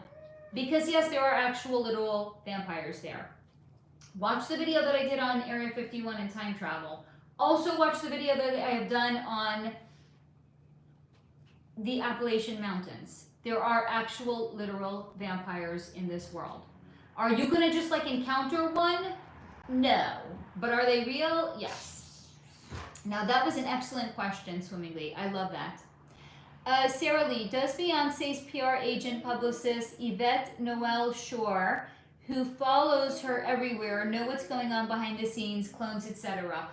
Because yes, there are actual literal vampires there. Watch the video that I did on Area 51 and time travel. Also watch the video that I have done on the Appalachian Mountains. There are actual literal vampires in this world. Are you gonna just like encounter one? No. But are they real? Yes. Now that was an excellent question, Swimmingly. I love that. Sarah Lee, does Beyonce's PR agent publicist Yvette Noel Shore, who follows her everywhere, know what's going on behind the scenes, clones, etc.?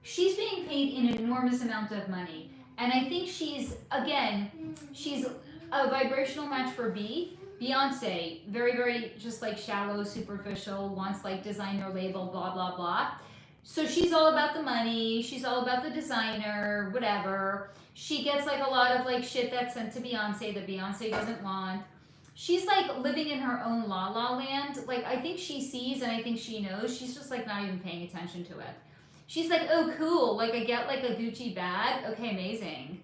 She's being paid an enormous amount of money. And I think she's a vibrational match for Beyonce. Very, very just like shallow, superficial, wants like designer label, blah, blah, blah. So she's all about the money. She's all about the designer, whatever. She gets like a lot of like shit that's sent to Beyonce that Beyonce doesn't want. She's like living in her own la la land. Like I think she sees and I think she knows. She's just like not even paying attention to it. She's like, oh, cool. Like, I get like a Gucci bag. Okay, amazing.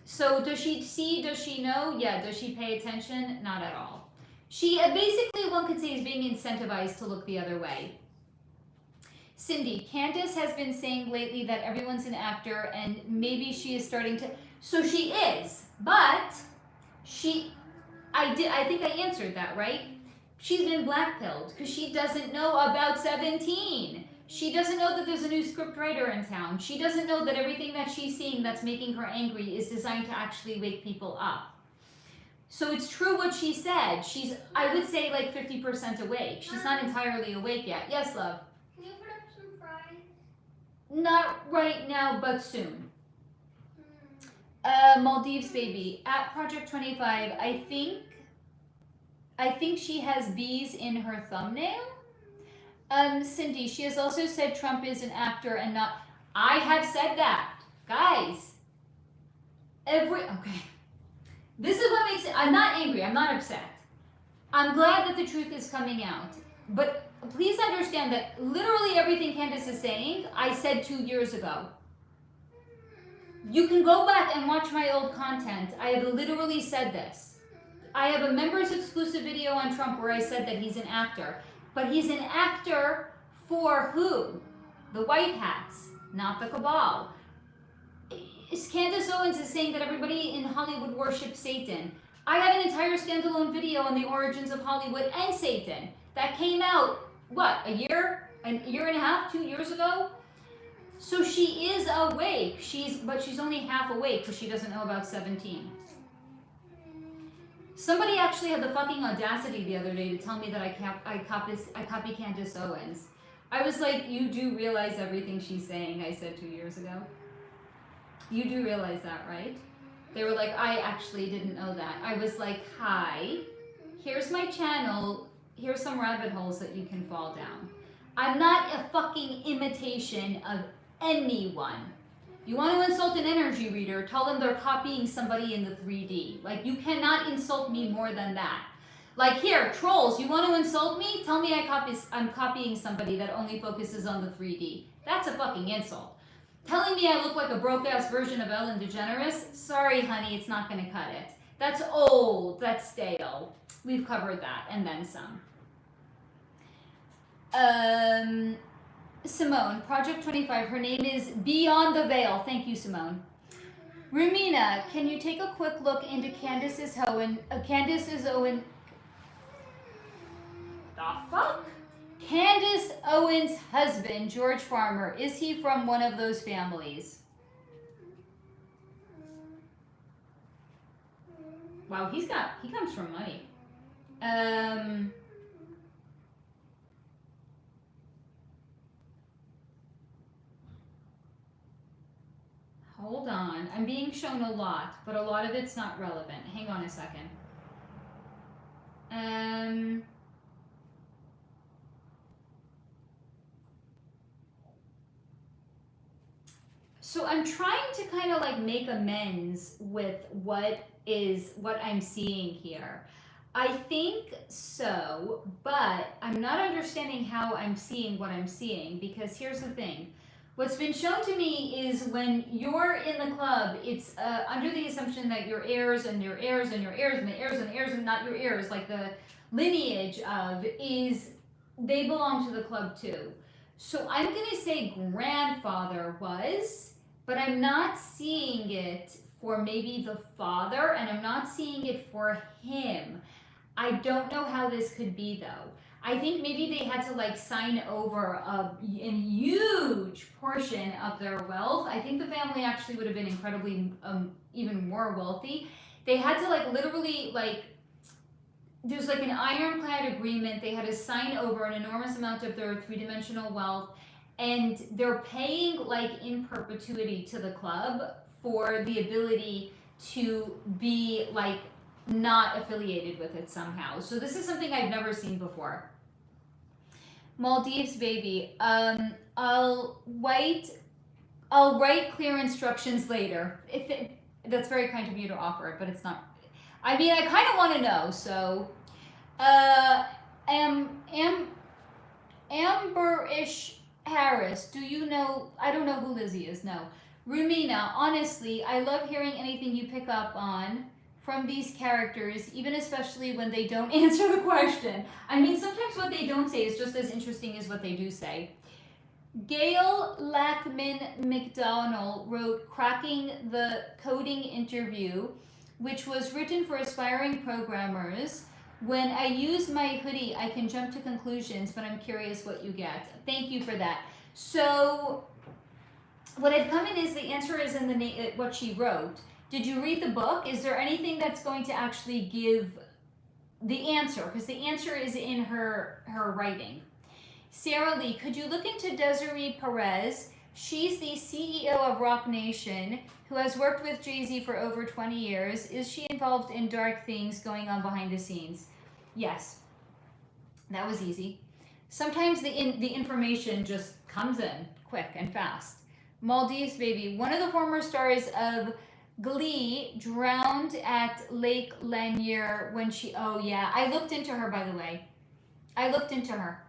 So does she see? Does she know? Yeah. Does she pay attention? Not at all. She basically, one could say, is being incentivized to look the other way. Cindy, Candace has been saying lately that everyone's an actor and maybe she is starting to. So she is, but I think I answered that, right? She's been blackpilled because she doesn't know about 17. She doesn't know that there's a new scriptwriter in town. She doesn't know that everything that she's seeing that's making her angry is designed to actually wake people up. So it's true what she said. She's, I would say, like 50% awake. She's not entirely awake yet. Yes, love? Can you put up some fries? Not right now, but soon. Maldives baby. At Project 25, I think she has bees in her thumbnail. Cindy, she has also said Trump is an actor and not. I have said that. Guys. Okay. This is what makes it. I'm not angry. I'm not upset. I'm glad that the truth is coming out. But please understand that literally everything Candace is saying, I said 2 years ago. You can go back and watch my old content. I have literally said this. I have a members exclusive video on Trump where I said that he's an actor. But he's an actor for who? The white hats, not the cabal. Candace Owens is saying that everybody in Hollywood worships Satan. I have an entire standalone video on the origins of Hollywood and Satan that came out, what, a year and a half, 2 years ago? So she is awake, but she's only half awake because she doesn't know about 17. Somebody actually had the fucking audacity the other day to tell me that I copy Candace Owens. I was like, you do realize everything she's saying, I said 2 years ago. You do realize that, right? They were like, I actually didn't know that. I was like, hi, here's my channel. Here's some rabbit holes that you can fall down. I'm not a fucking imitation of anyone. You want to insult an energy reader, tell them they're copying somebody in the 3D. Like, you cannot insult me more than that. Like, here, trolls, you want to insult me? Tell me I'm copying somebody that only focuses on the 3D. That's a fucking insult. Telling me I look like a broke-ass version of Ellen DeGeneres? Sorry, honey, it's not going to cut it. That's old. That's stale. We've covered that, and then some. Simone, Project 25, her name is Beyond the Veil. Thank you, Simone. Rumina, can you take a quick look into Candace Owens? The fuck? Candace Owens' husband, George Farmer. Is he from one of those families? Wow, he comes from money. Hold on. I'm being shown a lot, but a lot of it's not relevant. Hang on a second. So I'm trying to kind of like make amends with what I'm seeing here. I think so, but I'm not understanding how I'm seeing what I'm seeing, because here's the thing. What's been shown to me is when you're in the club, it's under the assumption that your heirs and your heirs and your heirs and the heirs and the heirs and not your heirs, like the lineage of, is they belong to the club too. So I'm going to say grandfather was, but I'm not seeing it for maybe the father, and I'm not seeing it for him. I don't know how this could be though. I think maybe they had to like sign over a huge portion of their wealth. I think the family actually would have been incredibly even more wealthy. They had to like literally like, there's like an ironclad agreement. They had to sign over an enormous amount of their three-dimensional wealth, and they're paying like in perpetuity to the club for the ability to be like not affiliated with it somehow. So this is something I've never seen before. Maldives baby. I'll write clear instructions later. That's very kind of you to offer it, but it's not. I mean, I kind of want to know. So, Amberish Harris. Do you know? I don't know who Lizzie is. No. Rumina. Honestly, I love hearing anything you pick up on from these characters, even especially when they don't answer the question. I mean, sometimes what they don't say is just as interesting as what they do say. Gail Lackman McDonald wrote Cracking the Coding Interview, which was written for aspiring programmers. When I use my hoodie, I can jump to conclusions, but I'm curious what you get. Thank you for that. So what had come in is the answer is in the what she wrote. Did you read the book? Is there anything that's going to actually give the answer? Because the answer is in her writing. Sarah Lee, could you look into Desiree Perez? She's the CEO of Rock Nation, who has worked with Jay-Z for over 20 years. Is she involved in dark things going on behind the scenes? Yes. That was easy. Sometimes the information just comes in quick and fast. Maldives baby, one of the former stars of Glee drowned at Lake Lanier when she, oh yeah, I looked into her, by the way. I looked into her.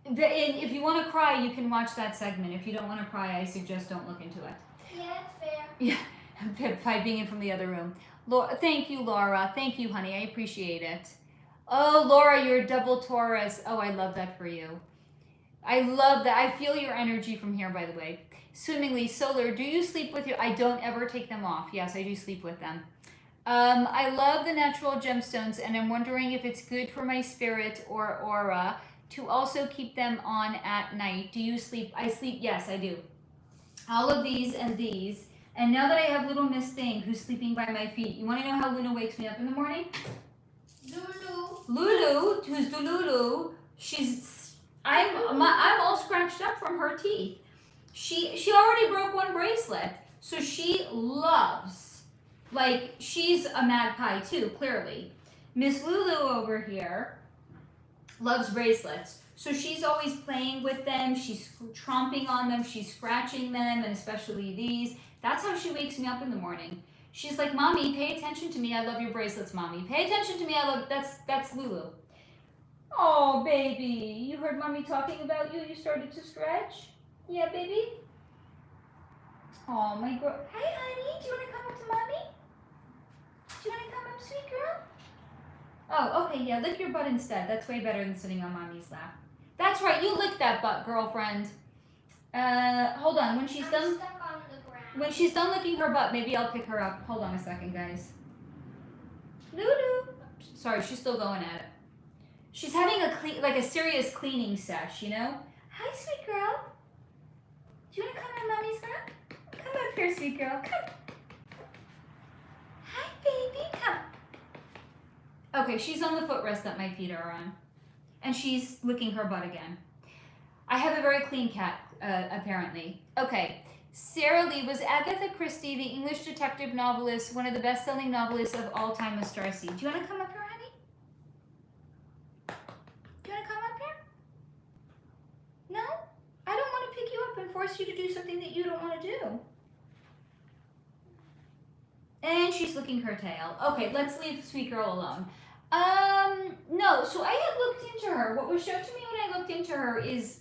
If you want to cry, you can watch that segment. If you don't want to cry, I suggest don't look into it. Yeah, that's fair. Yeah, piping in from the other room. Thank you, Laura. Thank you, honey. I appreciate it. Oh, Laura, you're a double Taurus. Oh, I love that for you. I love that. I feel your energy from here, by the way. Swimmingly, Solar, do you sleep with your... I don't ever take them off. Yes, I do sleep with them. I love the natural gemstones, and I'm wondering if it's good for my spirit or aura to also keep them on at night. Do you sleep? I sleep. Yes, I do. All of these and these And now that I have little Miss Thing who's sleeping by my feet, you want to know how Luna wakes me up in the morning? Lulu. Lulu, who's Lulu, I'm all scratched up from her teeth. She already broke one bracelet, so she loves, like, she's a magpie too, clearly. Miss Lulu over here loves bracelets. So she's always playing with them, she's tromping on them, she's scratching them, and especially these. That's how she wakes me up in the morning. She's like, Mommy, pay attention to me, I love your bracelets, Mommy. Pay attention to me, I love, that's Lulu. Oh, baby, you heard Mommy talking about you, you started to stretch? Yeah, baby? Oh, my girl. Hi, honey, do you want to come up to Mommy? Do you want to come up, sweet girl? Oh, okay, yeah, lick your butt instead. That's way better than sitting on Mommy's lap. That's right, you lick that butt, girlfriend. Hold on, when she's done... Stuck on the ground. When she's done licking her butt, maybe I'll pick her up. Hold on a second, guys. Lulu. Sorry, she's still going at it. She's having a serious cleaning sesh, you know? Hi, sweet girl. Do you want to come on Mommy's lap? Come up here, sweet girl. Come. Hi, baby. Come. Okay, she's on the footrest that my feet are on. And she's licking her butt again. I have a very clean cat, apparently. Okay. Sarah Lee, was Agatha Christie, the English detective novelist, one of the best-selling novelists of all time with Starseed? Do you want to come up here, honey? Do you want to come up here? No? I don't want to pick you up and force you to do something that you don't want to do. And she's licking her tail. Okay, let's leave Sweet Girl alone. No, so I had looked into her. What was shown to me when I looked into her is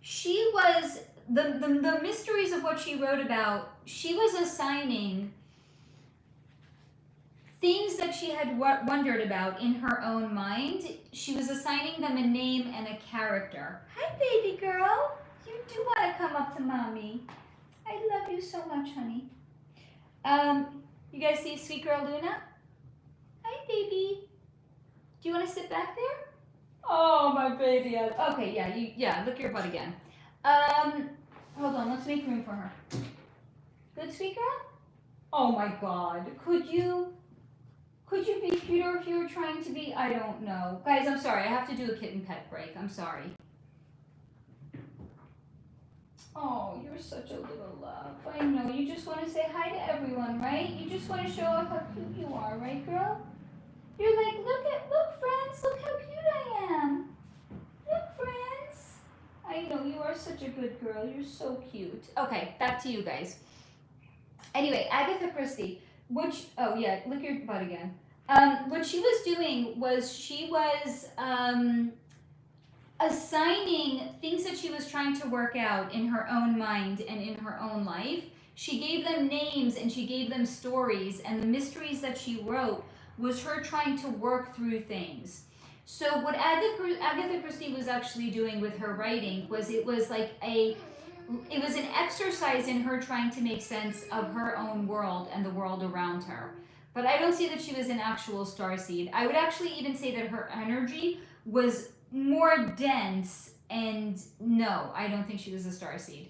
she was... The mysteries of what she wrote about, she was assigning things that she had wondered about in her own mind. She was assigning them a name and a character. Hi, baby girl. You do want to come up to Mommy. I love you so much, honey. You guys see sweet girl Luna? Hi, baby. Do you want to sit back there? Oh, my baby. Okay, yeah, look your butt again. Hold on, let's make room for her. Good, sweet girl? Oh my God, could you be cuter if you were trying to be? I don't know. Guys, I'm sorry, I have to do a kitten pet break, I'm sorry. Oh, you're such a little love. I know, you just want to say hi to everyone, right? You just want to show off how cute you are, right, girl? You're like, look friends, look how cute I am. Look, friends. I know, you are such a good girl. You're so cute. Okay, back to you guys. Anyway, Agatha Christie, oh yeah, lick your butt again. What she was doing was she was assigning things that she was trying to work out in her own mind and in her own life. She gave them names and she gave them stories, and the mysteries that she wrote was her trying to work through things. So what Agatha Christie was actually doing with her writing was it was an exercise in her trying to make sense of her own world and the world around her. But I don't see that she was an actual starseed. I would actually even say that her energy was more dense, and no, I don't think she was a starseed.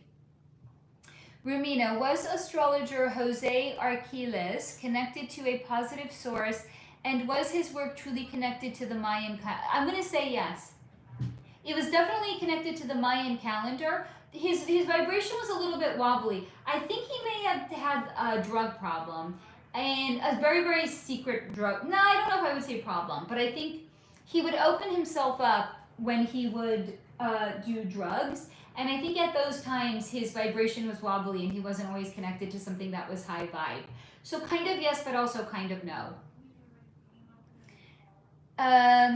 Rumina, was astrologer Jose Arquiles connected to a positive source, and was his work truly connected to the Mayan calendar? I'm going to say yes. It was definitely connected to the Mayan calendar. His vibration was a little bit wobbly. I think he may have had a drug problem, and a very, very secret drug. No, I don't know if I would say problem, but I think he would open himself up when he would do drugs. And I think at those times his vibration was wobbly and he wasn't always connected to something that was high vibe. So kind of yes, but also kind of no.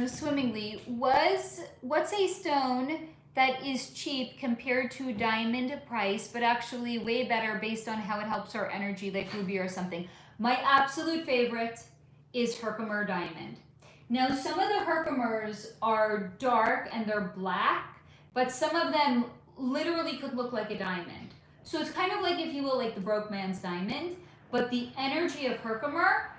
Swimmingly, what's a stone that is cheap compared to diamond price, but actually way better based on how it helps our energy, like ruby or something? My absolute favorite is Herkimer diamond. Now, some of the Herkimers are dark and they're black, but some of them literally could look like a diamond. So it's kind of like, if you will, like the broke man's diamond, but the energy of Herkimer,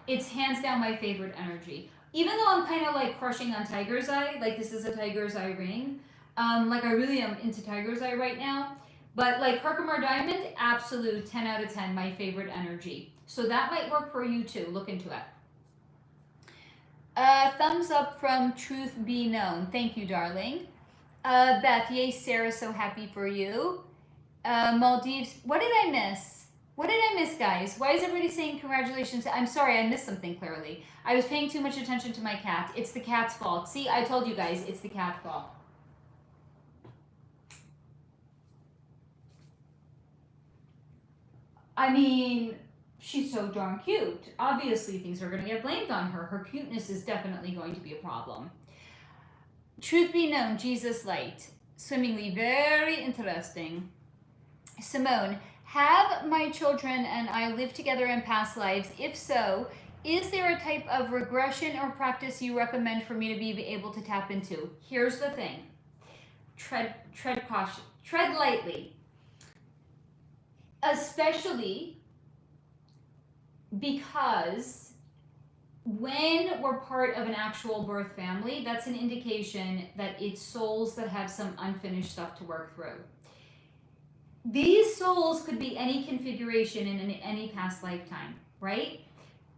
it's hands down my favorite energy. Even though I'm kind of like crushing on tiger's eye, like this is a tiger's eye ring, like I really am into tiger's eye right now, But like Herkimer Diamond, absolute 10 out of 10, my favorite energy. So that might work for you too. Look into it. Thumbs up from Truth Be Known. Thank you, darling. Beth, yay, Sarah, so happy for you. Maldives, what did I miss? What did I miss, guys? Why is everybody saying congratulations? I'm sorry, I missed something clearly. I was paying too much attention to my cat. It's the cat's fault. See, I told you guys, it's the cat's fault. I mean, she's so darn cute. Obviously, things are going to get blamed on her. Her cuteness is definitely going to be a problem. Truth be known, Jesus light. Swimmingly, very interesting. Simone, have my children and I lived together in past lives? If so, is there a type of regression or practice you recommend for me to be able to tap into? Here's the thing. Tread caution. Tread lightly. Especially because when we're part of an actual birth family, that's an indication that it's souls that have some unfinished stuff to work through. These souls could be any configuration in any past lifetime, right?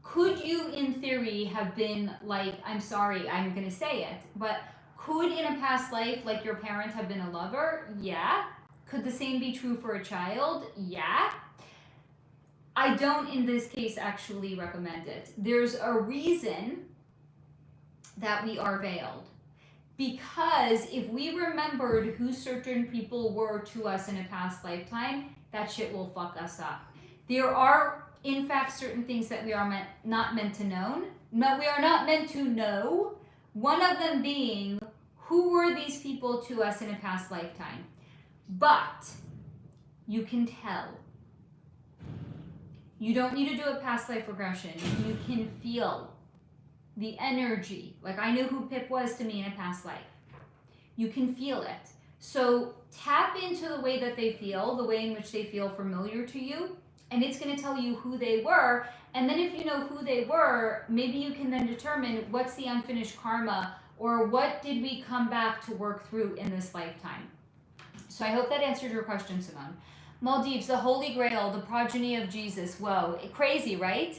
Could you, in theory, have been like, I'm sorry, I'm going to say it, but could in a past life, like your parent have been a lover? Yeah. Could the same be true for a child? Yeah. I don't, in this case, actually recommend it. There's a reason that we are veiled. Because if we remembered who certain people were to us in a past lifetime, that shit will fuck us up. There are, in fact, certain things that we are not meant to know. No, we are not meant to know. One of them being, who were these people to us in a past lifetime? But you can tell. You don't need to do a past life regression. You can feel the energy. Like I knew who Pip was to me in a past life. You can feel it. So tap into the way that they feel, the way in which they feel familiar to you, and it's going to tell you who they were. And then if you know who they were, maybe you can then determine what's the unfinished karma or what did we come back to work through in this lifetime. So I hope that answered your question, Simone. Maldives, the Holy Grail, the progeny of Jesus. Whoa, crazy, right?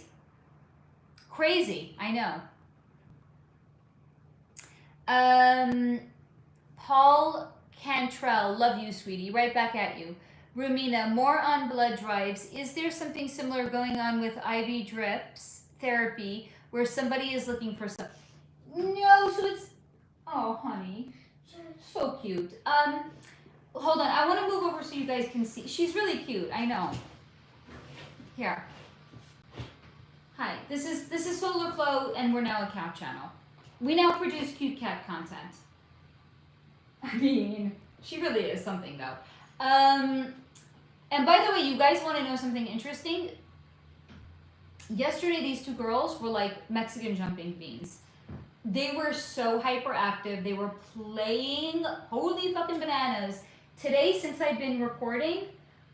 Crazy, I know. Paul Cantrell, love you, sweetie. Right back at you. Rumina, more on blood drives. Is there something similar going on with IV drips therapy where somebody is looking for some? No, so it's, oh, honey, so cute. Hold on, I want to move over so you guys can see. She's really cute, I know. Here. Hi, this is Solar Flow, and we're now a cat channel. We now produce cute cat content. I mean, she really is something, though. And by the way, you guys want to know something interesting? Yesterday, these two girls were like Mexican jumping beans. They were so hyperactive. They were playing holy fucking bananas. Today, since I've been recording,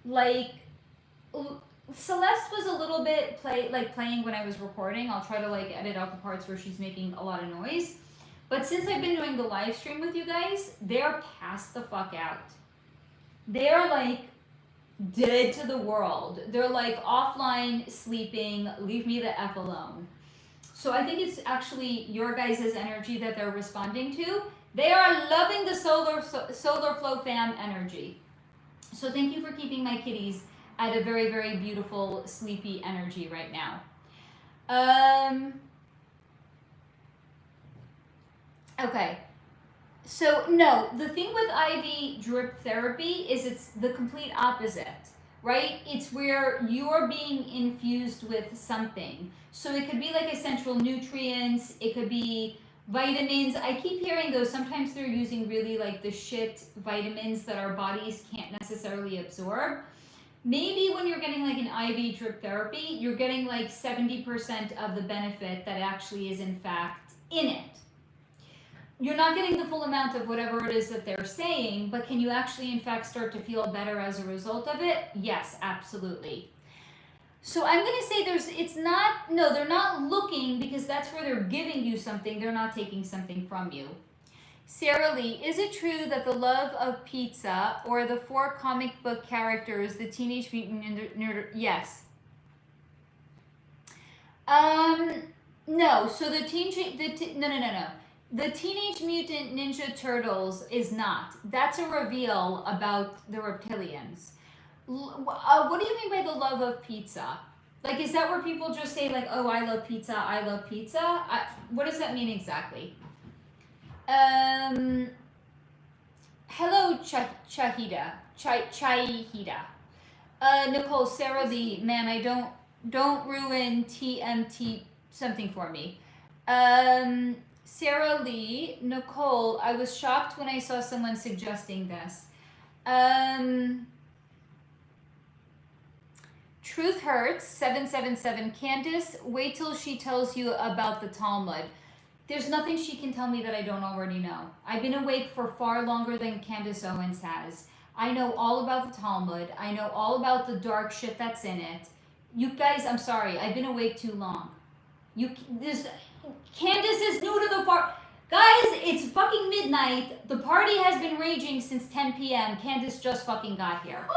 like, Celeste was a little bit playing when I was recording. I'll try to like edit out the parts where she's making a lot of noise. But since I've been doing the live stream with you guys, they're passed the fuck out. They're like dead to the world. They're like offline, sleeping, leave me the F alone. So I think it's actually your guys' energy that they're responding to. They are loving the Solar Flow fam energy. So thank you for keeping my kitties at a very, very beautiful, sleepy energy right now. Okay. So no, the thing with IV drip therapy is it's the complete opposite, right? It's where you're being infused with something. So it could be like essential nutrients, it could be vitamins. I keep hearing those. Sometimes they're using really like the shit vitamins that our bodies can't necessarily absorb. Maybe when you're getting like an IV drip therapy, you're getting like 70% of the benefit that actually is in fact in it. You're not getting the full amount of whatever it is that they're saying, but can you actually in fact start to feel better as a result of it? Yes, absolutely. So I'm going to say they're not looking because that's where they're giving you something. They're not taking something from you. Sarah Lee, is it true that the love of pizza or the 4 comic book characters, the Teenage Mutant Ninja... Yes. No. So the no. The Teenage Mutant Ninja Turtles is not. That's a reveal about the reptilians. What do you mean by the love of pizza? Like, is that where people just say, like, oh, I love pizza, I love pizza? What does that mean exactly? Hello, Chahida. Nicole, Sarah Lee, man, I don't ruin TMT something for me. Sarah Lee, Nicole, I was shocked when I saw someone suggesting this. Truth Hurts, 777. Candace, wait till she tells you about the Talmud. There's nothing she can tell me that I don't already know. I've been awake for far longer than Candace Owens has. I know all about the Talmud. I know all about the dark shit that's in it. You guys, I'm sorry. I've been awake too long. Candace is new to the party. Guys, it's fucking midnight. The party has been raging since 10 p.m. Candace just fucking got here.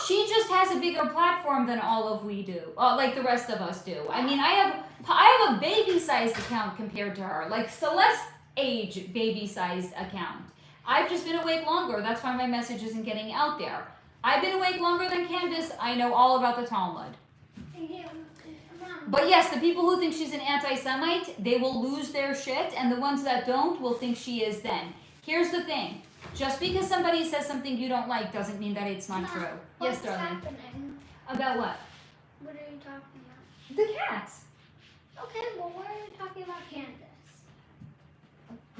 She just has a bigger platform than all of we do, like the rest of us do. I mean, I have a baby-sized account compared to her, like Celeste's age baby-sized account. I've just been awake longer. That's why my message isn't getting out there. I've been awake longer than Candace. I know all about the Talmud. But yes, the people who think she's an anti-Semite, they will lose their shit, and the ones that don't will think she is then. Here's the thing. Just because somebody says something you don't like doesn't mean that it's not true. Yes, darling. What's happening? About what? What are you talking about? The cats. Okay, well, what are you talking about, Candace?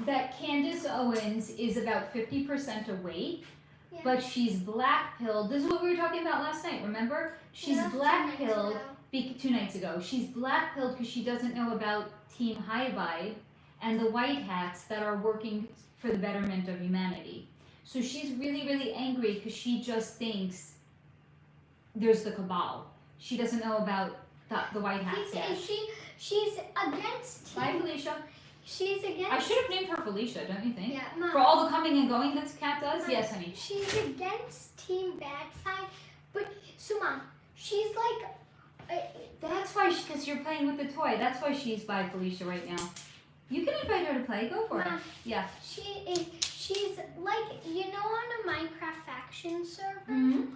That Candace Owens is about 50% awake, Yeah. but she's black-pilled. This is what we were talking about last night, remember? She's Yeah, black-pilled 2 nights ago. She's black-pilled because she doesn't know about Team High Vibe and the white hats that are working for the betterment of humanity. So she's really, really angry because she just thinks there's the cabal. She doesn't know about the white hats yet. She's against Bye, Team. Felicia. She's against. I should have named her Felicia, don't you think? Yeah, Mom. For all the coming and going that cat does? Mom, Yes, honey. She's against Team Bad Side, but so Mom, she's like. That's why, because you're playing with the toy. That's why she's by Felicia right now. You can invite her to play. Go for Mom, it. Yeah. She's like, you know, on a Minecraft faction server, Mm-hmm.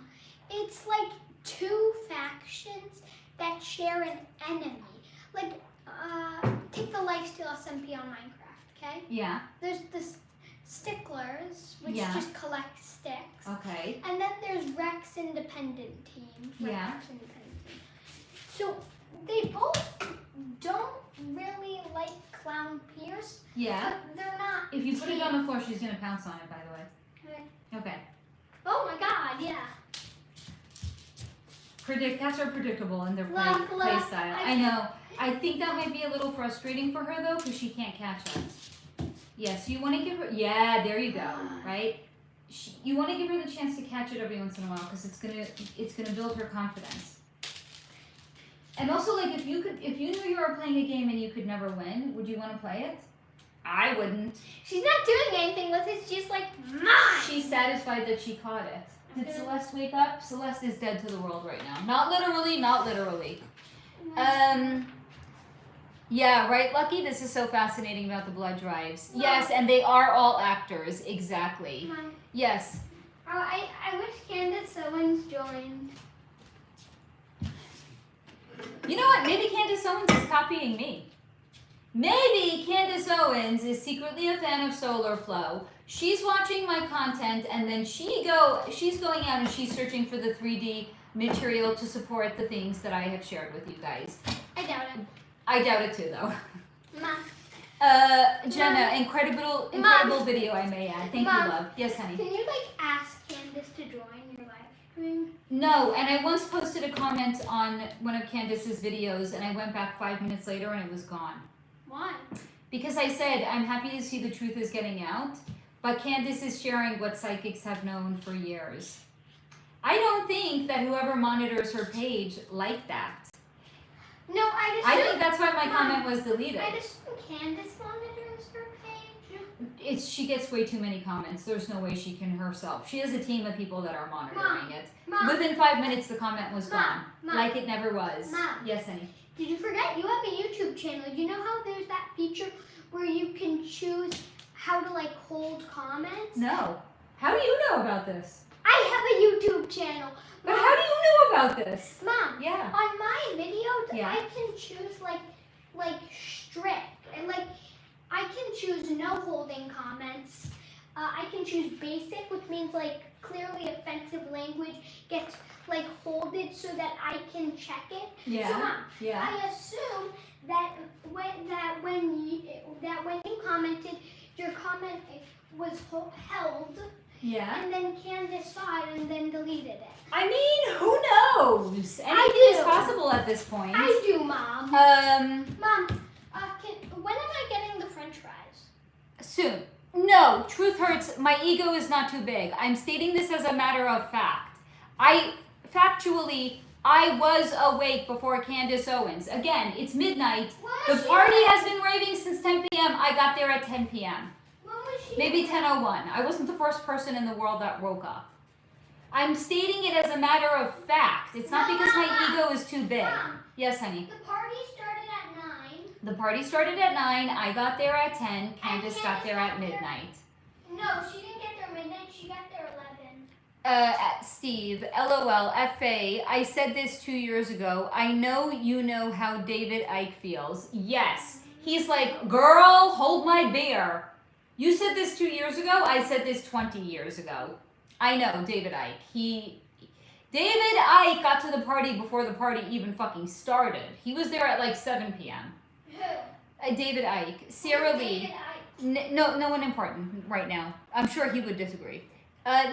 it's like 2 factions that share an enemy. Like, take the Lifesteal SMP on Minecraft, okay? Yeah. There's the Sticklers, which Yeah. just collect sticks. Okay. And then there's Rex Independent Team. Yeah. Rex Independent Team. So they both don't really like Clown Pierce, Yeah. but they're not. If you put it team. on the floor, she's going to pounce on it, by the way. Okay. Okay. Oh my God! Yeah. Cats are predictable in their play Look, style. I know. I think that might be a little frustrating for her, though, because she can't catch us. Yes, you want to give her... Yeah, there you go, right? You want to give her the chance to catch it every once in a while, because it's gonna build her confidence. And also, like, if you knew you were playing a game and you could never win, would you want to play it? I wouldn't. She's not doing anything with it. She's like, mine. She's satisfied that she caught it. Did Celeste wake up? Celeste is dead to the world right now. Not literally, not literally. Yeah, right, Lucky? This is so fascinating about the blood drives. Mom. Yes, and they are all actors, exactly. Mom, Yes. I wish Candace Owens joined. You know what? Maybe Candace Owens is copying me. Maybe Candace Owens is secretly a fan of Solar Flow. She's watching my content, and then she's going out and she's searching for the 3D material to support the things that I have shared with you guys. I doubt it. I doubt it too, though. Mom. Jenna, Mom. incredible Mom. video, I may add. Thank Mom. you, love. Yes, honey. Can you like ask Candace to join your live stream? No, and I once posted a comment on one of Candace's videos, and I went back 5 minutes later, and it was gone. Why? Because I said, I'm happy to see the truth is getting out, but Candace is sharing what psychics have known for years. I don't think that whoever monitors her page liked that. No, I think that's why my comment was deleted. I just think Candace monitors her page. she gets way too many comments. There's no way she can herself. She has a team of people that are monitoring it. Mom. Within 5 minutes, the comment was gone. Mom. Like it never was. Mom. Yes, honey. Did you forget? You have a YouTube channel. You know how there's that feature where you can choose how to like hold comments? No. How do you know about this? I have a YouTube channel. But how do you know about this? Mom, Yeah. on my videos, Yeah. I can choose like strict and like I can choose no holding comments. I can choose basic, which means like clearly offensive language gets like holded so that I can check it. Yeah. So Mom, Yeah. I assume that when you commented, your comment was held, Yeah. and then Candace saw it and then deleted it. I mean, who knows? Anything I is do. possible at this point. I do, Mom. Mom, when am I getting the French fries? Soon. No, truth hurts. My ego is not too big. I'm stating this as a matter of fact. Factually, I was awake before Candace Owens. Again, it's midnight. The party has been raving since 10 p.m. I got there at 10 p.m. When was she? Maybe 10:01. I wasn't the first person in the world that woke up. I'm stating it as a matter of fact. It's not because my ego is too big. Mom, Yes, honey. the party started at 9. The party started at 9. I got there at 10. Candace got there at midnight. No, she didn't get there midnight. She got there 11. At Steve, LOL, FA, I said this 2 years ago. I know you know how David Icke feels. Yes. He's like, girl, hold my beer. You said this 2 years ago. I said this 20 years ago. I know, David Icke. David Icke got to the party before the party even fucking started. He was there at like 7 p.m. Who? David Icke. Sarah Lee. David Icke. No one important right now. I'm sure he would disagree.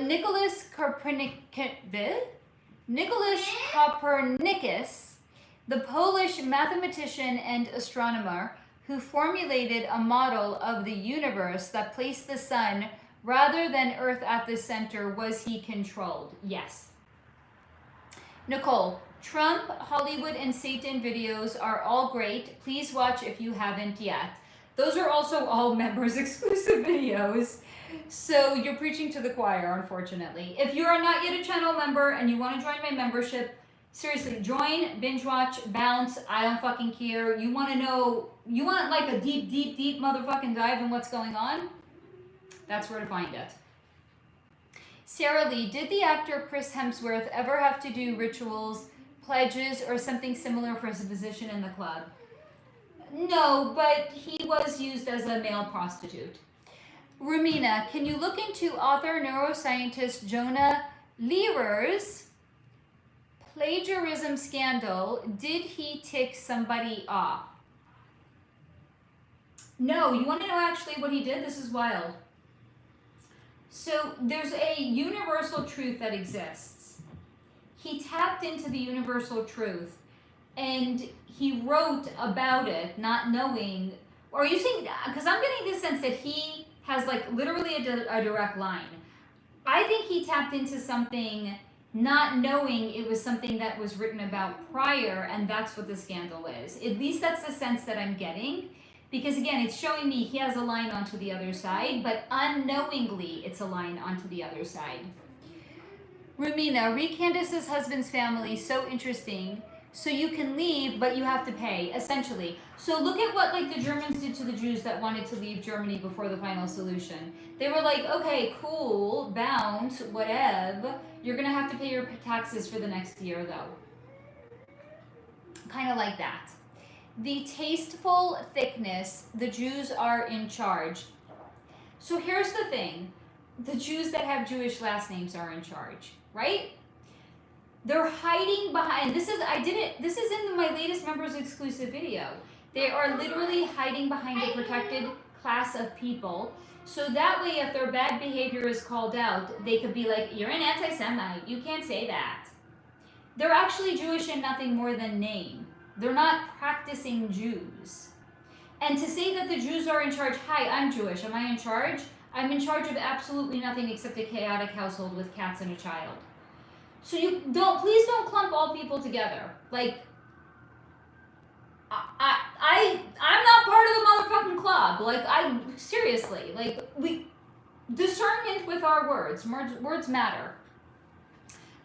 Nicholas Copernicus, the Polish mathematician and astronomer who formulated a model of the universe that placed the sun rather than Earth at the center, was he controlled? Yes. Nicole, Trump, Hollywood, and Satan videos are all great. Please watch if you haven't yet. Those are also all members exclusive videos. So you're preaching to the choir, unfortunately. If you are not yet a channel member and you want to join my membership, seriously, join, binge watch, bounce. I don't fucking care. You want to know, you want like a deep motherfucking dive in what's going on? That's where to find it. Sarah Lee, did the actor Chris Hemsworth ever have to do rituals, pledges, or something similar for his position in the club? No, but he was used as a male prostitute. Rumina, can you look into author neuroscientist Jonah Lehrer's plagiarism scandal? Did he tick somebody off? No, you want to know actually what he did? This is wild. So there's a universal truth that exists. He tapped into the universal truth and he wrote about it, not knowing, or are you saying, because I'm getting this sense that he has like literally a direct line. I think he tapped into something not knowing it was something that was written about prior, and that's what the scandal is. At least that's the sense that I'm getting. Because again, it's showing me he has a line onto the other side, but unknowingly it's a line onto the other side. Rumina, read Candace's husband's family, so interesting. So you can leave, but you have to pay, essentially. So look at what like the Germans did to the Jews that wanted to leave Germany before the final solution. They were like, okay, cool, bounce, whatever. You're gonna have to pay your taxes for the next year though. Kind of like that. The tasteful thickness, the Jews are in charge. So here's the thing. The Jews that have Jewish last names are in charge, right? They're hiding behind, this is in my latest members exclusive video. They are literally hiding behind a protected class of people. So that way, if their bad behavior is called out, they could be like, you're an anti-Semite, you can't say that. They're actually Jewish in nothing more than name. They're not practicing Jews. And to say that the Jews are in charge, hi, I'm Jewish, am I in charge? I'm in charge of absolutely nothing except a chaotic household with cats and a child. So please don't clump all people together. Like, I I'm not part of the motherfucking club. Like, seriously, like, discernment with our words. Words matter.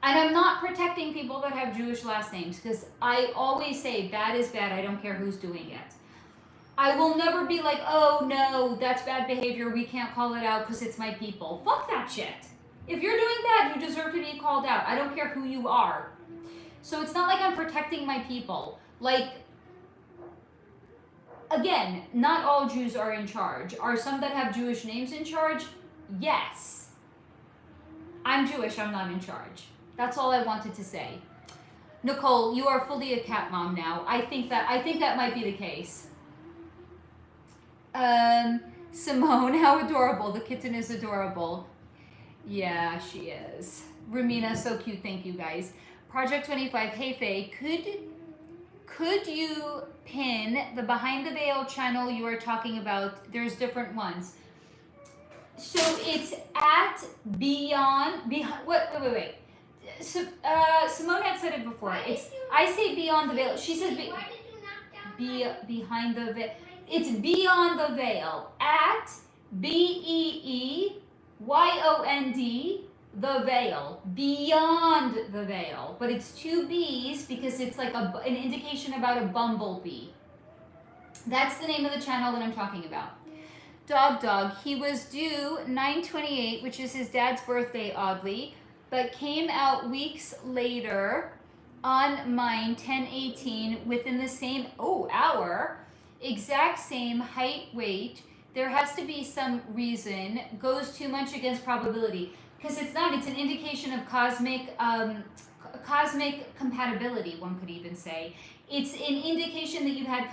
And I'm not protecting people that have Jewish last names, because I always say bad is bad. I don't care who's doing it. I will never be like, oh no, that's bad behavior. We can't call it out because it's my people. Fuck that shit. If you're doing bad, you deserve to be called out. I don't care who you are. So it's not like I'm protecting my people. Like, again, not all Jews are in charge. Are some that have Jewish names in charge? Yes. I'm Jewish, I'm not in charge. That's all I wanted to say. Nicole, you are fully a cat mom now. I think that might be the case. Simone, how adorable. The kitten is adorable. Yeah, she is. Ramina, so cute. Thank you, guys. Project 25. Hey, Faye, could you pin the Behind the Veil channel you are talking about? There's different ones. So it's at wait. So, Simone had said it before. I say Beyond the Veil. She says Behind the Veil. It's Beyond the Veil at BEEYOND the Veil. Beyond the Veil, but it's two B's because it's like an indication about a bumblebee. That's the name of the channel that I'm talking about. Dog. He was due 9/28, which is his dad's birthday, oddly, but came out weeks later on mine, 10/18, within the same hour. Exact same height, weight. There has to be some reason. Goes too much against probability, because it's not. It's an indication of cosmic compatibility. One could even say it's an indication that you've had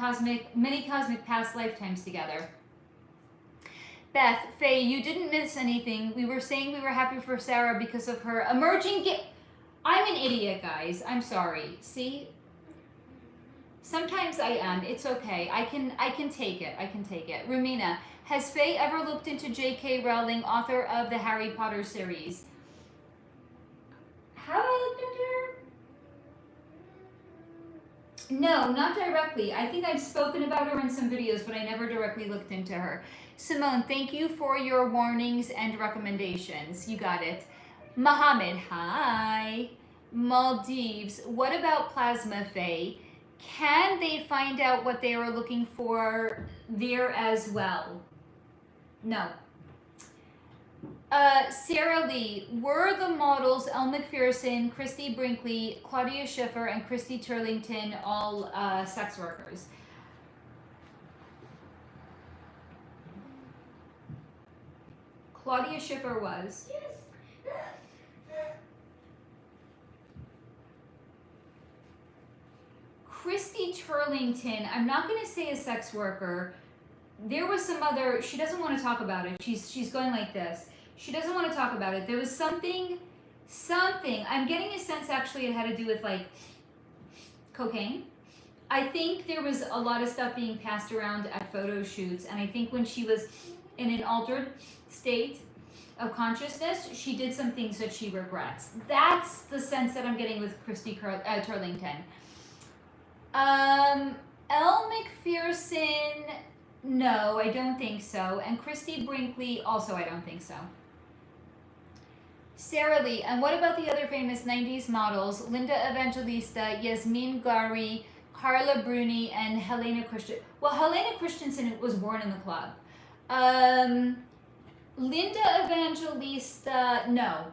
many cosmic past lifetimes together. Beth, Faye, you didn't miss anything. We were saying we were happy for Sarah because of her emerging gift. I'm an idiot, guys. I'm sorry. See. Sometimes I am. It's okay. I can take it. I can take it. Rumina, has Faye ever looked into J.K. Rowling, author of the Harry Potter series? Have I looked into her? No, not directly. I think I've spoken about her in some videos, but I never directly looked into her. Simone, thank you for your warnings and recommendations. You got it. Mohammed, hi. Maldives, what about plasma, Faye? Can they find out what they are looking for there as well? No. Sarah Lee, were the models Elle McPherson, Christy Brinkley, Claudia Schiffer, and Christy Turlington all sex workers? Claudia Schiffer was. Yes. Christy Turlington, I'm not going to say a sex worker. There was some other, she doesn't want to talk about it. She's going like this. She doesn't want to talk about it. There was something, I'm getting a sense actually it had to do with like cocaine. I think there was a lot of stuff being passed around at photo shoots, and I think when she was in an altered state of consciousness, she did some things that she regrets. That's the sense that I'm getting with Christy Turlington. Elle McPherson, no, I don't think so. And Christy Brinkley, also I don't think so. Sarah Lee, and what about the other famous 90s models? Linda Evangelista, Yasmin Gari, Carla Bruni, and Helena Christensen. Well, Helena Christensen was born in the club. Linda Evangelista, no.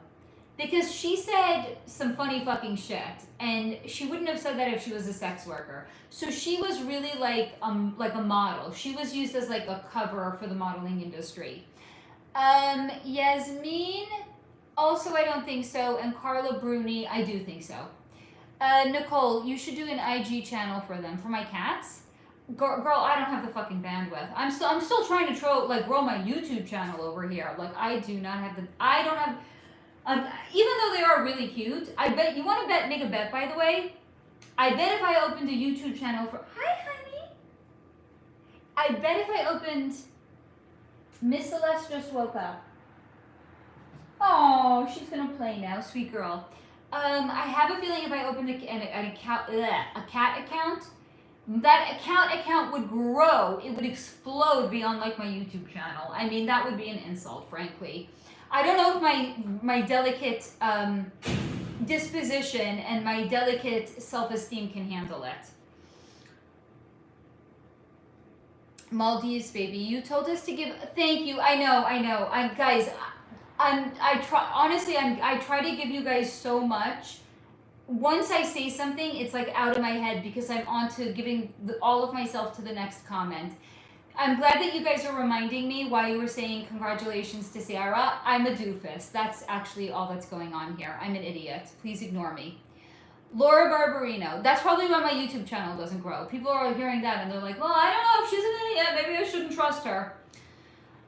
Because she said some funny fucking shit, and she wouldn't have said that if she was a sex worker. So she was really like a model. She was used as like a cover for the modeling industry. Yasmin, also I don't think so, and Carla Bruni, I do think so. Nicole, you should do an IG channel for them, for my cats. Girl, I don't have the fucking bandwidth. I'm still trying to grow my YouTube channel over here. Like I don't have. Even though they are really cute, I bet you want to make a bet. By the way, I bet if I opened a YouTube channel for honey, I bet if I opened Miss Celeste just woke up. Oh, she's gonna play now, sweet girl. I have a feeling if I opened a cat account, that account would grow. It would explode beyond like my YouTube channel. I mean, that would be an insult, frankly. I don't know if my delicate disposition and my delicate self-esteem can handle it. Maldives, baby, you told us to give. Thank you. I know. I try to give you guys so much. Once I say something, it's like out of my head because I'm on to giving all of myself to the next comment. I'm glad that you guys are reminding me while you were saying congratulations to Sarah. I'm a doofus. That's actually all that's going on here. I'm an idiot. Please ignore me. Laura Barbarino. That's probably why my YouTube channel doesn't grow. People are hearing that and they're like, well, I don't know if she's an idiot. Maybe I shouldn't trust her.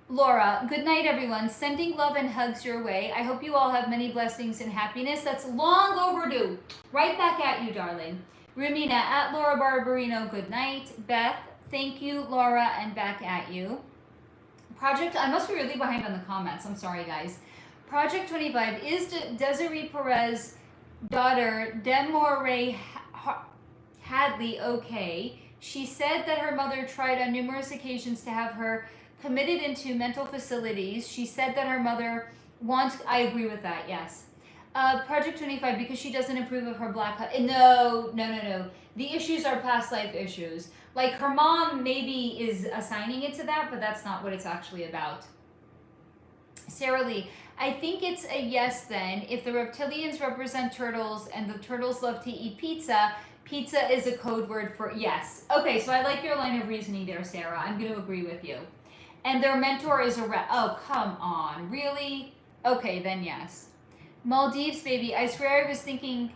Laura, good night, everyone. Sending love and hugs your way. I hope you all have many blessings and happiness. That's long overdue. Right back at you, darling. Rumina, at Laura Barbarino, good night. Beth, thank you, Laura, and back at you. Project, I must be really behind on the comments. I'm sorry, guys. Project 25, is Desiree Perez's daughter, Demore Hadley, okay? She said that her mother tried on numerous occasions to have her committed into mental facilities. She said that her mother wants, I agree with that, yes. Project 25, because she doesn't approve of her black, no. The issues are past life issues. Like her mom maybe is assigning it to that, but that's not what it's actually about. Sarah Lee, I think it's a yes then. If the reptilians represent turtles and the turtles love to eat pizza, pizza is a code word for yes. Okay, so I like your line of reasoning there, Sarah. I'm going to agree with you. And their mentor is a oh, come on. Really? Okay, then yes. Maldives, baby. I swear I was thinking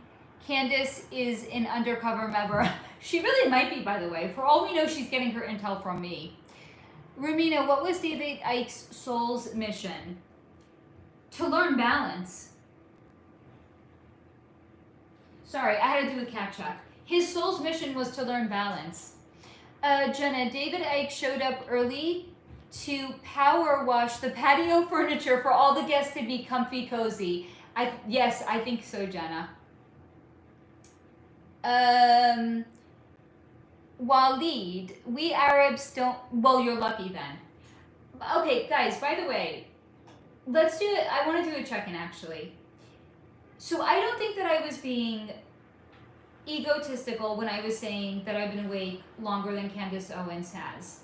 Candace is an undercover member. She really might be, by the way. For all we know, she's getting her intel from me. Rumina, what was David Icke's soul's mission? To learn balance. Sorry, I had to do a cat check. His soul's mission was to learn balance. Jenna, David Icke showed up early to power wash the patio furniture for all the guests to be comfy cozy. Yes, I think so, Jenna. Waleed, we Arabs don't, well, you're lucky then. Okay, guys, by the way, let's do it. I want to do a check-in actually. So I don't think that I was being egotistical when I was saying that I've been awake longer than Candace Owens has.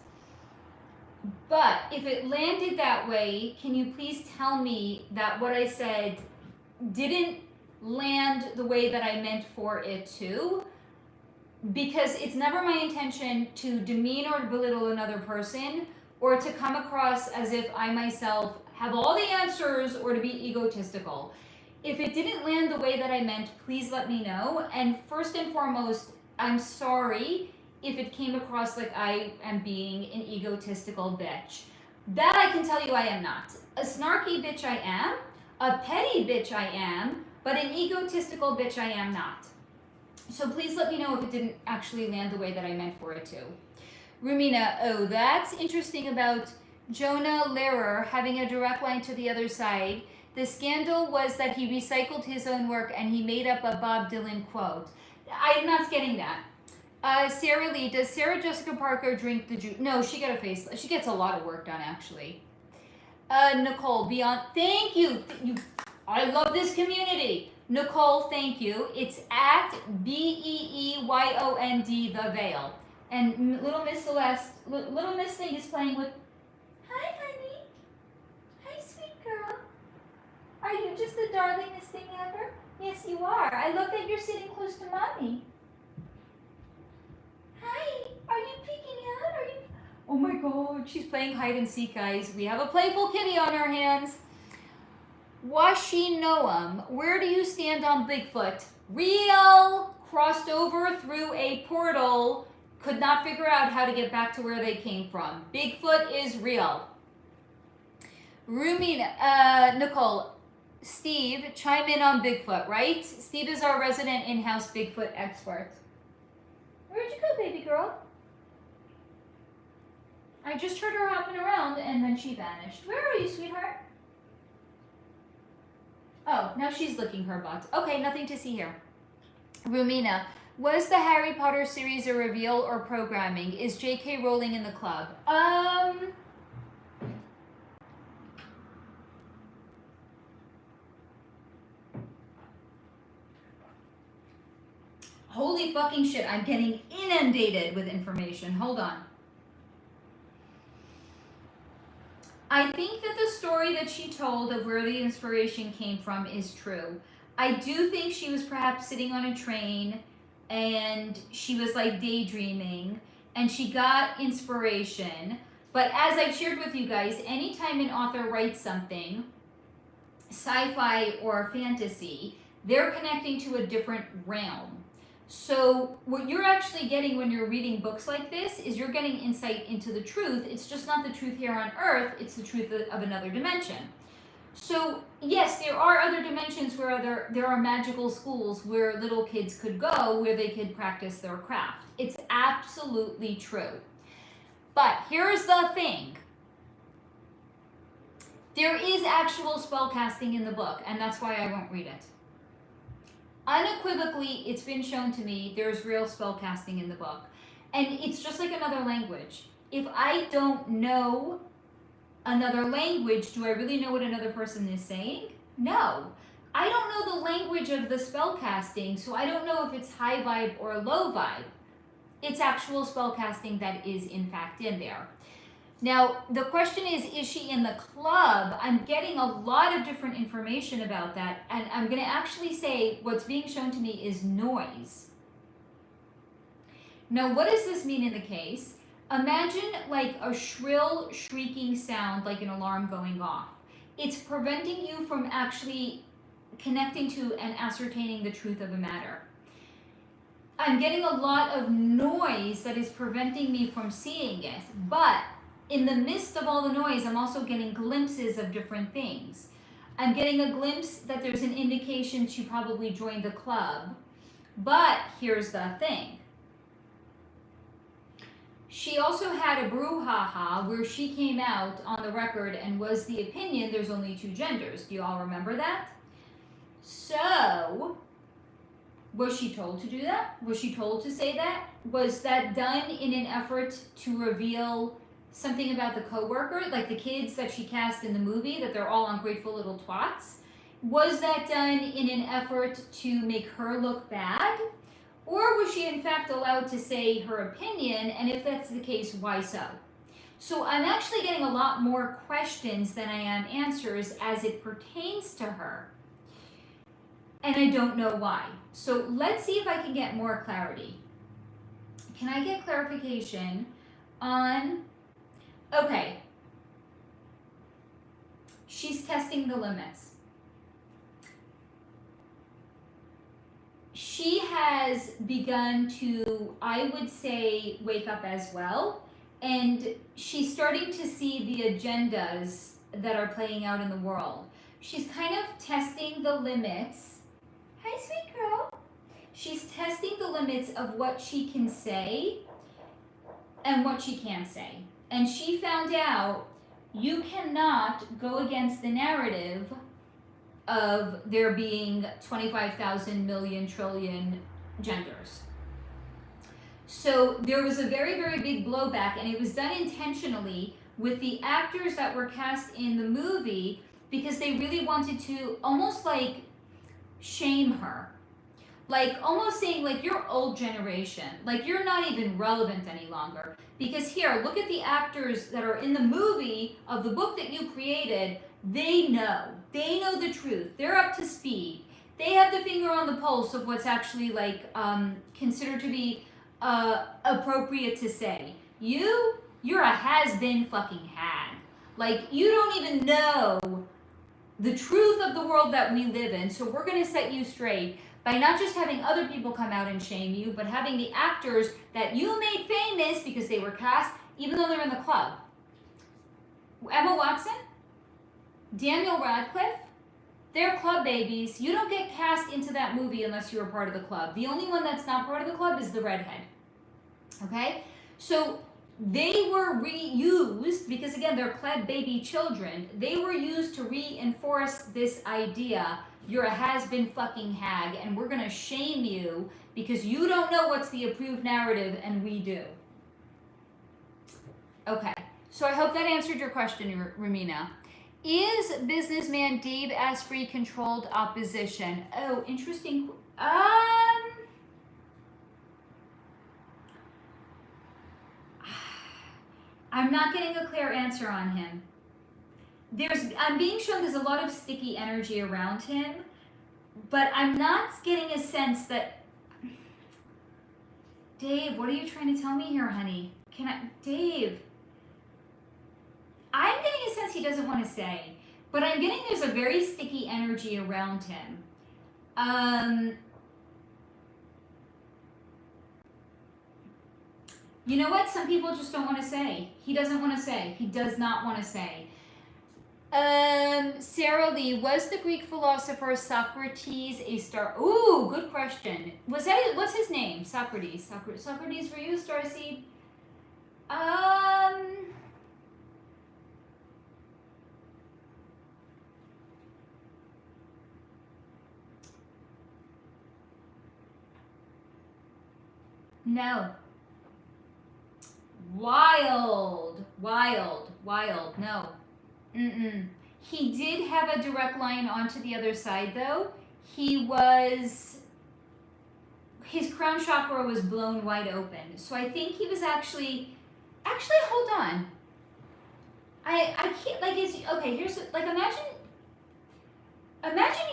But if it landed that way, can you please tell me that what I said didn't land the way that I meant for it to? Because it's never my intention to demean or belittle another person or to come across as if I myself have all the answers or to be egotistical. If it didn't land the way that I meant, please let me know. And first and foremost, I'm sorry if it came across like I am being an egotistical bitch. That I can tell you I am not. A snarky bitch I am, a petty bitch I am, but an egotistical bitch I am not. So please let me know if it didn't actually land the way that I meant for it to. Rumina, oh, that's interesting about Jonah Lehrer having a direct line to the other side. The scandal was that he recycled his own work and he made up a Bob Dylan quote. I'm not getting that. Sarah Lee, does Sarah Jessica Parker drink the juice? No, she got a face. She gets a lot of work done, actually. Nicole, beyond. Thank you. I love this community. Nicole, thank you. It's at BEEYOND, The Veil. And little Miss Celeste, little Miss Thing is playing with. Hi, honey. Hi, sweet girl. Are you just the darlingest thing ever? Yes, you are. I love that you're sitting close to mommy. Hi. Are you peeking out? Are you? Oh my God, she's playing hide and seek, guys. We have a playful kitty on our hands. Washi Noam, where do you stand on Bigfoot? Real. Crossed over through a portal. Could not figure out how to get back to where they came from. Bigfoot is real. Rumina, Nicole, Steve, chime in on Bigfoot, right? Steve is our resident in-house Bigfoot expert. Where'd you go, baby girl? I just heard her hopping around and then she vanished. Where are you, sweetheart? Oh, now she's licking her butt. Okay, nothing to see here. Rumina, Was the Harry Potter series a reveal or programming? Is J.K. Rowling in the club? Holy fucking shit, I'm getting inundated with information. Hold on. I think that the story that she told of where the inspiration came from is true. I do think she was perhaps sitting on a train and she was like daydreaming and she got inspiration. But as I've shared with you guys, anytime an author writes something, sci-fi or fantasy, they're connecting to a different realm. So what you're actually getting when you're reading books like this is you're getting insight into the truth. It's just not the truth here on Earth, it's the truth of another dimension. So yes, there are other dimensions where there are magical schools where little kids could go where they could practice their craft. It's absolutely true. But here's the thing. There is actual spellcasting in the book, and that's why I won't read it. Unequivocally, it's been shown to me there's real spellcasting in the book. And it's just like another language. If I don't know another language, do I really know what another person is saying? No. I don't know the language of the spellcasting, so I don't know if it's high vibe or low vibe. It's actual spellcasting that is in fact in there. Now, the question is she in the club? I'm getting a lot of different information about that, and I'm going to actually say what's being shown to me is noise. Now, what does this mean in the case? Imagine like a shrill, shrieking sound like an alarm going off. It's preventing you from actually connecting to and ascertaining the truth of a matter. I'm getting a lot of noise that is preventing me from seeing it, but in the midst of all the noise, I'm also getting glimpses of different things. I'm getting a glimpse that there's an indication she probably joined the club. But here's the thing. She also had a brouhaha where she came out on the record and was the opinion there's only two genders. Do you all remember that? So, was she told to do that? Was she told to say that? Was that done in an effort to reveal something about the coworker, like the kids that she cast in the movie, that they're all ungrateful little twats? Was that done in an effort to make her look bad? Or was she in fact allowed to say her opinion, and if that's the case, why so? So I'm actually getting a lot more questions than I am answers as it pertains to her. And I don't know why. So let's see if I can get more clarity. Can I get clarification on... Okay, she's testing the limits. She has begun to, I would say, wake up as well. And she's starting to see the agendas that are playing out in the world. She's kind of testing the limits. Hi, sweet girl. She's testing the limits of what she can say and what she can't say. And she found out you cannot go against the narrative of there being 25,000 million trillion genders. So there was a very, very big blowback, and it was done intentionally with the actors that were cast in the movie because they really wanted to almost like shame her. Like almost saying like you're old generation, like you're not even relevant any longer. Because here, look at the actors that are in the movie of the book that you created. They know the truth. They're up to speed. They have the finger on the pulse of what's actually like considered to be appropriate to say. You're a has-been fucking hag. Like you don't even know the truth of the world that we live in. So we're gonna set you straight by not just having other people come out and shame you, but having the actors that you made famous because they were cast, even though they're in the club. Emma Watson, Daniel Radcliffe, they're club babies. You don't get cast into that movie unless you're a part of the club. The only one that's not part of the club is the redhead. Okay? So they were reused because, again, they're pleb baby children. They were used to reinforce this idea: you're a has-been fucking hag, and we're gonna shame you because you don't know what's the approved narrative, and we do. Okay, so I hope that answered your question, Ramina. Is businessman Dave Asprey controlled opposition? Oh, interesting. I'm not getting a clear answer on him. I'm being shown there's a lot of sticky energy around him, but I'm not getting a sense that. Dave, what are you trying to tell me here, honey? Dave? I'm getting a sense he doesn't want to say, but I'm getting there's a very sticky energy around him. You know what? Some people just don't want to say. He doesn't want to say. He does not want to say. Sarah Lee, was the Greek philosopher Socrates a star? Ooh, good question. What's his name? Socrates. Socrates for you, Starseed? No. Wild. No. He did have a direct line onto the other side, though. His crown chakra was blown wide open. So I think he was actually, hold on. I can't, like, okay, here's, like, imagine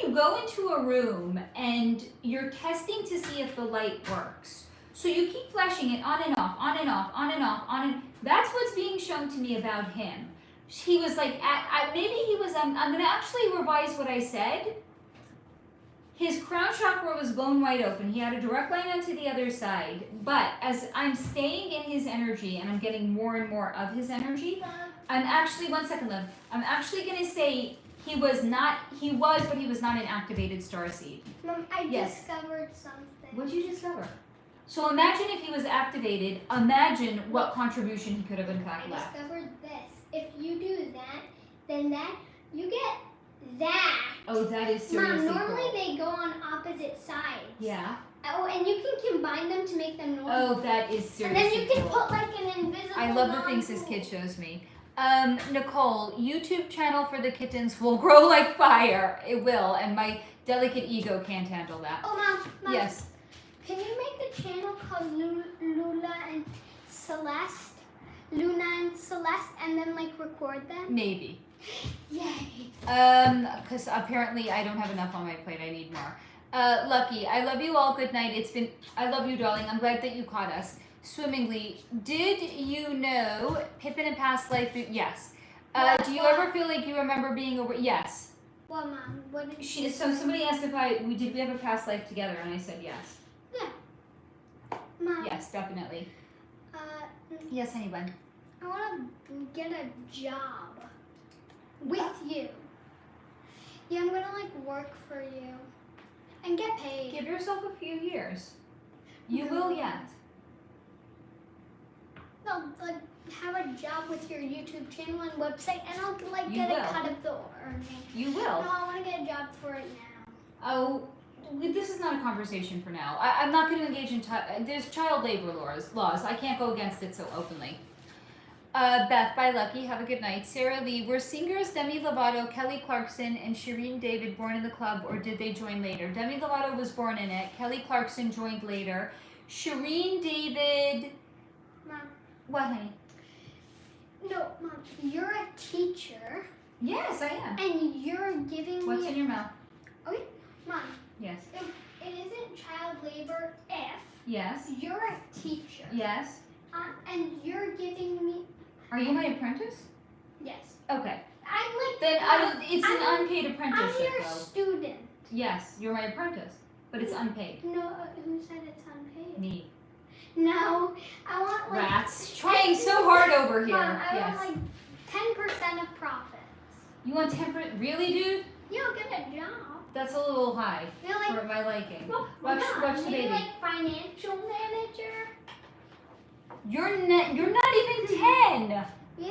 you go into a room and you're testing to see if the light works. So you keep flashing it on and off, on and off, on and off, on and that's what's being shown to me about him. He was like, maybe he was, I'm going to actually revise what I said. His crown chakra was blown wide open. He had a direct line onto the other side. But as I'm staying in his energy and I'm getting more and more of his energy, I'm actually, one second, love. I'm actually going to say he was, but he was not an activated starseed. Mom, I discovered something. What did you discover? So imagine if he was activated, imagine what contribution he could have in fact left. I discovered this. If you do that, then you get that. Oh, that is seriously Mom, normally cool. they go on opposite sides. Yeah. Oh, and you can combine them to make them normal. Oh, that is seriously And then you can cool. put like an invisible. I love the things this kid shows me. Nicole, YouTube channel for the kittens will grow like fire. It will, and my delicate ego can't handle that. Oh, Mom. Yes. Can you make a channel called Luna and Celeste? Luna and Celeste, and then like record them? Maybe. Yay. Because apparently I don't have enough on my plate. I need more. Lucky, I love you all. Good night. I love you, darling. I'm glad that you caught us swimmingly. Did you know Pippin in past life? Yes. Do you ever feel like you remember being a? Yes. Well, Mom, what did So somebody asked if we have a past life together, and I said yes. Yeah. Mom. Yes, definitely. Yes, honey bun. I want to get a job with you. Yeah, I'm gonna like work for you and get paid. Give yourself a few years. You will yet. No, like have a job with your YouTube channel and website, and I'll like You get will. a cut of the earnings. You will. No, I want to get a job for it now. Oh, this is not a conversation for now. I'm not going to engage in. There's child labor laws. I can't go against it so openly. Beth, bye, Lucky. Have a good night. Sarah Lee, were singers Demi Lovato, Kelly Clarkson, and Shireen David born in the club, or did they join later? Demi Lovato was born in it. Kelly Clarkson joined later. Shireen David. Mom. What, honey? No, Mom. You're a teacher. Yes, I am. And you're giving What's me. in your mouth? Okay, Mom. Yes. It isn't child labor if Yes. you're a teacher. Yes. And you're giving me. Are you my apprentice? Yes. Okay. I'm like. Then it's an unpaid apprenticeship, I'm your though. student. Yes, you're my apprentice, but it's unpaid. No, who said it's unpaid? Me. No, I want like. Rats. Trying so hard over here. Mom, I Yes. want like 10% of profits. You want 10%? Really, dude? You'll get a job. That's a little high You're like. for my liking. Well, Watch Mom, the maybe baby. like financial manager. You're not even 10. Yeah.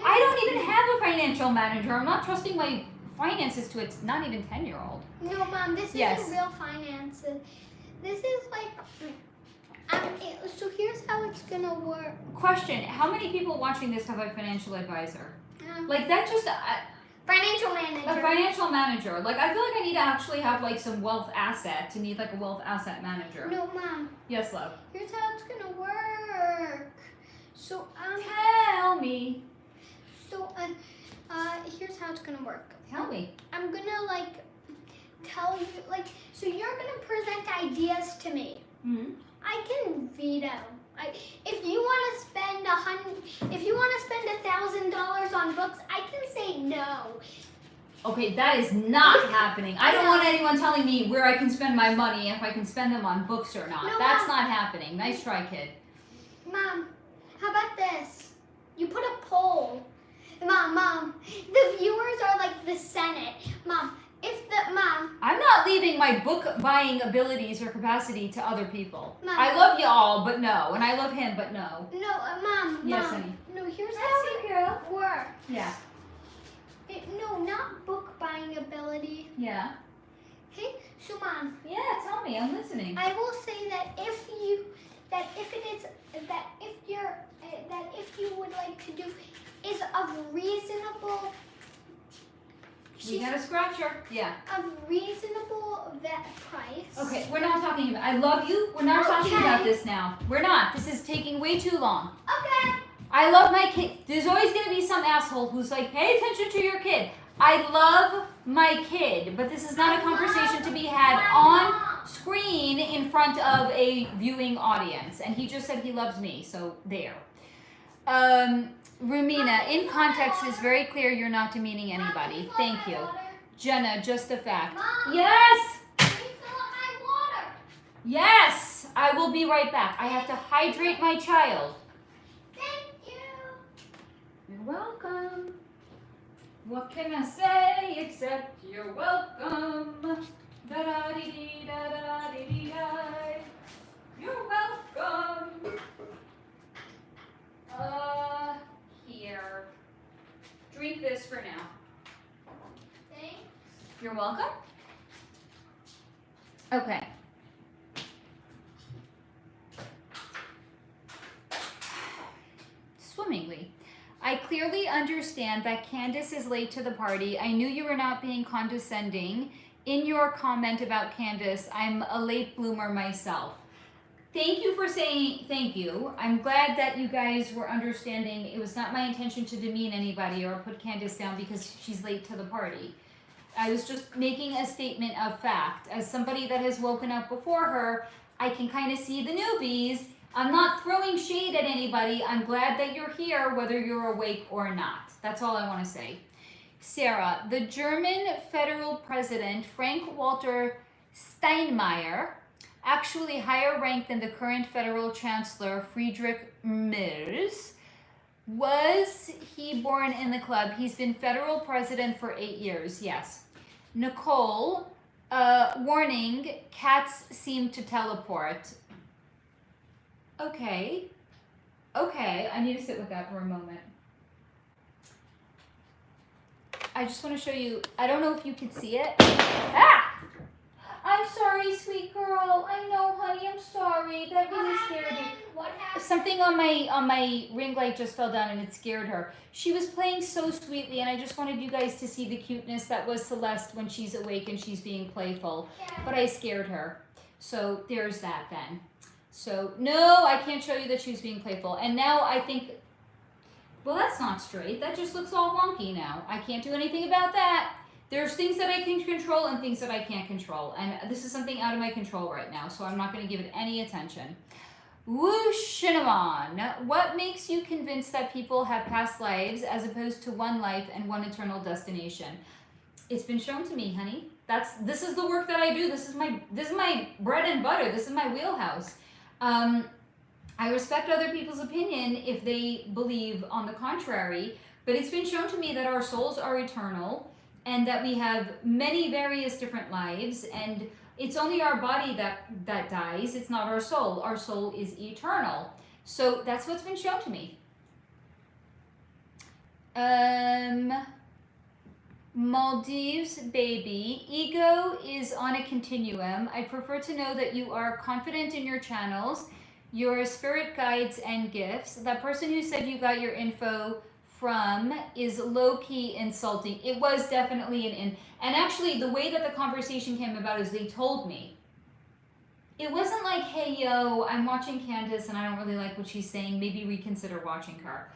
I don't even have a financial manager. I'm not trusting my finances to a not even 10-year-old. No, Mom, this Yes. isn't real finances. This is like, so here's how it's gonna work. Question, how many people watching this have a financial advisor? Yeah. Like that just, Financial manager. a financial manager. Like I feel like I need to actually have like some wealth asset to need like a wealth asset manager. No, Mom, Yes, love. here's how it's gonna work. So, Tell me. here's how it's gonna work. Tell me. I'm gonna like tell you, like, so you're gonna present ideas to me. Mm-hmm. I can veto. If you want to spend $1,000 on books, I can say no. Okay, that is not happening. I don't want anyone telling me where I can spend my money, if I can spend them on books or not. No, That's Mom. not happening. Nice try, kid. Mom, how about this? You put a poll. Mom, the viewers are like the Senate. Mom, I'm not leaving my book buying abilities or capacity to other people. Mom. I love y'all, but no. And I love him, but no. No, Mom. Yes, Mom. honey. No, here's how it girl. works. Yeah. No, not book buying ability. Yeah. Okay, so Mom, Yeah, tell me. I'm listening. I will say that if you would like to do is of reasonable. You got a scratcher? Yeah. Of reasonable price. Okay, we're not talking about. I love you. We're not talking Okay. about this now. We're not. This is taking way too long. Okay. I love my kid. There's always going to be some asshole who's like, pay attention to your kid. I love my kid, but this is not a conversation to be had on screen in front of a viewing audience. And he just said he loves me, so there. Rumina, in context is very clear you're not demeaning anybody. Thank you. Jenna, just a fact. Mom. Yes! Can you fill up my water? Yes! I will be right back. I have to hydrate my child. Thank you. You're welcome. What can I say except you're welcome? Da-da-dee-dee, da-da-dee-dee-di. You're welcome. Here. Drink this for now. Thanks. You're welcome. Okay. Swimmingly. I clearly understand that Candace is late to the party. I knew you were not being condescending. In your comment about Candace, I'm a late bloomer myself. Thank you for saying thank you. I'm glad that you guys were understanding. It was not my intention to demean anybody or put Candace down because she's late to the party. I was just making a statement of fact. As somebody that has woken up before her, I can kind of see the newbies. I'm not throwing shade at anybody. I'm glad that you're here, whether you're awake or not. That's all I want to say. Sarah, the German federal president, Frank-Walter Steinmeier, actually higher ranked than the current federal chancellor, Friedrich Merz. Was he born in the club? He's been federal president for 8 years, yes. Nicole, warning, cats seem to teleport. Okay, I need to sit with that for a moment. I just want to show you, I don't know if you can see it. Ah! I'm sorry, sweet girl. I know, honey, I'm sorry. That really scared me. What happened? Something on my ring light just fell down and it scared her. She was playing so sweetly and I just wanted you guys to see the cuteness that was Celeste when she's awake and she's being playful. But I scared her. So there's that then. So no, I can't show you that she was being playful. And now I think, well, that's not straight. That just looks all wonky now. I can't do anything about that. There's things that I can control and things that I can't control. And this is something out of my control right now, so I'm not going to give it any attention. Whooshinamon. What makes you convinced that people have past lives as opposed to one life and one eternal destination? It's been shown to me, honey. This is the work that I do. This is my bread and butter. This is my wheelhouse. I respect other people's opinion if they believe on the contrary, but it's been shown to me that our souls are eternal and that we have many various different lives, and it's only our body that dies. It's not our soul. Our soul is eternal. So that's what's been shown to me. Maldives baby, ego is on a continuum. I prefer to know that you are confident in your channels, your spirit guides and gifts. That person who said you got your info from is low-key insulting. It was definitely and actually the way that the conversation came about is they told me. It wasn't like, hey yo, I'm watching Candace and I don't really like what she's saying, maybe reconsider watching her.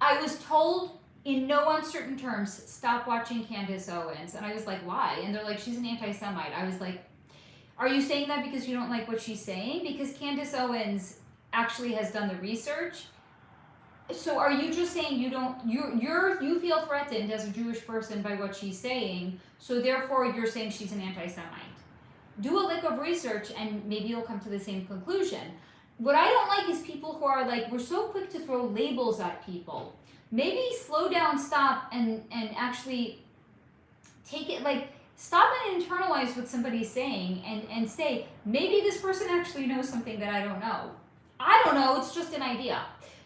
I was told in no uncertain terms, stop watching Candace Owens. And I was like, why? And they're like, she's an anti-Semite. I was like, are you saying that because you don't like what she's saying? Because Candace Owens actually has done the research. So are you just saying you feel threatened as a Jewish person by what she's saying, so therefore you're saying she's an anti-Semite? Do a lick of research and maybe you'll come to the same conclusion. What I don't like is people who are like, we're so quick to throw labels at people. Maybe slow down, stop, and actually take it, like, stop and internalize what somebody's saying and say, maybe this person actually knows something that I don't know. I don't know, it's just an idea.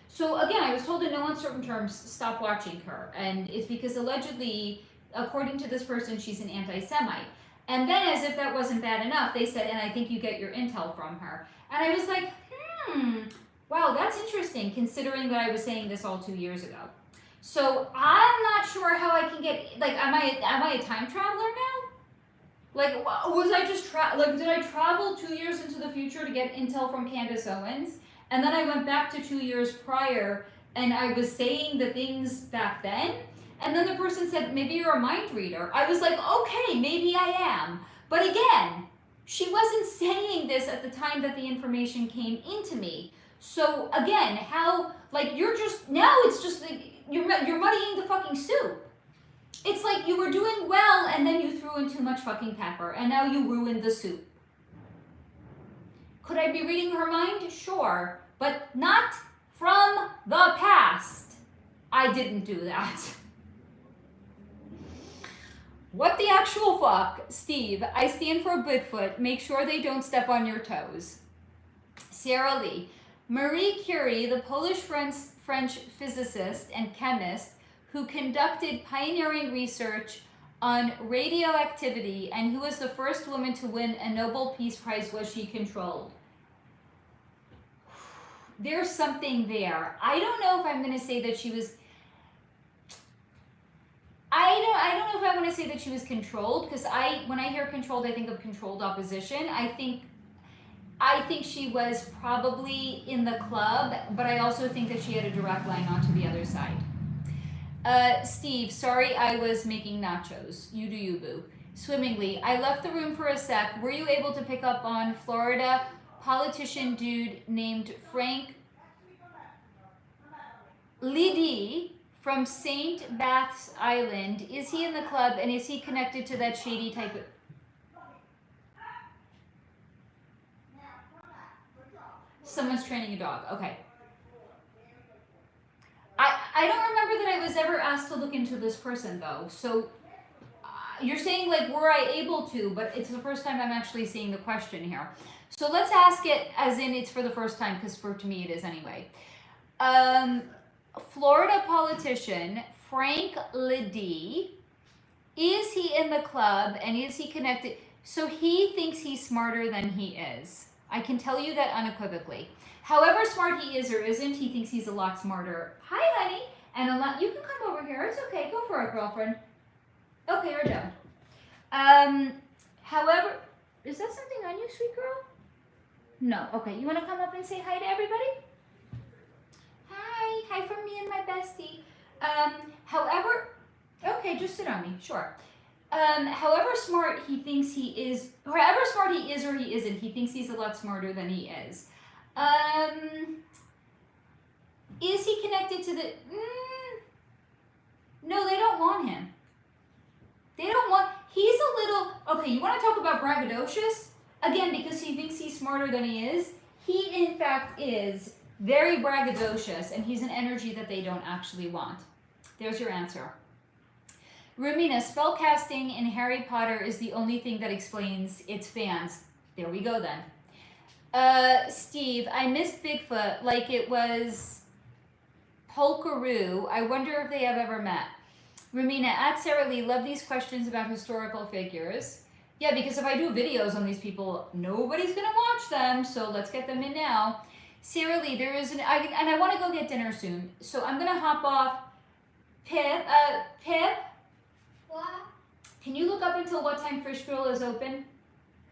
So again, I was told in no uncertain terms, stop watching her. And it's because allegedly, according to this person, she's an anti-Semite. And then as if that wasn't bad enough, they said, and I think you get your intel from her. And I was like, wow, that's interesting, considering that I was saying this all 2 years ago. So I'm not sure how I can get, like, am I a time traveler now? Like, was I just, did I travel 2 years into the future to get intel from Candace Owens? And then I went back to 2 years prior and I was saying the things back then? And then the person said, maybe you're a mind reader. I was like, okay, maybe I am. But again, she wasn't saying this at the time that the information came into me. So again, how, like, you're just, now it's just, like, you're muddying the fucking soup. It's like you were doing well and then you threw in too much fucking pepper and now you ruined the soup. Could I be reading her mind? Sure, but not from the past. I didn't do that. What the actual fuck? Steve, I stand for Bigfoot. Make sure they don't step on your toes. Sarah Lee, Marie Curie, the Polish-French physicist and chemist who conducted pioneering research on radioactivity and who was the first woman to win a Nobel Peace Prize, was she controlled? There's something there. I don't know if I'm going to say that she was... I don't know if I want to say that she was controlled, because when I hear controlled, I think of controlled opposition. I think she was probably in the club, but I also think that she had a direct line onto the other side. Steve, sorry I was making nachos. You do you, boo. Swimmingly, I left the room for a sec. Were you able to pick up on Florida politician dude named Frank Liddy from St. Bath's Island? Is he in the club and is he connected to that shady type of... Someone's training a dog. Okay. I don't remember that I was ever asked to look into this person though. So you're saying, like, were I able to, but it's the first time I'm actually seeing the question here. So let's ask it as in it's for the first time, because to me it is anyway. Florida politician Frank Liddy, is he in the club and is he connected? So he thinks he's smarter than he is. I can tell you that unequivocally. However smart he is or isn't, he thinks he's a lot smarter. Hi, honey. And a lot, you can come over here. It's okay. Go for it, girlfriend. Okay, we're done. However, is that something on you, sweet girl? No. Okay, you want to come up and say hi to everybody? Hi. Hi from me and my bestie. However, okay, just sit on me. Sure. However smart he thinks he is, or however smart he is or he isn't, he thinks he's a lot smarter than he is. Is he connected to the... No, they don't want him. They don't want... He's a little... Okay, you want to talk about braggadocious? Again, because he thinks he's smarter than he is. He, in fact, is very braggadocious, and he's an energy that they don't actually want. There's your answer. Rumina, spellcasting in Harry Potter is the only thing that explains its fans. There we go, then. Steve, I missed Bigfoot like it was Polkaroo. I wonder if they have ever met. Ramina, at Sarah Lee, love these questions about historical figures. Yeah, because if I do videos on these people, nobody's gonna watch them, so let's get them in now. Sarah Lee, there is I want to go get dinner soon, so I'm gonna hop off. Pip, What? can you look up until what time Fish Grill is open?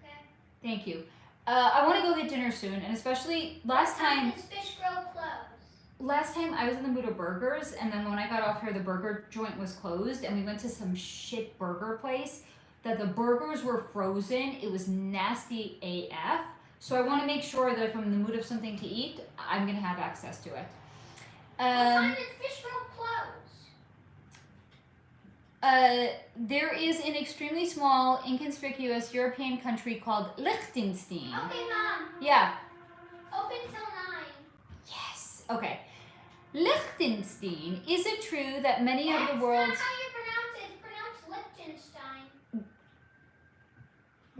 Okay. Thank you. I want to go get dinner soon, and especially last time. Is Fish Grill closed? Last time I was in the mood of burgers, and then when I got off here, the burger joint was closed, and we went to some shit burger place that the burgers were frozen. It was nasty AF. So I want to make sure that if I'm in the mood of something to eat, I'm gonna have access to it. What time is Fish Grill close? There is an extremely small, inconspicuous European country called Liechtenstein. Okay, Mom. Yeah. Open till 9. Yes. Okay. Liechtenstein. Is it true that many of the world's... That's not how you pronounce it. It's pronounced Liechtenstein.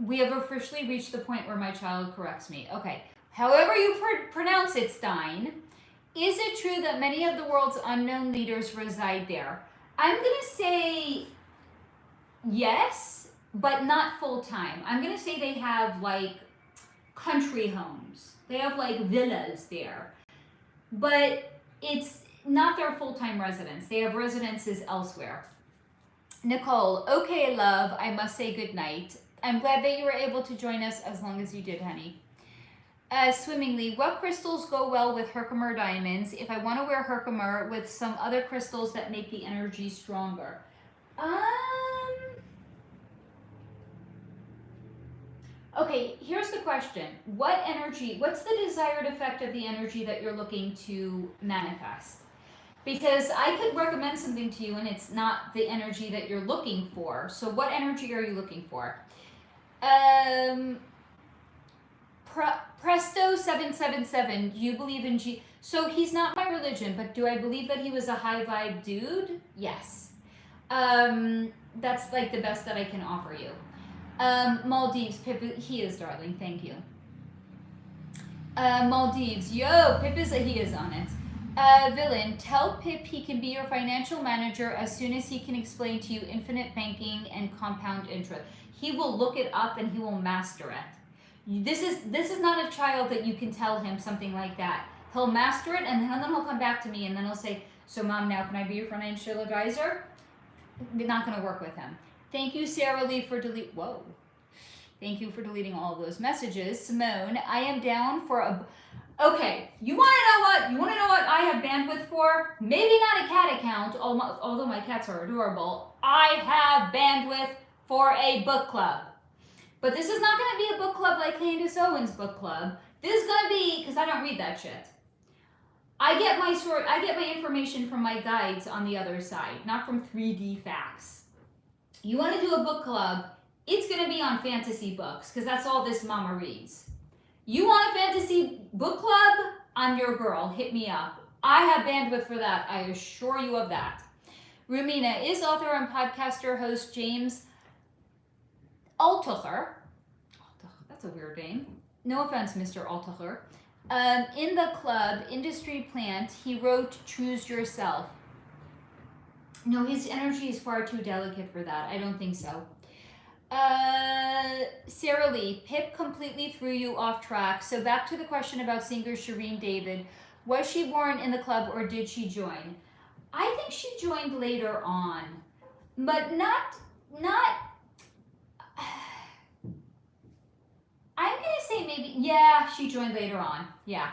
We have officially reached the point where my child corrects me. Okay. However you pronounce it, Stein, is it true that many of the world's unknown leaders reside there? I'm going to say yes, but not full time. I'm going to say they have like country homes. They have like villas there. But it's not their full-time residence. They have residences elsewhere. Nicole, okay, love, I must say good night. I'm glad that you were able to join us as long as you did, honey. Swimmingly, what crystals go well with Herkimer diamonds if I want to wear Herkimer with some other crystals that make the energy stronger? Okay, here's the question. What energy, what's the desired effect of the energy that you're looking to manifest? Because I could recommend something to you and it's not the energy that you're looking for. So what energy are you looking for? Presto777, do you believe in G? So he's not my religion, but do I believe that he was a high vibe dude? Yes. That's like the best that I can offer you. Maldives, Pip, he is darling, thank you. Maldives, yo, Pip is, he is on it. Villain, tell Pip he can be your financial manager as soon as he can explain to you infinite banking and compound interest. He will look it up and he will master it. This is not a child that you can tell him something like that. He'll master it and then he'll come back to me and then he'll say, so mom, now can I be your financial advisor? We're not gonna work with him. Thank you, Sarah Lee, for Thank you for deleting all of those messages. Simone, I am down for a... Okay, you want to know what? You want to know what I have bandwidth for? Maybe not a cat account, although my cats are adorable. I have bandwidth for a book club. But this is not going to be a book club like Candace Owens' book club. This is going to be, because I don't read that shit. I get my information from my guides on the other side, not from 3D facts. You want to do a book club, it's going to be on fantasy books, because that's all this mama reads. You want a fantasy book club? I'm your girl. Hit me up. I have bandwidth for that. I assure you of that. Rumina, is author and podcaster host James Altucher. That's a weird name. No offense, Mr. Altucher. In the club, Industry Plant, he wrote Choose Yourself. No, his energy is far too delicate for that. I don't think so. Sarah Lee, Pip completely threw you off track. So back to the question about singer Shireen David. Was she born in the club or did she join? I think she joined later on, but not. I'm gonna say maybe, yeah, she joined later on. Yeah.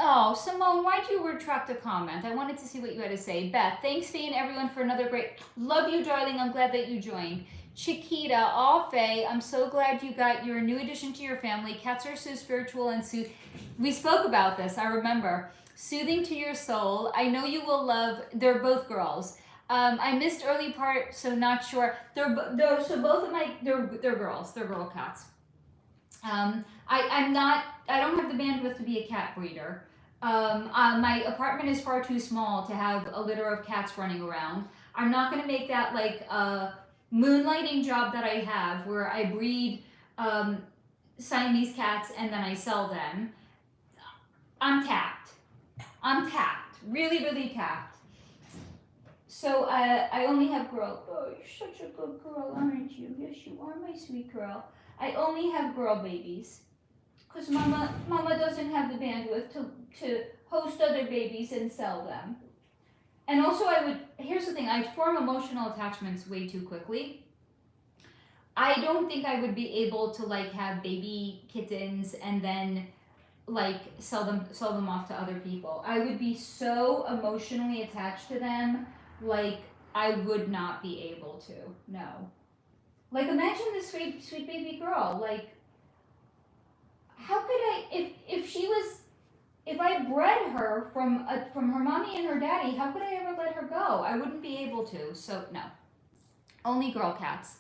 Oh, Simone, why'd you retract a comment? I wanted to see what you had to say. Beth, thanks, Faye, and everyone for another great... Love you, darling. I'm glad that you joined. Chiquita, all Faye, I'm so glad you're a new addition to your family. Cats are so spiritual and we spoke about this, I remember. Soothing to your soul. I know you will love... They're both girls. I missed early part, so not sure. They're both of my... They're girls. They're girl cats. I don't have the bandwidth to be a cat breeder. My apartment is far too small to have a litter of cats running around. I'm not going to make that like a moonlighting job that I have where I breed Siamese cats and then I sell them, I'm tapped. I'm tapped. Really, really tapped. So I only have girl. Oh, you're such a good girl, aren't you? Yes, you are, my sweet girl. I only have girl babies. Because mama doesn't have the bandwidth to host other babies and sell them. And also here's the thing, I form emotional attachments way too quickly. I don't think I would be able to like have baby kittens and then like sell them off to other people. I would be so emotionally attached to them, like I would not be able to. No. Like imagine this sweet baby girl. Like how could I if I bred her from her mommy and her daddy, how could I ever let her go? I wouldn't be able to. So no. Only girl cats.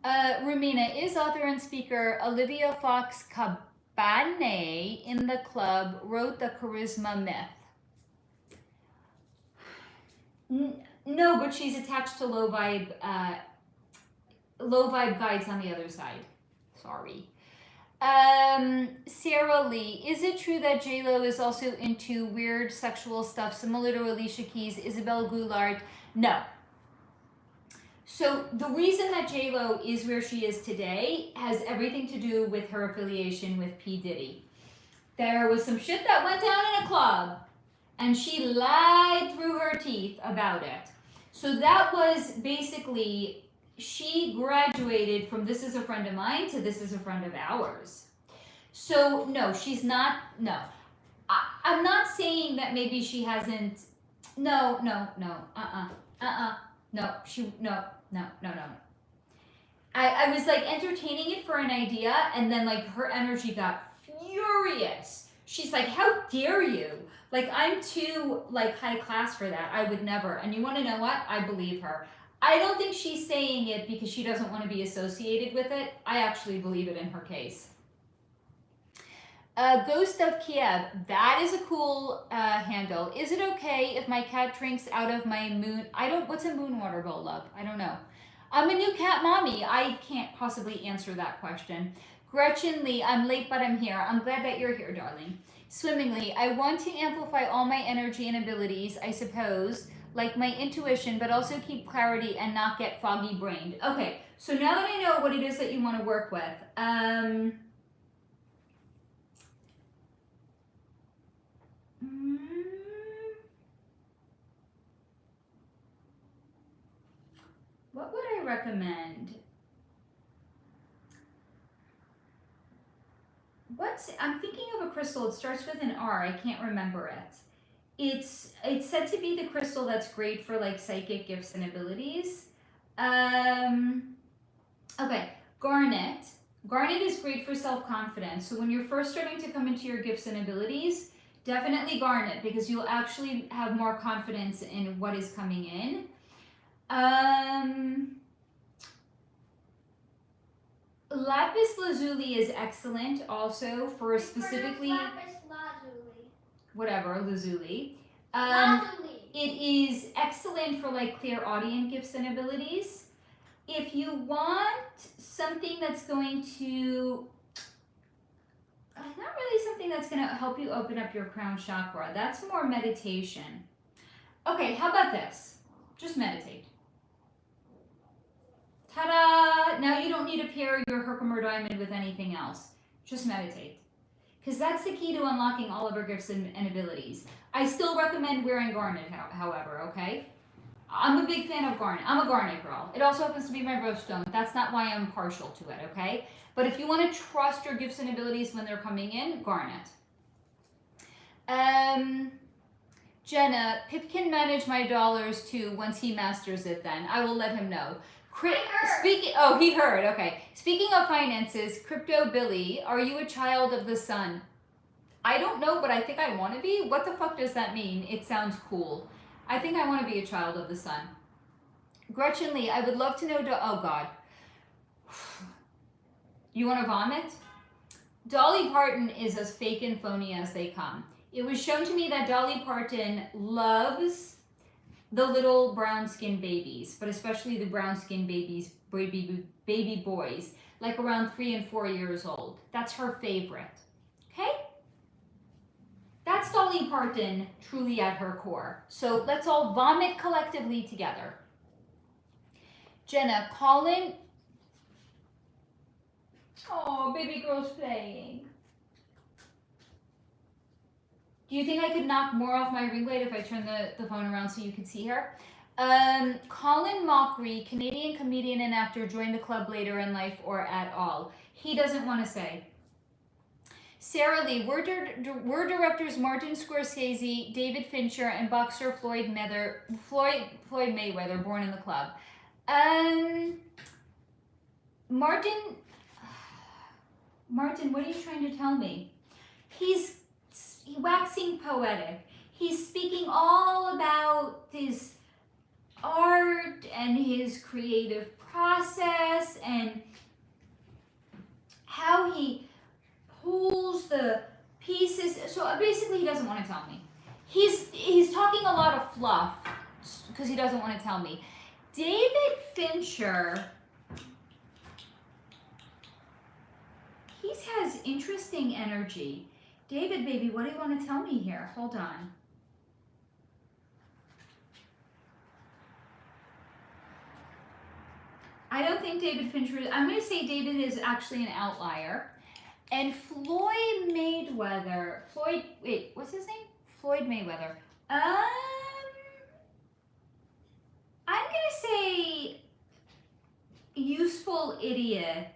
Rumina is author and speaker Olivia Fox Cabane in the club wrote the charisma myth. No, but she's attached to low vibe guides on the other side. Sorry. Sarah Lee, is it true that J-Lo is also into weird sexual stuff similar to Alicia Keys, Isabelle Goulart? No. So the reason that J-Lo is where she is today has everything to do with her affiliation with P. Diddy. There was some shit that went down in a club, and she lied through her teeth about it. So that was basically, she graduated from this is a friend of mine to this is a friend of ours. So no, she's not, no. I'm not saying that maybe she hasn't, no. I was like entertaining it for an idea, and then like her energy got furious. She's like, how dare you? Like I'm too like high class for that. I would never. And you want to know what? I believe her. I don't think she's saying it because she doesn't want to be associated with it. I actually believe it in her case. Ghost of Kiev. That is a cool handle. Is it okay if my cat drinks out of my moon? What's a moon water bowl, love? I don't know. I'm a new cat mommy. I can't possibly answer that question. Gretchen Lee, I'm late, but I'm here. I'm glad that you're here, darling. Swimmingly, I want to amplify all my energy and abilities, I suppose, like my intuition, but also keep clarity and not get foggy brained. Okay, so now that I know what it is that you want to work with, what would I recommend? I'm thinking of a crystal. It starts with an R. I can't remember it. It's said to be the crystal that's great for like psychic gifts and abilities. Okay, garnet. Garnet is great for self-confidence. So when you're first starting to come into your gifts and abilities, definitely garnet because you'll actually have more confidence in what is coming in. Lapis lazuli is excellent also for specifically Lapis lazuli. Whatever, lazuli. Lazuli. It is excellent for like clairaudient gifts and abilities. If you want something that's going to, not really something that's going to help you open up your crown chakra, that's more meditation. Okay, how about this? Just meditate. Ta-da! Now you don't need to pair your Herkimer diamond with anything else. Just meditate. Because that's the key to unlocking all of our gifts and abilities. I still recommend wearing garnet, however, okay? I'm a big fan of garnet. I'm a garnet girl. It also happens to be my rose stone. That's not why I'm partial to it, okay? But if you want to trust your gifts and abilities when they're coming in, garnet. Jenna, Pip can manage my dollars too once he masters it then. I will let him know. He heard, okay. Speaking of finances, Crypto Billy, are you a child of the sun? I don't know, but I think I want to be. What the fuck does that mean? It sounds cool. I think I want to be a child of the sun. Gretchen Lee, I would love to know, oh God. You want to vomit? Dolly Parton is as fake and phony as they come. It was shown to me that Dolly Parton loves the little brown-skinned babies, but especially the brown-skinned baby boys. like around 3 and 4 years old. That's her favorite. Okay? That's Dolly Parton truly at her core. So let's all vomit collectively together. Jenna, Colin. Oh, baby girl's playing. Do you think I could knock more off my ring light if I turn the phone around so you could see her? Colin Mockery, Canadian comedian and actor, joined the club later in life or at all. He doesn't want to say. Sarah Lee, were directors Martin Scorsese, David Fincher, and boxer Floyd Mayweather born in the club? Martin, what are you trying to tell me? He's waxing poetic. He's speaking all about his art and his creative process and how he pulls the pieces. So basically he doesn't want to tell me. He's talking a lot of fluff because he doesn't want to tell me. David Fincher, he has interesting energy. David, baby, what do you want to tell me here? Hold on. I don't think David Fincher, I'm going to say David is actually an outlier. And Floyd Mayweather, what's his name? Floyd Mayweather. I'm going to say useful idiot.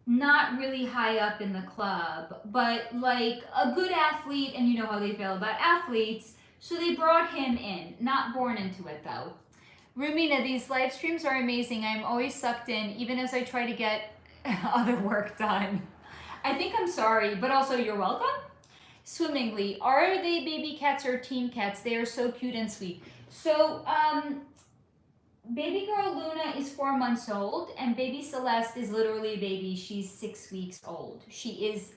Not really high up in the club, but like a good athlete, and you know how they feel about athletes, so they brought him in. Not born into it though. Rumina, these live streams are amazing. I'm always sucked in, even as I try to get other work done. I think I'm sorry, but also you're welcome. Swimmingly, are they baby cats or teen cats? They are so cute and sweet. So, baby girl Luna is 4 months old, and baby Celeste is literally a baby. She's 6 weeks old. She is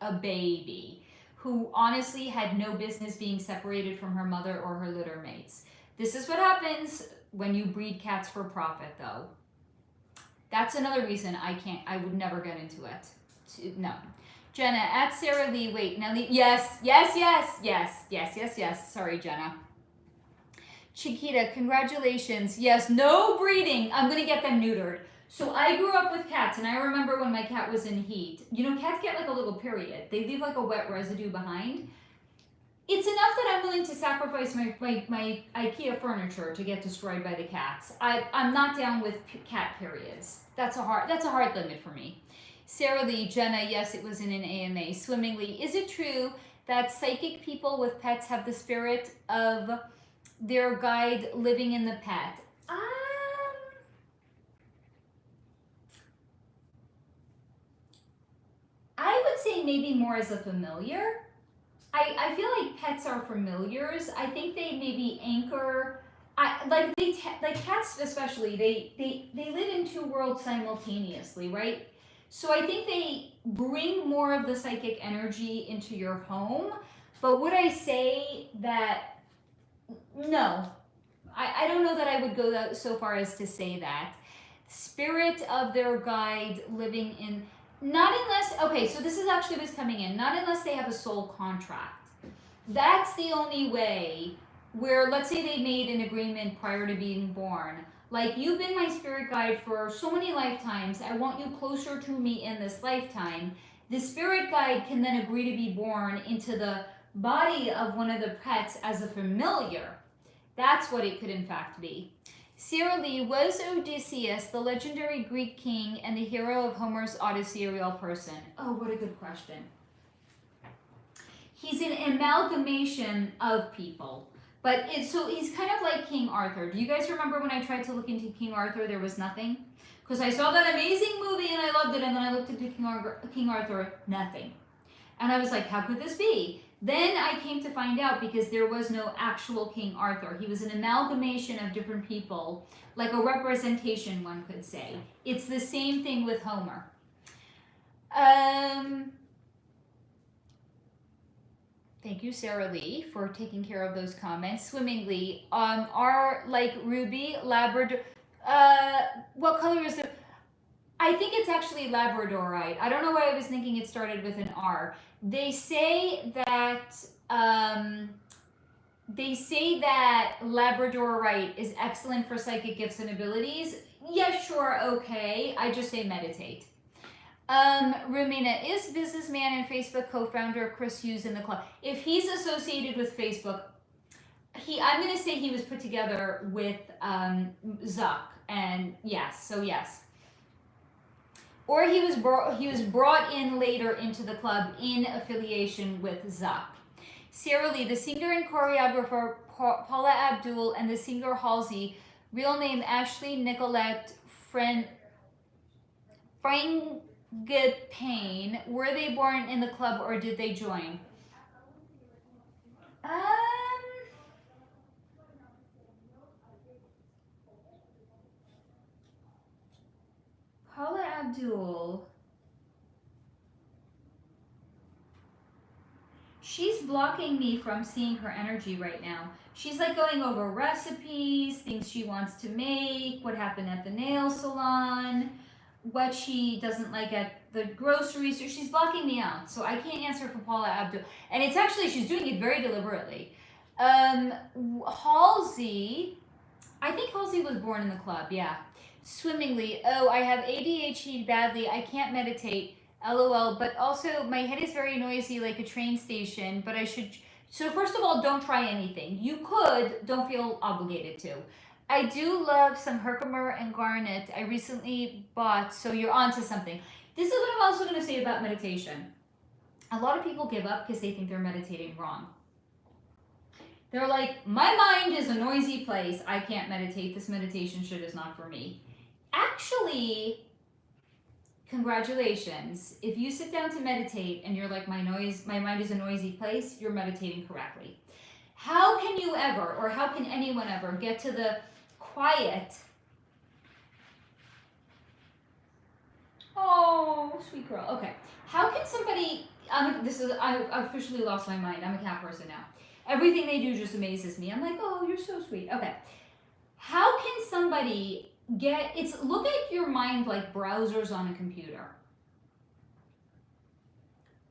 a baby who honestly had no business being separated from her mother or her litter mates. This is what happens when you breed cats for profit, though. That's another reason I would never get into it. No. Jenna, at Sarah Lee, wait, Nelly, yes. Sorry, Jenna. Chiquita, congratulations. Yes, no breeding. I'm going to get them neutered. So I grew up with cats, and I remember when my cat was in heat. You know, cats get like a little period. They leave like a wet residue behind. It's enough that I'm willing to sacrifice my IKEA furniture to get destroyed by the cats. I'm not down with cat periods. That's a hard limit for me. Sarah Lee, Jenna, yes, it was in an AMA. Swimmingly, is it true that psychic people with pets have the spirit of their guide living in the pet? I would say maybe more as a familiar. I feel like pets are familiars. I think they maybe anchor. Like cats especially. They live in two worlds simultaneously, right? So I think they bring more of the psychic energy into your home. But would I say that? No, I don't know that I would go so far as to say that. Spirit of their guide living in, not unless, okay, so this is actually what's coming in, not unless they have a soul contract. That's the only way where, let's say they made an agreement prior to being born. Like, you've been my spirit guide for so many lifetimes, I want you closer to me in this lifetime. The spirit guide can then agree to be born into the body of one of the pets as a familiar. That's what it could in fact be. Sarah Lee, was Odysseus the legendary Greek king and the hero of Homer's Odyssey a real person? Oh, what a good question. He's an amalgamation of people. But so he's kind of like King Arthur. Do you guys remember when I tried to look into King Arthur, there was nothing? Because I saw that amazing movie and I loved it, and then I looked into King Arthur, nothing. And I was like, how could this be? Then I came to find out because there was no actual King Arthur. He was an amalgamation of different people, like a representation, one could say. It's the same thing with Homer. Thank you, Sarah Lee, for taking care of those comments. Swimmingly, are like Ruby, Labrador, what color is it? I think it's actually Labradorite. I don't know why I was thinking it started with an R. They say that Labradorite is excellent for psychic gifts and abilities. Yeah, sure, okay. I just say meditate. Rumina, is businessman and Facebook co-founder Chris Hughes in the club? If he's associated with Facebook, I'm going to say he was put together with Zuck, and yes, so yes. Or he was brought in later into the club in affiliation with Zuck. Sarah Lee, the singer and choreographer Paula Abdul and the singer Halsey, real name Ashley Nicolette Frangipane, were they born in the club or did they join? Paula Abdul. She's blocking me from seeing her energy right now. She's like going over recipes, things she wants to make, what happened at the nail salon, what she doesn't like at the grocery store. She's blocking me out, so I can't answer for Paula Abdul. And it's actually, she's doing it very deliberately. Halsey, I think Halsey was born in the club, yeah. Swimmingly, oh, I have ADHD badly, I can't meditate, LOL, but also my head is very noisy like a train station, but I should, so first of all, don't try anything. You could, don't feel obligated to. I do love some Herkimer and Garnet I recently bought, so you're onto something. This is what I'm also going to say about meditation. A lot of people give up because they think they're meditating wrong. They're like, my mind is a noisy place, I can't meditate, this meditation shit is not for me. Actually, congratulations. If you sit down to meditate and you're like, my mind is a noisy place, you're meditating correctly. How can you ever, or how can anyone ever get to the quiet? Oh, sweet girl. Okay. How can somebody, I officially lost my mind. I'm a cat person now. Everything they do just amazes me. I'm like, oh, you're so sweet. Okay. How can somebody look at your mind like browsers on a computer.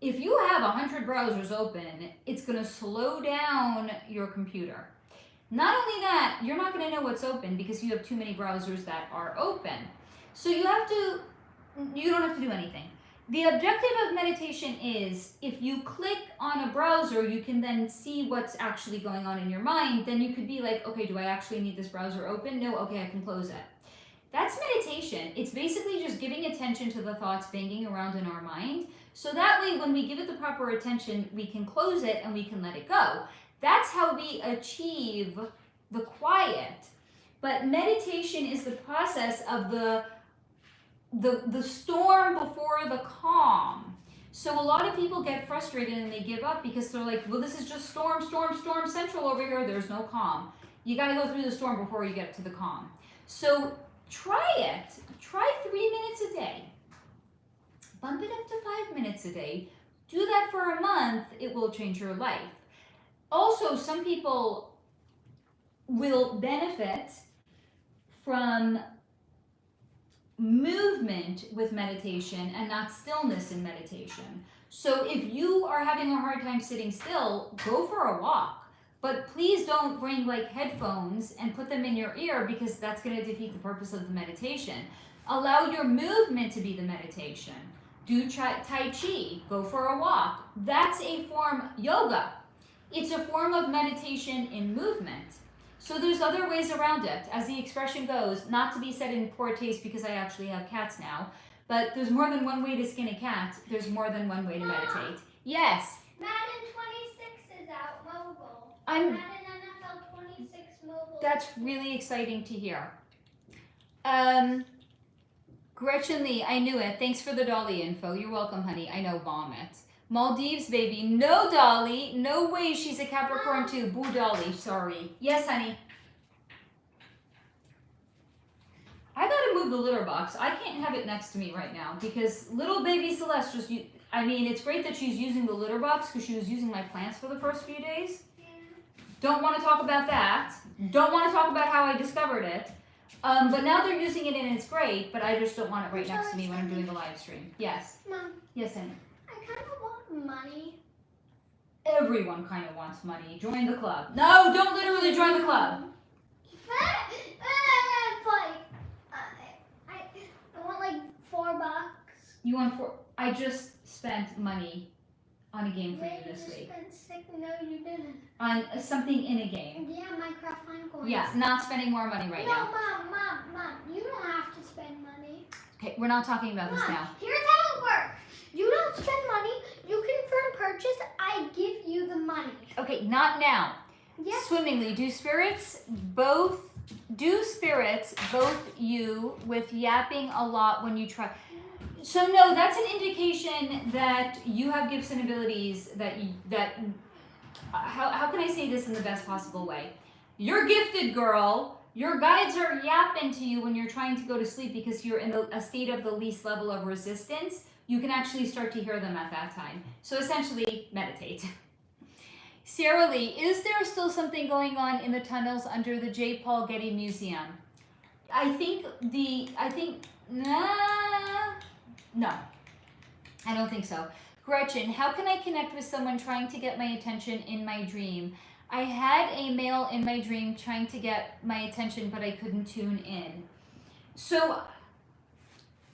If you have 100 browsers open, it's going to slow down your computer. Not only that, you're not going to know what's open because you have too many browsers that are open. So you don't have to do anything. The objective of meditation is if you click on a browser, you can then see what's actually going on in your mind. Then you could be like, okay, do I actually need this browser open? No, okay, I can close it. That's meditation. It's basically just giving attention to the thoughts banging around in our mind. So that way, when we give it the proper attention, we can close it and we can let it go. That's how we achieve the quiet. But meditation is the process of the storm before the calm. So a lot of people get frustrated and they give up because they're like, well, this is just storm central over here. There's no calm. You got to go through the storm before you get to the calm. So try it. Try 3 minutes a day. Bump it up to 5 minutes a day. Do that for a month. It will change your life. Also, some people will benefit from movement with meditation and not stillness in meditation. So if you are having a hard time sitting still, go for a walk. But please don't bring like headphones and put them in your ear because that's going to defeat the purpose of the meditation. Allow your movement to be the meditation. Do Tai Chi, go for a walk. That's a form yoga. It's a form of meditation in movement. So there's other ways around it. As the expression goes, not to be said in poor taste because I actually have cats now, but there's more than one way to skin a cat. There's more than one way to meditate. Yes? Madden 26 is out mobile. Madden NFL 26 mobile. That's really exciting to hear. Gretchen Lee, I knew it. Thanks for the Dolly info. You're welcome, honey. I know, vomit. Maldives, baby. No, Dolly. No way she's a Capricorn too. Boo, Dolly. Sorry. Yes, honey. I gotta move the litter box. I can't have it next to me right now because little baby Celeste just, it's great that she's using the litter box because she was using my plants for the first few days. Yeah. Don't want to talk about that. Don't want to talk about how I discovered it. But now they're using it and it's great, but I just don't want it right next to me when I'm doing a live stream. Yes. Mom. Yes, Annie. I kind of want money. Everyone kind of wants money. Join the club. No, don't literally join the club. I want like $4. You want I just spent money on a game for you this week. No, you didn't. On something in a game. Yeah, Minecraft Fine Coins. Yeah, not spending more money right now. No, Mom, you don't have to spend money. Okay, we're not talking about this Mom, now. here's how it works. You don't spend money, you confirm purchase, I give you the money. Okay, not now. Yes. Swimmingly, do spirits both you with yapping a lot when you try? So no, that's an indication that you have gifts and abilities how can I say this in the best possible way? You're gifted, girl. Your guides are yapping to you when you're trying to go to sleep because you're in a state of the least level of resistance. You can actually start to hear them at that time. So essentially, meditate. Sarah Lee, is there still something going on in the tunnels under the J. Paul Getty Museum? No, I don't think so. Gretchen, how can I connect with someone trying to get my attention in my dream? I had a male in my dream trying to get my attention, but I couldn't tune in. So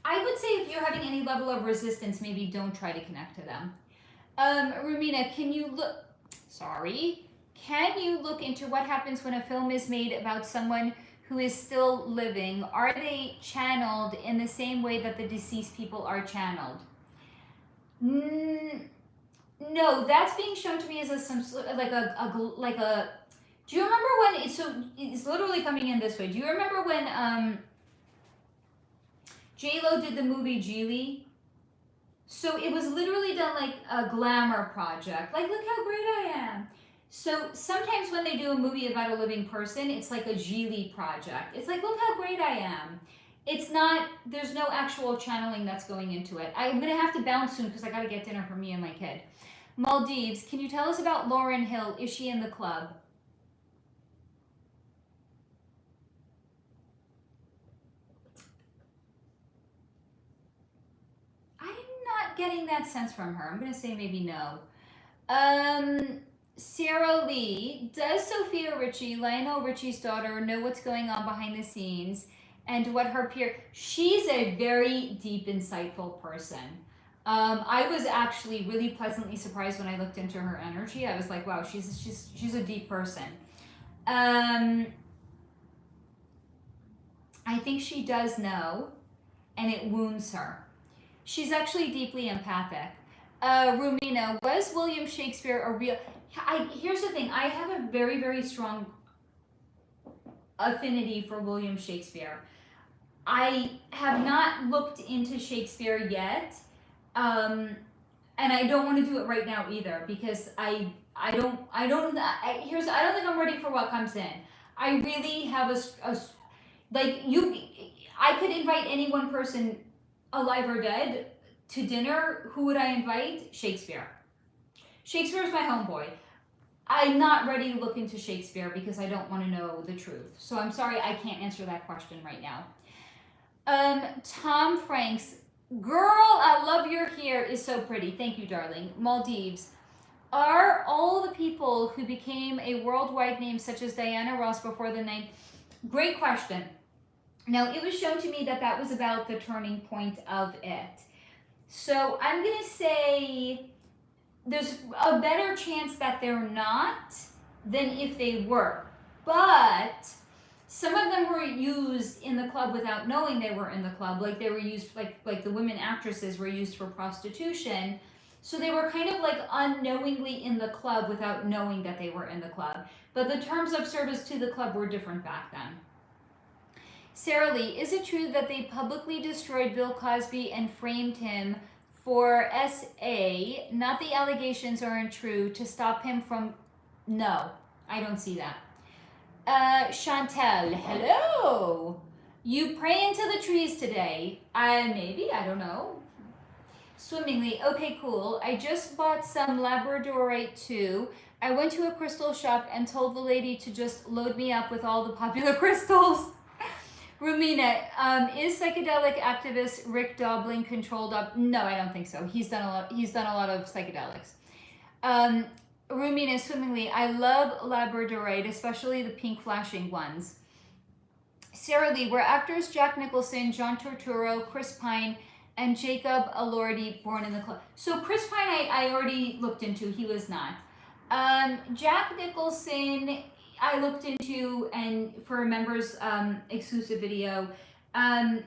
I would say if you're having any level of resistance, maybe don't try to connect to them. Rumina, can you look into what happens when a film is made about someone who is still living? Are they channeled in the same way that the deceased people are channeled? No, that's being shown to me as do you remember when it's literally coming in this way. Do you remember when J-Lo did the movie Geely? So it was literally done like a glamour project. Like, look how great I am. So sometimes when they do a movie about a living person, it's like a Geely project. It's like, look how great I am. It's not, there's no actual channeling that's going into it. I'm going to have to bounce soon because I got to get dinner for me and my kid. Maldives, can you tell us about Lauryn Hill? Is she in the club? I'm not getting that sense from her. I'm going to say maybe no. Sarah Lee, does Sophia Richie, Lionel Richie's daughter, know what's going on behind the scenes and what her peer? She's a very deep, insightful person. I was actually really pleasantly surprised when I looked into her energy. I was like, wow, she's a deep person. I think she does know, and it wounds her. She's actually deeply empathic. Rumina, was William Shakespeare a real... here's the thing. I have a very, very strong affinity for William Shakespeare. I have not looked into Shakespeare yet, and I don't want to do it right now either because I don't think I'm ready for what comes in. I really have I could invite any one person, alive or dead, to dinner. Who would I invite? Shakespeare. Shakespeare is my homeboy. I'm not ready to look into Shakespeare because I don't want to know the truth. So I'm sorry, I can't answer that question right now. Tom Franks, girl, I love your hair, is so pretty. Thank you, darling. Maldives, are all the people who became a worldwide name such as Diana Ross before the night? Great question. Now, it was shown to me that that was about the turning point of it. So I'm going to say there's a better chance that they're not than if they were. But some of them were used in the club without knowing they were in the club. Like they were used, like the women actresses were used for prostitution. So they were kind of like unknowingly in the club without knowing that they were in the club. But the terms of service to the club were different back then. Sarah Lee, is it true that they publicly destroyed Bill Cosby and framed him for SA? Not the allegations aren't true to stop him from... No, I don't see that. Chantel, hello. You pray into the trees today. Maybe, I don't know. Swimmingly, okay, cool. I just bought some Labradorite too. I went to a crystal shop and told the lady to just load me up with all the popular crystals. Rumina, is psychedelic activist Rick Doblin controlled up? No, I don't think so. He's done a lot. He's done a lot of psychedelics. Rumina, swimmingly, I love labradorite, especially the pink flashing ones. Sarah Lee, were actors Jack Nicholson, John Turturro, Chris Pine, and Jacob Elordi born in the club? So Chris Pine, I already looked into. He was not. Jack Nicholson, I looked into, and for a members exclusive video, no,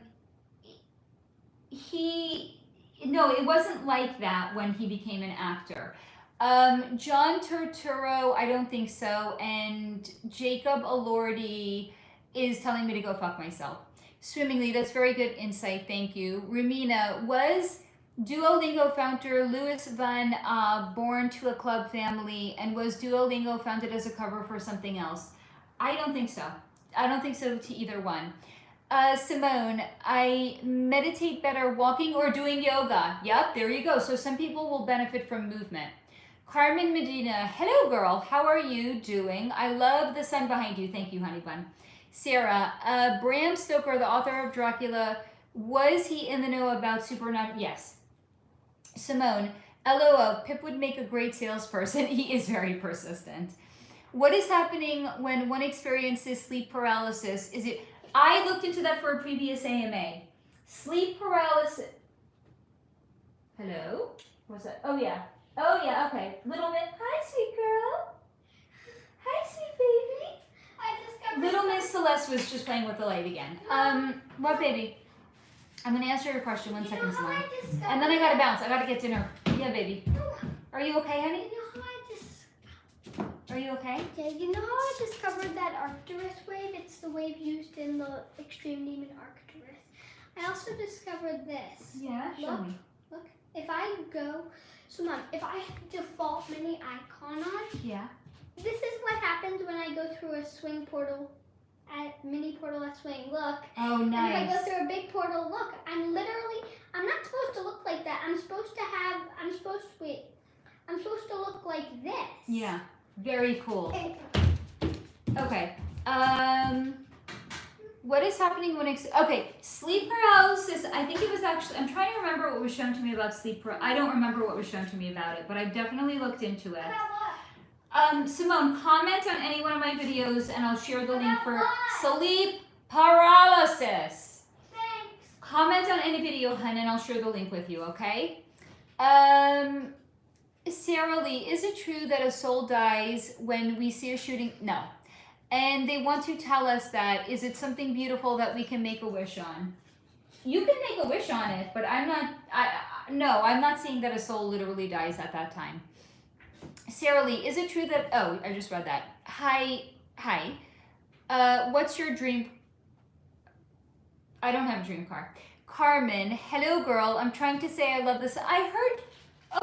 it wasn't like that when he became an actor. John Turturro, I don't think so, and Jacob Elordi is telling me to go fuck myself. Swimmingly, that's very good insight, thank you. Rumina, was Duolingo founder Louis Van born to a club family, and was Duolingo founded as a cover for something else? I don't think so. I don't think so to either one. Simone, I meditate better walking or doing yoga. Yep, there you go. So some people will benefit from movement. Carmen Medina, hello girl, how are you doing? I love the sun behind you. Thank you, honey bun. Sarah, Bram Stoker, the author of Dracula, was he in the know about supernatural? Yes. Simone, LOL, Pip would make a great salesperson. He is very persistent. What is happening when one experiences sleep paralysis? Is it? I looked into that for a previous AMA. Sleep paralysis. Hello? What's that? Oh yeah. Oh yeah. Okay. Little Miss. Hi, sweet girl. Hi, sweet baby. Little Miss Celeste was just playing with the light again. What baby? I'm gonna answer your question 1 second, Simone. And then I gotta bounce. I gotta get dinner. Yeah, baby. Are you okay, honey? Are you okay? Yeah, you know how I discovered that Arcturus wave? It's the wave used in the Extreme Demon Arcturus. I also discovered this. Yeah, show me. Look, if I go, so Mom, if I default mini icon on, yeah, this is what happens when I go through a swing portal, mini portal at swing. Look. Oh, nice. And if I go through a big portal, look, I'm not supposed to look like that. I'm supposed to look like this. Yeah. Very cool. Okay. What is happening when okay, sleep paralysis. I think it was actually, I'm trying to remember what was shown to me about sleep paralysis. I don't remember what was shown to me about it, but I've definitely looked into it. Simone, comment on any one of my videos and I'll share the link for sleep paralysis. Thanks. Comment on any video, hun, and I'll share the link with you, okay? Sarah Lee, is it true that a soul dies when we see a shooting? No. And they want to tell us that. Is it something beautiful that we can make a wish on? You can make a wish on it, but I'm not saying that a soul literally dies at that time. Sarah Lee, is it true that, oh, I just read that. Hi. What's your dream? I don't have a dream car. Carmen, hello girl, I'm trying to say I love this. I heard.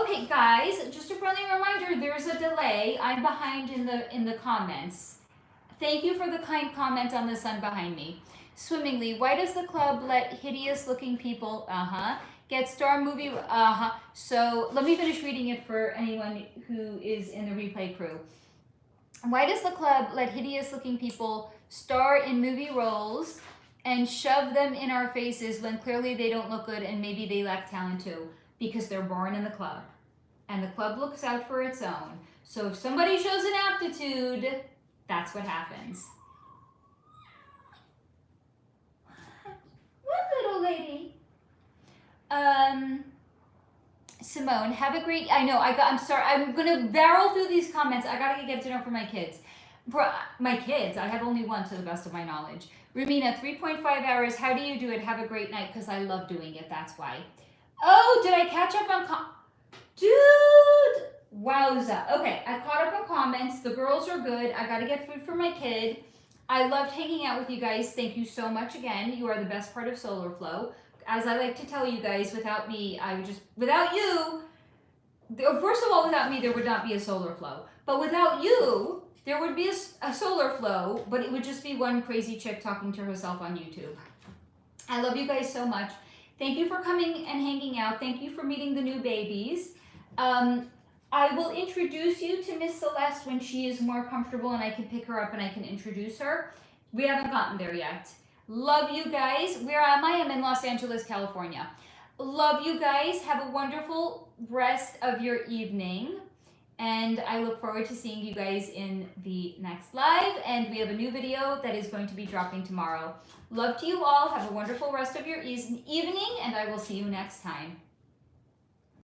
Okay, guys, just a friendly reminder, there's a delay. I'm behind in the comments. Thank you for the kind comment on the sun behind me. Swimmingly, why does the club let hideous-looking people, get star movie, So let me finish reading it for anyone who is in the replay crew. Why does the club let hideous-looking people star in movie roles and shove them in our faces when clearly they don't look good and maybe they lack talent too? Because they're born in the club, and the club looks out for its own. So if somebody shows an aptitude, that's what happens. What little lady? Simone, have a great. I'm sorry. I'm gonna barrel through these comments. I gotta get dinner for my kids. My kids. I have only one, to the best of my knowledge. Rumina, 3.5 hours. How do you do it? Have a great night, because I love doing it. That's why. Oh, did I catch up on dude? Wowza. Okay, I caught up on comments. The girls are good. I gotta get food for my kid. I loved hanging out with you guys. Thank you so much again. You are the best part of Solar Flow. As I like to tell you guys, without me, without you, first of all, without me, there would not be a Solar Flow. But without you, there would be a Solar Flow, but it would just be one crazy chick talking to herself on YouTube. I love you guys so much. Thank you for coming and hanging out. Thank you for meeting the new babies. I will introduce you to Miss Celeste when she is more comfortable and I can pick her up and I can introduce her. We haven't gotten there yet. Love you guys. Where am I? I'm in Los Angeles, California. Love you guys. Have a wonderful rest of your evening. And I look forward to seeing you guys in the next live. And we have a new video that is going to be dropping tomorrow. Love to you all. Have a wonderful rest of your evening. And I will see you next time.